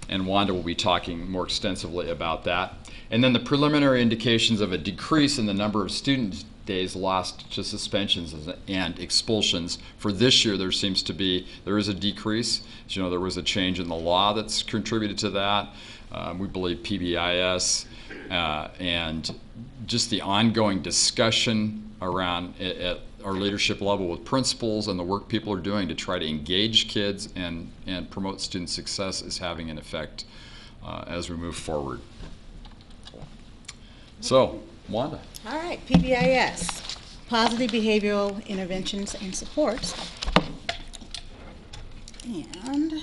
And Wanda will be talking more extensively about that. And then the preliminary indications of a decrease in the number of student days lost to suspensions and expulsions. For this year, there is a decrease. As you know, there was a change in the law that's contributed to that. We believe PBIS and just the ongoing discussion around at our leadership level with principals and the work people are doing to try to engage kids and promote student success is having an effect as we move forward. So, Wanda. All right, PBIS, Positive Behavioral Interventions and Supports. And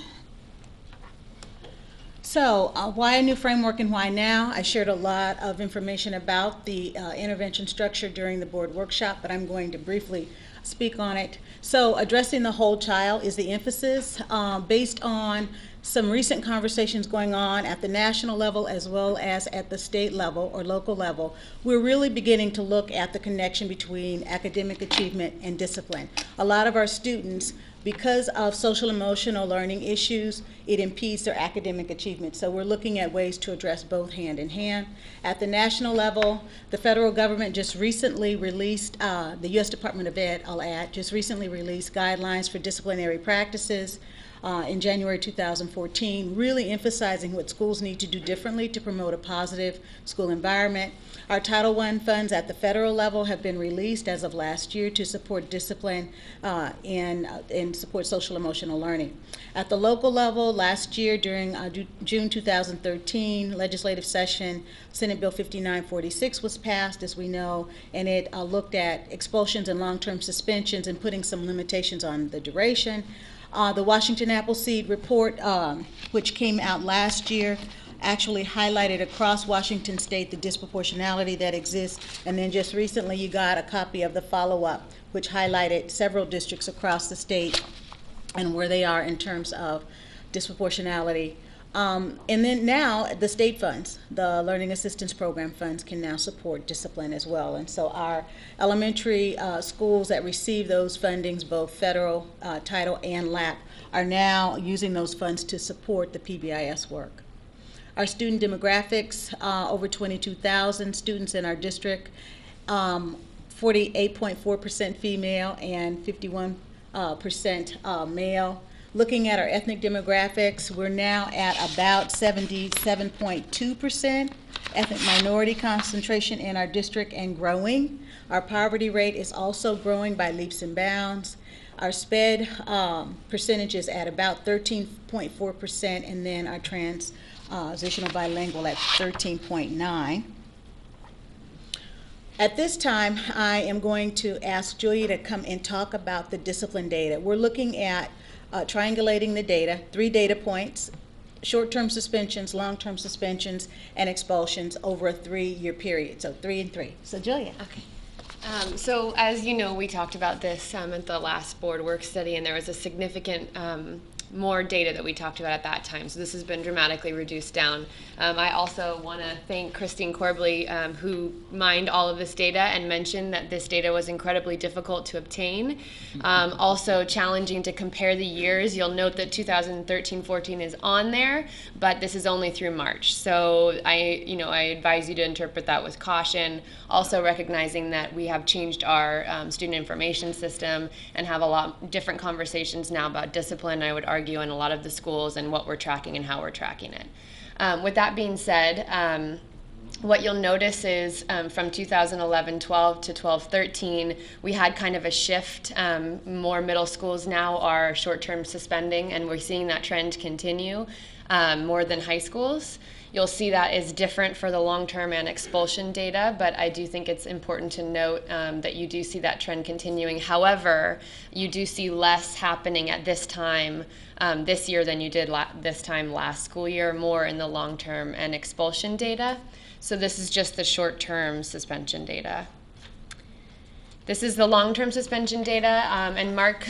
so, why a new framework and why now? I shared a lot of information about the intervention structure during the board workshop, but I'm going to briefly speak on it. So, addressing the whole child is the emphasis based on some recent conversations going on at the national level as well as at the state level or local level. We're really beginning to look at the connection between academic achievement and discipline. A lot of our students, because of social emotional learning issues, it impedes their academic achievement. So we're looking at ways to address both hand in hand. At the national level, the federal government just recently released, the U.S. Department of Ed, I'll add, just recently released guidelines for disciplinary practices in January 2014, really emphasizing what schools need to do differently to promote a positive school environment. Our Title I funds at the federal level have been released as of last year to support discipline and support social emotional learning. At the local level, last year during June 2013 legislative session, Senate Bill 5946 was passed, as we know, and it looked at expulsions and long-term suspensions and putting some limitations on the duration. The Washington Appleseed report, which came out last year, actually highlighted across Washington State the disproportionality that exists. And then just recently you got a copy of the follow-up, which highlighted several districts across the state and where they are in terms of disproportionality. And then now the state funds, the Learning Assistance Program funds, can now support discipline as well. And so our elementary schools that receive those fundings, both federal, Title, and LAP, are now using those funds to support the PBIS work. Our student demographics, over 22,000 students in our district, 48.4% female and 51% male. Looking at our ethnic demographics, we're now at about 77.2% ethnic minority concentration in our district and growing. Our poverty rate is also growing by leaps and bounds. Our SPED percentage is at about 13.4%, and then our transitional bilingual at 13.9%. At this time, I am going to ask Julia to come and talk about the discipline data. We're looking at triangulating the data, 3 data points, short-term suspensions, long-term suspensions, and expulsions over a 3-year period. So 3 and 3. So Julia. Okay. So as you know, we talked about this at the last board work study, and there was a significant more data that we talked about at that time. So this has been dramatically reduced down. I also want to thank Christine Corbley, who mined all of this data and mentioned that this data was incredibly difficult to obtain. Also challenging to compare the years. You'll note that 2013-14 is on there, but this is only through March. So I advise you to interpret that with caution. Also recognizing that we have changed our student information system and have a lot different conversations now about discipline, I would argue, in a lot of the schools and what we're tracking and how we're tracking it. With that being said, what you'll notice is from 2011-12 to 12-13, we had kind of a shift. More middle schools now are short-term suspending, and we're seeing that trend continue more than high schools. You'll see that is different for the long-term and expulsion data, but I do think it's important to note that you do see that trend continuing. However, you do see less happening at this time this year than you did this time last school year, more in the long-term and expulsion data. So this is just the short-term suspension data. This is the long-term suspension data, and Mark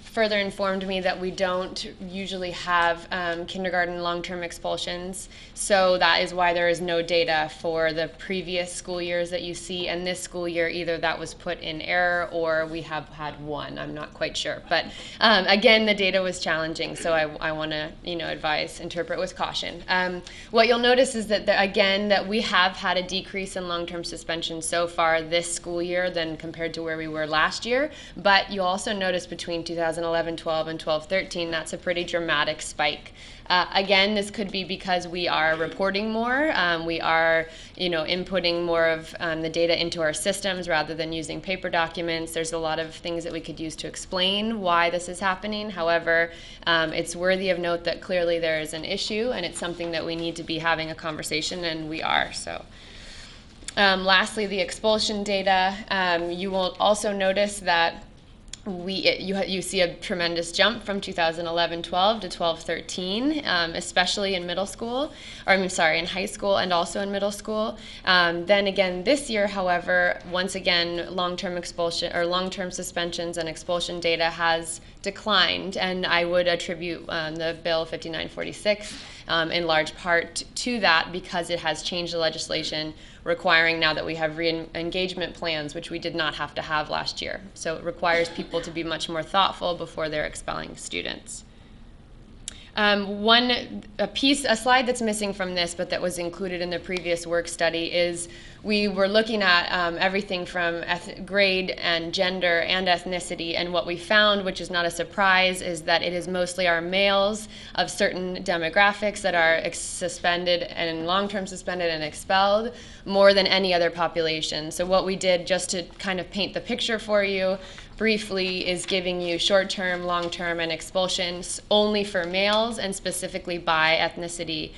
further informed me that we don't usually have kindergarten long-term expulsions, so that is why there is no data for the previous school years that you see, and this school year either that was put in error or we have had one. I'm not quite sure, but again, the data was challenging, so I want to advise, interpret with caution. What you'll notice is that again that we have had a decrease in long-term suspension so far this school year than compared to where we were last year, but you also notice between 2011 2011-12 and 12-13, that's a pretty dramatic spike. Again, this could be because we are reporting more. We are, inputting more of the data into our systems rather than using paper documents. There's a lot of things that we could use to explain why this is happening. However, it's worthy of note that clearly there is an issue, and it's something that we need to be having a conversation, and we are. So. Lastly, the expulsion data. You will also notice that you see a tremendous jump from 2011-12 to 12-13, especially in middle school, in high school and also in middle school. Then again, this year, however, once again, long-term expulsion or long-term suspensions and expulsion data has declined, and I would attribute the Bill 5946 in large part to that, because it has changed the legislation requiring now that we have re-engagement plans, which we did not have to have last year. So it requires people to be much more thoughtful before they're expelling students. A slide that's missing from this, but that was included in the previous work study, is we were looking at everything from grade and gender and ethnicity, and what we found, which is not a surprise, is that it is mostly our males of certain demographics that are suspended and long-term suspended and expelled more than any other population. So what we did, just to kind of paint the picture for you briefly, is giving you short-term, long-term, and expulsions only for males and specifically by ethnicity.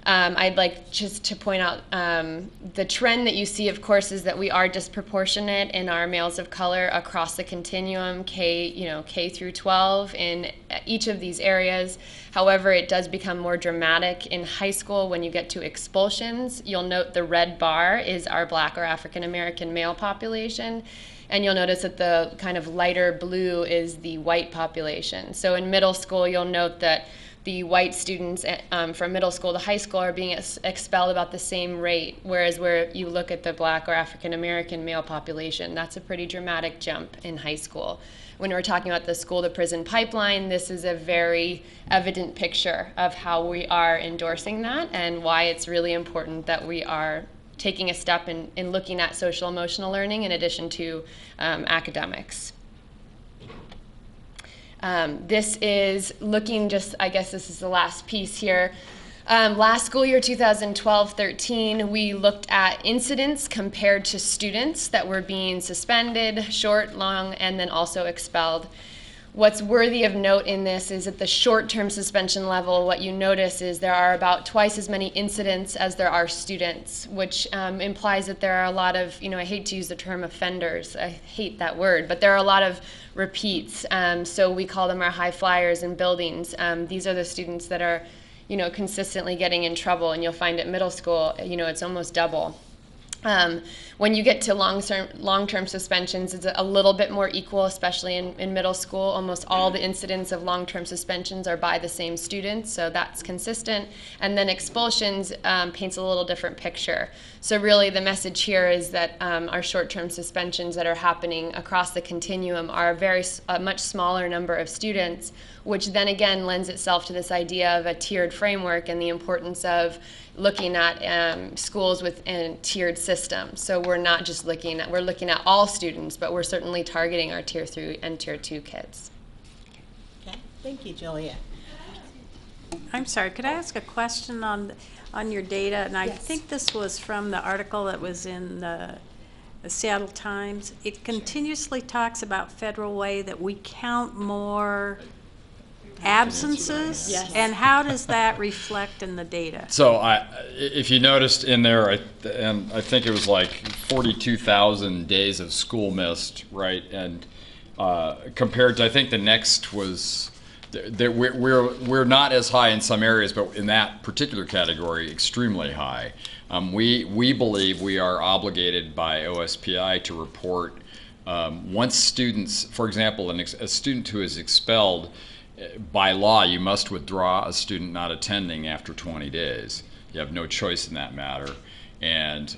I'd like just to point out the trend that you see, of course, is that we are disproportionate in our males of color across the continuum, K through 12 in each of these areas. However, it does become more dramatic in high school when you get to expulsions. You'll note the red bar is our Black or African American male population. And you'll notice that the kind of lighter blue is the white population. So in middle school, you'll note that the white students from middle school to high school are being expelled about the same rate, whereas where you look at the Black or African American male population, that's a pretty dramatic jump in high school. When we're talking about the school to prison pipeline, this is a very evident picture of how we are endorsing that and why it's really important that we are taking a step in looking at social emotional learning in addition to academics. This is looking I guess this is the last piece here. Last school year, 2012-13, we looked at incidents compared to students that were being suspended, short, long, and then also expelled. What's worthy of note in this is at the short-term suspension level, what you notice is there are about twice as many incidents as there are students, which implies that there are a lot of, I hate to use the term offenders, I hate that word, but there are a lot of repeats. So we call them our high flyers in buildings. These are the students that are, consistently getting in trouble, and you'll find at middle school, it's almost double. When you get to long-term suspensions, it's a little bit more equal, especially in middle school. Almost all the incidents of long-term suspensions are by the same students, so that's consistent. And then expulsions paints a little different picture. So really the message here is that our short-term suspensions that are happening across the continuum are a much smaller number of students, which then again lends itself to this idea of a tiered framework and the importance of looking at schools within tiered systems. So we're not just looking at all students, but we're certainly targeting our Tier 3 and Tier 2 kids. Okay, thank you, Julia. I'm sorry, could I ask a question on your data? And I think this was from the article that was in the Seattle Times. It continuously talks about Federal Way, that we count more absences. Yes. And how does that reflect in the data? So if you noticed in there, and I think it was like 42,000 days of school missed, right? And compared to, I think the next was, we're not as high in some areas, but in that particular category, extremely high. We believe we are obligated by OSPI to report once students, for example, a student who is expelled, by law, you must withdraw a student not attending after 20 days. You have no choice in that matter. And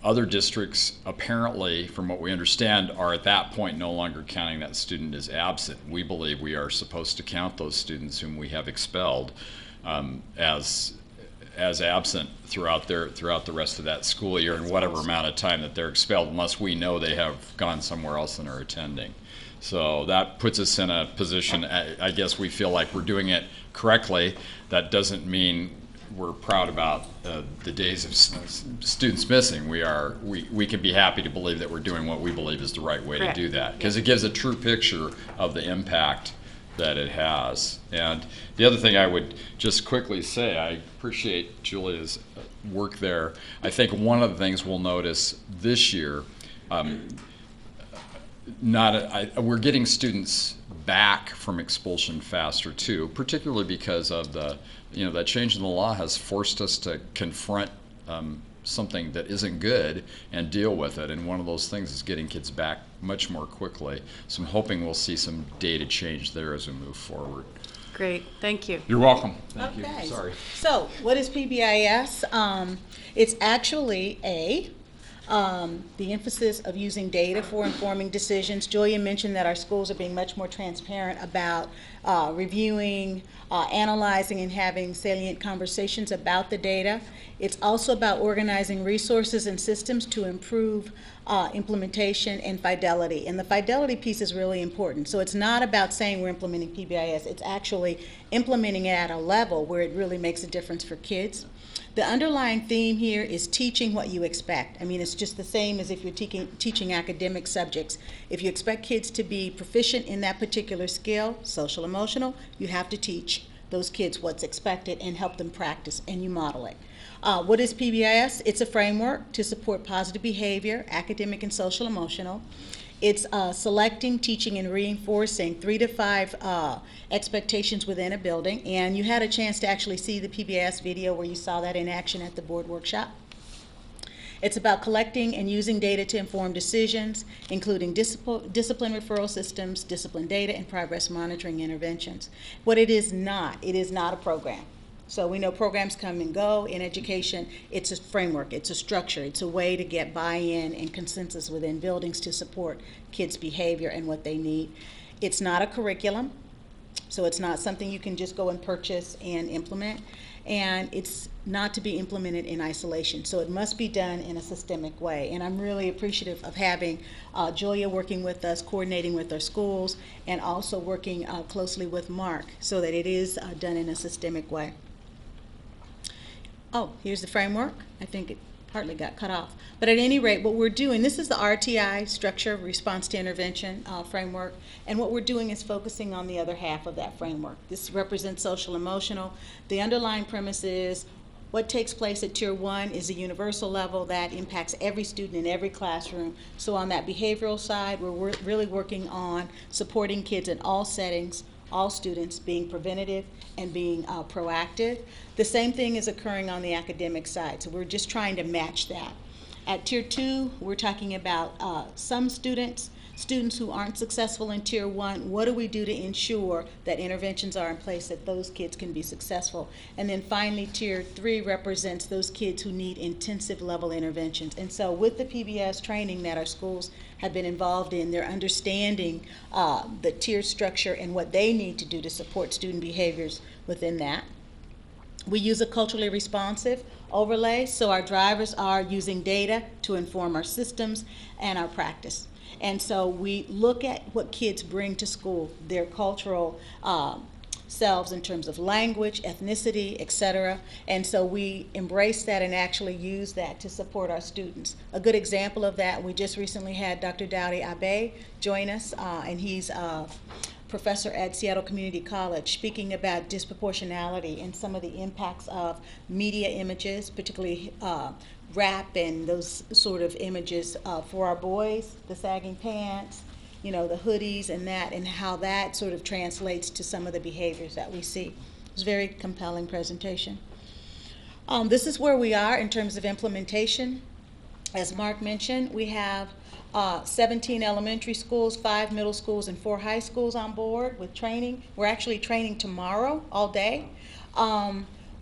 other districts, apparently, from what we understand, are at that point no longer counting that student as absent. We believe we are supposed to count those students whom we have expelled as absent throughout the rest of that school year and whatever amount of time that they're expelled, unless we know they have gone somewhere else and are attending. So that puts us in a position, I guess we feel like we're doing it correctly. That doesn't mean we're proud about the days of students missing. We can be happy to believe that we're doing what we believe is the right way Correct. to do that, because it gives a true picture of the impact that it has. And the other thing I would just quickly say, I appreciate Julia's work there. I think one of the things we'll notice this year, we're getting students back from expulsion faster too, particularly because of that change in the law has forced us to confront something that isn't good and deal with it. And one of those things is getting kids back much more quickly. So I'm hoping we'll see some data change there as we move forward. Great, thank you. You're welcome. Thank Okay. you. Sorry. So, what is PBIS? It's actually the emphasis of using data for informing decisions. Julia mentioned that our schools are being much more transparent about reviewing, analyzing, and having salient conversations about the data. It's also about organizing resources and systems to improve implementation and fidelity. And the fidelity piece is really important. So it's not about saying we're implementing PBIS, it's actually implementing it at a level where it really makes a difference for kids. The underlying theme here is teaching what you expect. I mean, it's just the same as if you're teaching academic subjects. If you expect kids to be proficient in that particular skill, social emotional, you have to teach those kids what's expected and help them practice, and you model it. What is PBIS? It's a framework to support positive behavior, academic and social emotional. It's selecting, teaching, and reinforcing 3 to 5 expectations within a building. And you had a chance to actually see the PBIS video where you saw that in action at the board workshop. It's about collecting and using data to inform decisions, including discipline referral systems, discipline data, and progress monitoring interventions. What it is not a program. So we know programs come and go. In education, it's a framework, it's a structure, it's a way to get buy-in and consensus within buildings to support kids' behavior and what they need. It's not a curriculum, so it's not something you can just go and purchase and implement. And it's not to be implemented in isolation, so it must be done in a systemic way. And I'm really appreciative of having Julia working with us, coordinating with our schools, and also working closely with Mark so that it is done in a systemic way. Oh, here's the framework. I think it partly got cut off. But at any rate, what we're doing, this is the RTI, Structure Response to Intervention framework, and what we're doing is focusing on the other half of that framework. This represents social emotional. The underlying premise is what takes place at Tier 1 is a universal level that impacts every student in every classroom. So on that behavioral side, we're really working on supporting kids in all settings, all students, being preventative and being proactive. The same thing is occurring on the academic side, so we're just trying to match that. At Tier 2, we're talking about some students who aren't successful in Tier 1. What do we do to ensure that interventions are in place that those kids can be successful? And then finally, Tier 3 represents those kids who need intensive level interventions. And so with the PBIS training that our schools have been involved in, they're understanding the tier structure and what they need to do to support student behaviors within that. We use a culturally responsive overlay, so our drivers are using data to inform our systems and our practice. And so we look at what kids bring to school, their cultural selves in terms of language, ethnicity, etc. And so we embrace that and actually use that to support our students. A good example of that, we just recently had Dr. Dowdy Abe join us, and he's professor at Seattle Community College, speaking about disproportionality and some of the impacts of media images, particularly rap and those sort of images for our boys, the sagging pants, you know, the hoodies and that, and how that sort of translates to some of the behaviors that we see. It was a very compelling presentation. This is where we are in terms of implementation. As Mark mentioned, we have 17 elementary schools, 5 middle schools, and 4 high schools on board with training. We're actually training tomorrow all day.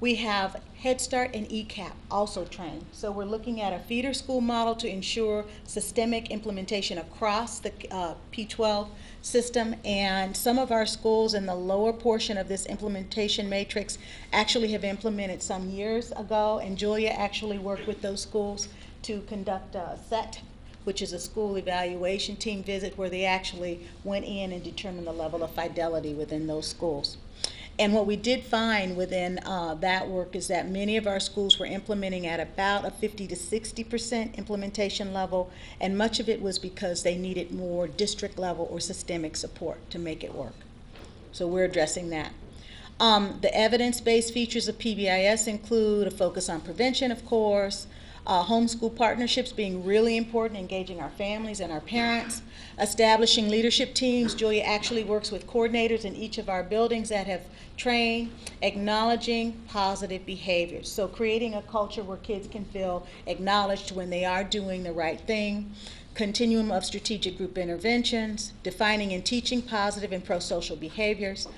We have Head Start and ECAP also trained. So we're looking at a feeder school model to ensure systemic implementation across the P12 system. And some of our schools in the lower portion of this implementation matrix actually have implemented some years ago. And Julia actually worked with those schools to conduct a SET, which is a school evaluation team visit where they actually went in and determined the level of fidelity within those schools. And what we did find within that work is that many of our schools were implementing at about a 50 to 60% implementation level, and much of it was because they needed more district level or systemic support to make it work. So we're addressing that. The evidence-based features of PBIS include a focus on prevention, of course, homeschool partnerships being really important, engaging our families and our parents, establishing leadership teams. Julia actually works with coordinators in each of our buildings that have trained, acknowledging positive behaviors. So creating a culture where kids can feel acknowledged when they are doing the right thing, continuum of strategic group interventions, defining and teaching positive and pro-social behaviors,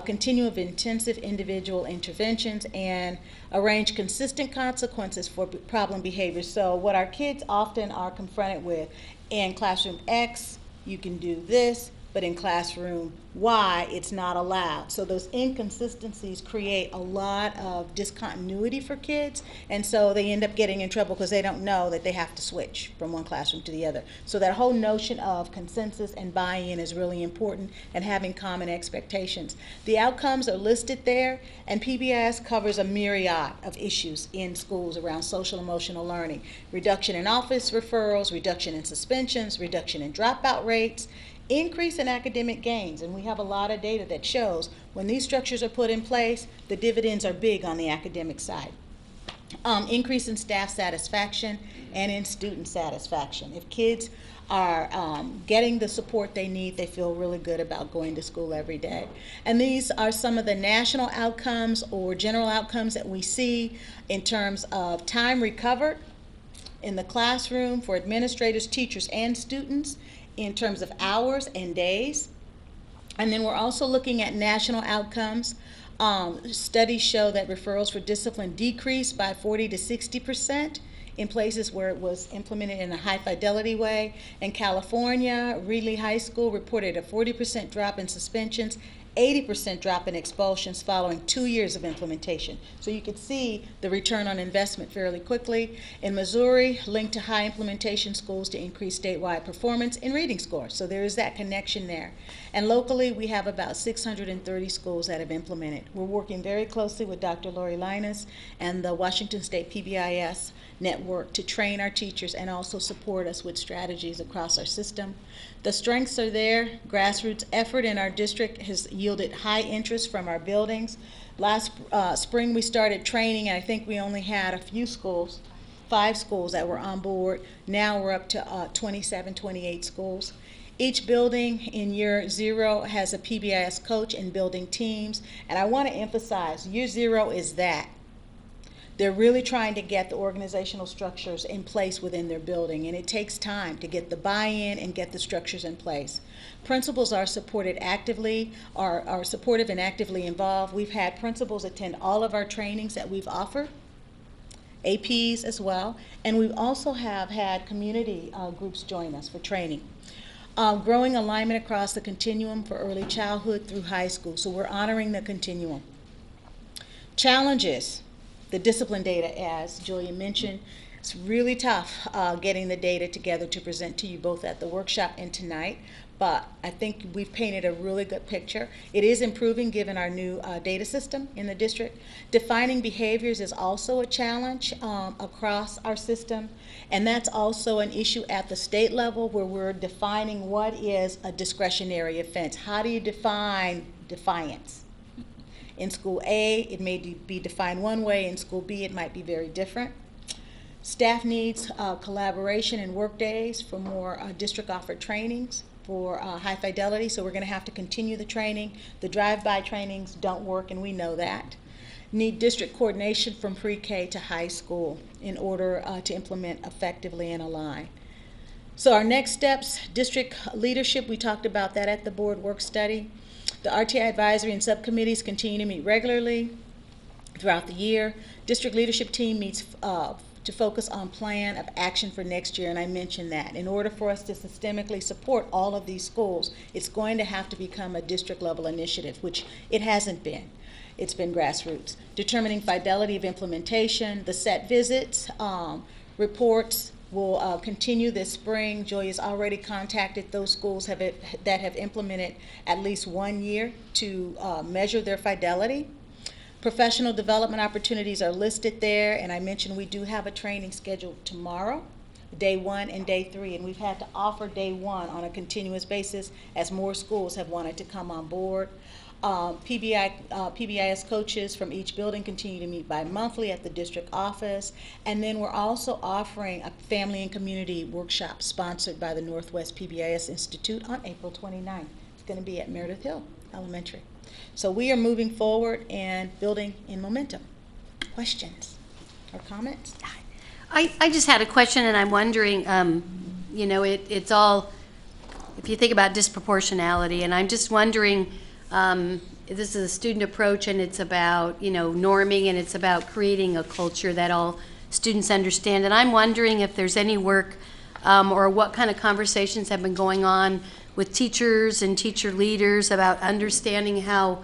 continuum of intensive individual interventions, and arrange consistent consequences for problem behaviors. So what our kids often are confronted with, in classroom X, you can do this, but in classroom Y, it's not allowed. So those inconsistencies create a lot of discontinuity for kids, and so they end up getting in trouble because they don't know that they have to switch from one classroom to the other. So that whole notion of consensus and buy-in is really important, and having common expectations. The outcomes are listed there, and PBIS covers a myriad of issues in schools around social emotional learning. Reduction in office referrals, reduction in suspensions, reduction in dropout rates, increase in academic gains, and we have a lot of data that shows when these structures are put in place, the dividends are big on the academic side. Increase in staff satisfaction and in student satisfaction. If kids are getting the support they need, they feel really good about going to school every day. And these are some of the national outcomes or general outcomes that we see in terms of time recovered in the classroom for administrators, teachers, and students, in terms of hours and days. And then we're also looking at national outcomes. Studies show that referrals for discipline decreased by 40 to 60% in places where it was implemented in a high fidelity way. In California, Reedley High School reported a 40% drop in suspensions, 80% drop in expulsions following 2 years of implementation. So you could see the return on investment fairly quickly. In Missouri, linked to high implementation schools to increase statewide performance in reading scores. So there is that connection there. And locally, we have about 630 schools that have implemented. We're working very closely with Dr. Lori Linus and the Washington State PBIS network to train our teachers and also support us with strategies across our system. The strengths are there. Grassroots effort in our district has yielded high interest from our buildings. Last spring we started training, and I think we only had a few schools, 5 schools that were on board. Now we're up to 27, 28 schools. Each building in year 0 has a PBIS coach and building teams, and I want to emphasize year 0 is that. They're really trying to get the organizational structures in place within their building, and it takes time to get the buy-in and get the structures in place. Principals are supported actively, are supportive and actively involved. We've had principals attend all of our trainings that we've offered, APs as well, and we also have had community groups join us for training. Growing alignment across the continuum for early childhood through high school, so we're honoring the continuum. Challenges. The discipline data, as Julia mentioned, it's really tough getting the data together to present to you both at the workshop and tonight, but I think we've painted a really good picture. It is improving given our new data system in the district. Defining behaviors is also a challenge across our system, and that's also an issue at the state level where we're defining what is a discretionary offense. How do you define defiance? In school A, it may be defined one way. In school B, it might be very different. Staff needs collaboration and work days for more district-offered trainings for high fidelity, so we're going to have to continue the training. The drive-by trainings don't work, and we know that. Need district coordination from pre-K to high school in order to implement effectively and align. So our next steps, district leadership, we talked about that at the board work study. The RTI advisory and subcommittees continue to meet regularly throughout the year. District leadership team meets to focus on plan of action for next year, and I mentioned that. In order for us to systemically support all of these schools, it's going to have to become a district level initiative, which it hasn't been. It's been grassroots. Determining fidelity of implementation, the set visits, reports, We'll continue this spring. Joy has already contacted those schools that have implemented at least 1 year to measure their fidelity. Professional development opportunities are listed there, and I mentioned we do have a training scheduled tomorrow, day 1 and day 3, and we've had to offer day 1 on a continuous basis as more schools have wanted to come on board. PBIS coaches from each building continue to meet bi-monthly at the district office, and then we're also offering a family and community workshop sponsored by the Northwest PBIS Institute on April 29th. It's going to be at Meredith Hill Elementary. So we are moving forward and building in momentum. Questions or comments? I just had a question, and I'm wondering, you know, it's all, if you think about disproportionality, and I'm just wondering, this is a student approach, and it's about, you know, norming, and it's about creating a culture that all students understand. And I'm wondering if there's any work or what kind of conversations have been going on with teachers and teacher leaders about understanding how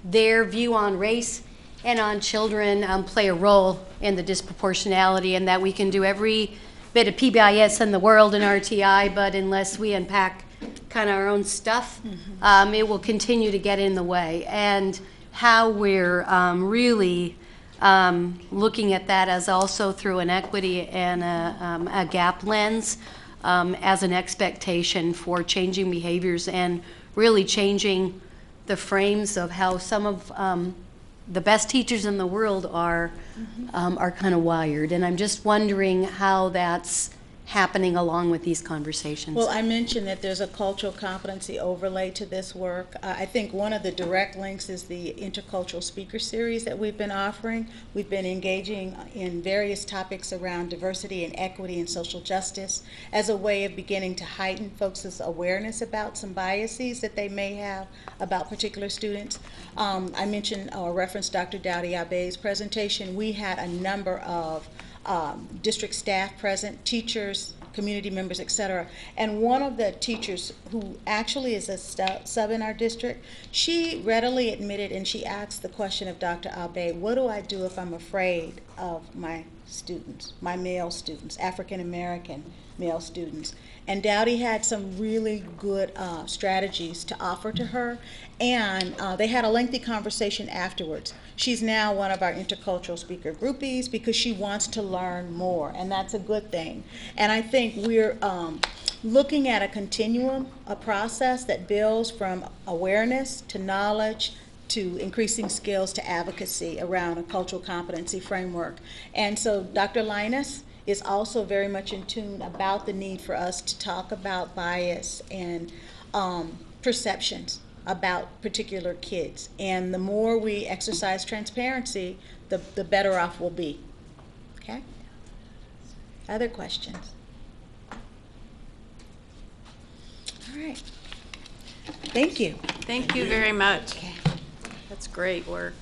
their view on race and on children play a role in the disproportionality, and that we can do every bit of PBIS in the world in RTI, but unless we unpack kind of our own stuff, it will continue to get in the way. And how we're really looking at that as also through an equity and a gap lens as an expectation for changing behaviors and really changing the frames of how some of the best teachers in the world are kind of wired. And I'm just wondering how that's happening along with these conversations. Well, I mentioned that there's a cultural competency overlay to this work. I think one of the direct links is the intercultural speaker series that we've been offering. We've been engaging in various topics around diversity and equity and social justice as a way of beginning to heighten folks' awareness about some biases that they may have about particular students. I mentioned or referenced Dr. Dowdy Abe's presentation. We had a number of district staff present, teachers, community members, etc. And one of the teachers, who actually is a sub in our district, she readily admitted, and she asked the question of Dr. Abe, what do I do if I'm afraid of my students, my male students, African American male students? And Dowdy had some really good strategies to offer to her, and they had a lengthy conversation afterwards. She's now one of our intercultural speaker groupies because she wants to learn more, and that's a good thing. And I think we're looking at a continuum, a process that builds from awareness to knowledge to increasing skills to advocacy around a cultural competency framework. And so Dr. Linus is also very much in tune about the need for us to talk about bias and perceptions about particular kids. And the more we exercise transparency, the better off we'll be. Okay? Other questions? All right. Thank you. Thank you very much. Okay. That's great work.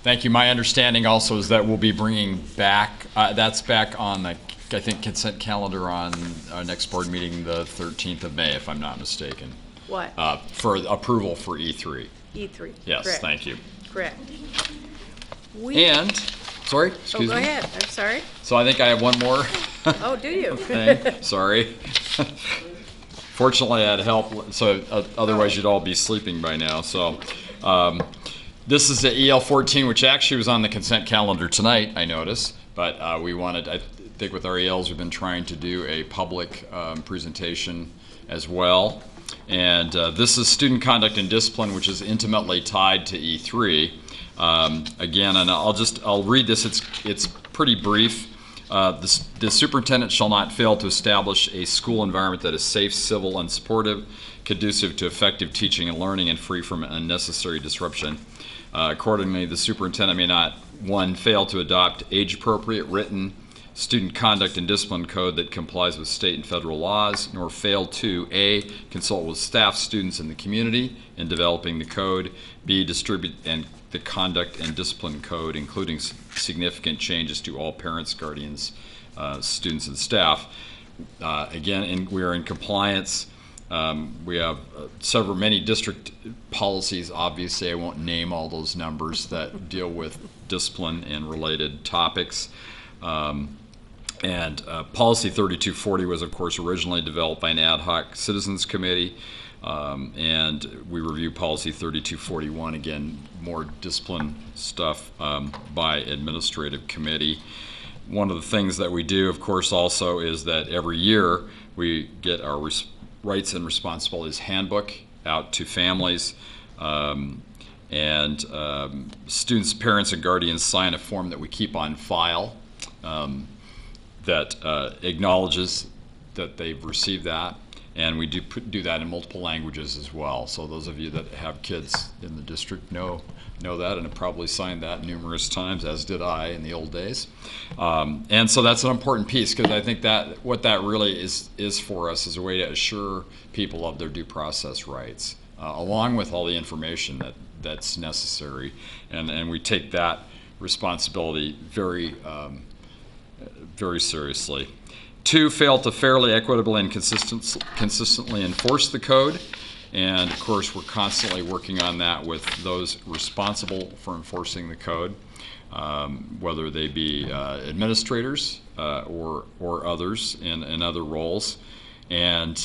Thank you. My understanding also is that we'll be bringing back, that's back on the, I think, consent calendar on our next board meeting, the 13th of May, if I'm not mistaken. What? For approval for E3. E3. Yes, correct. Thank you. Correct. Sorry, excuse me. Go ahead. I'm sorry. So I think I have one more. Oh, do you? thing. Sorry. Fortunately, I had help, so otherwise you'd all be sleeping by now. So this is the EL 14, which actually was on the consent calendar tonight, I noticed. But we wanted, I think with our ELs, we've been trying to do a public presentation as well. And this is student conduct and discipline, which is intimately tied to E3. Again, and I'll read this, it's pretty brief. The superintendent shall not fail to establish a school environment that is safe, civil, and supportive, conducive to effective teaching and learning, and free from unnecessary disruption. Accordingly, the superintendent may not, 1, fail to adopt age-appropriate written student conduct and discipline code that complies with state and federal laws, nor fail to, A, consult with staff, students, and the community in developing the code, B, distribute the conduct and discipline code, including significant changes to all parents, guardians, students, and staff. Again, we are in compliance. We have many district policies. Obviously, I won't name all those numbers that deal with discipline and related topics. And Policy 3240 was, of course, originally developed by an ad hoc citizens committee. And we review Policy 3241, again, more discipline stuff by administrative committee. One of the things that we do, of course, also is that every year we get our rights and responsibilities handbook out to families. Students, parents, and guardians sign a form that we keep on file that acknowledges that they've received that. And we do that in multiple languages as well. So those of you that have kids in the district know that and have probably signed that numerous times, as did I in the old days. And so that's an important piece, because I think that what that really is for us is a way to assure people of their due process rights, along with all the information that's necessary. And we take that responsibility very, very seriously. 2, fail to fairly, equitably, and consistently enforce the code. And of course, we're constantly working on that with those responsible for enforcing the code, whether they be administrators or others in other roles. And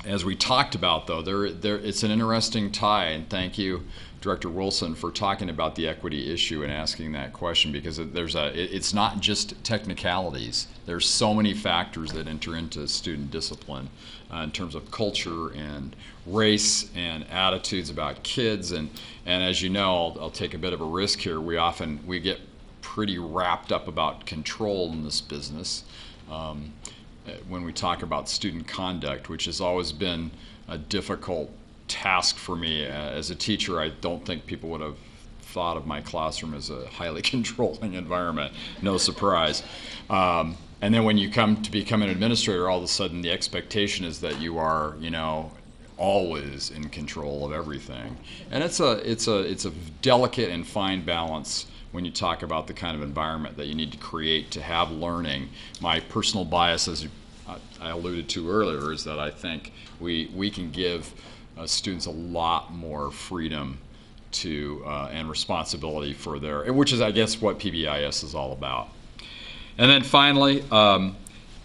as we talked about, though, it's an interesting tie, and thank you, Director Wilson, for talking about the equity issue and asking that question, because it's not just technicalities. There's so many factors that enter into student discipline in terms of culture and race and attitudes about kids. And as you know, I'll take a bit of a risk here. We get pretty wrapped up about control in this business when we talk about student conduct, which has always been a difficult task for me. As a teacher, I don't think people would have thought of my classroom as a highly controlling environment. No surprise. And then when you come to become an administrator, all of a sudden the expectation is that you are, always in control of everything. And it's a delicate and fine balance when you talk about the kind of environment that you need to create to have learning. My personal bias, as I alluded to earlier, is that I think we can give students a lot more freedom to and responsibility for which is, I guess, what PBIS is all about. And then finally, there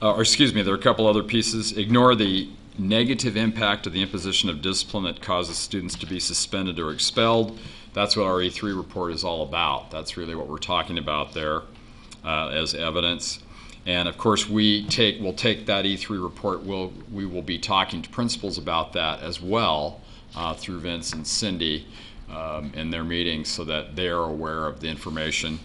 are a couple other pieces. Ignore the negative impact of the imposition of discipline that causes students to be suspended or expelled. That's what our E3 report is all about. That's really what we're talking about there as evidence. And of course, we'll take that E3 report. We will be talking to principals about that as well through Vince and Cindy in their meetings, so that they are aware of the information.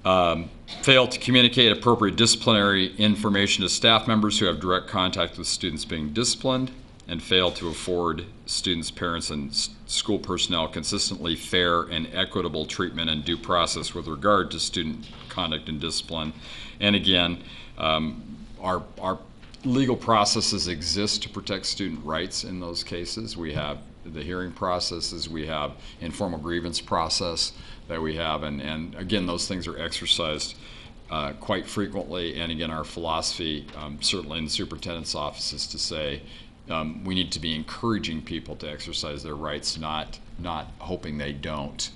Fail to communicate appropriate disciplinary information to staff members who have direct contact with students being disciplined, and fail to afford students, parents, and school personnel consistently fair and equitable treatment and due process with regard to student conduct and discipline. And again, our legal processes exist to protect student rights in those cases. We have the hearing processes, we have informal grievance process that we have, and again, those things are exercised quite frequently. And again, our philosophy, certainly in the superintendent's office, is to say we need to be encouraging people to exercise their rights, not hoping they don't.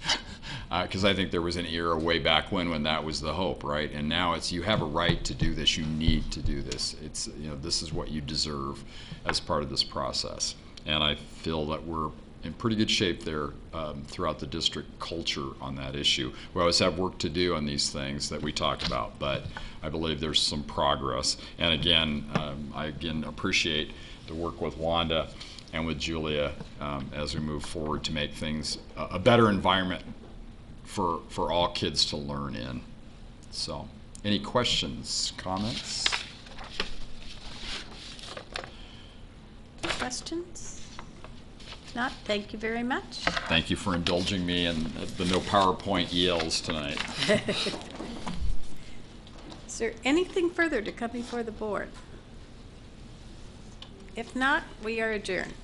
Because I think there was an era way back when that was the hope, right? And now it's, you have a right to do this, you need to do this. It's, this is what you deserve as part of this process. And I feel that we're in pretty good shape there throughout the district culture on that issue. We always have work to do on these things that we talk about, but I believe there's some progress. And again, I again appreciate the work with Wanda and with Julia as we move forward to make things a better environment for all kids to learn in. So, any questions, comments? Questions? Not, thank you very much. Thank you for indulging me in the no PowerPoint yells tonight. Is there anything further to come before the board? If not, we are adjourned.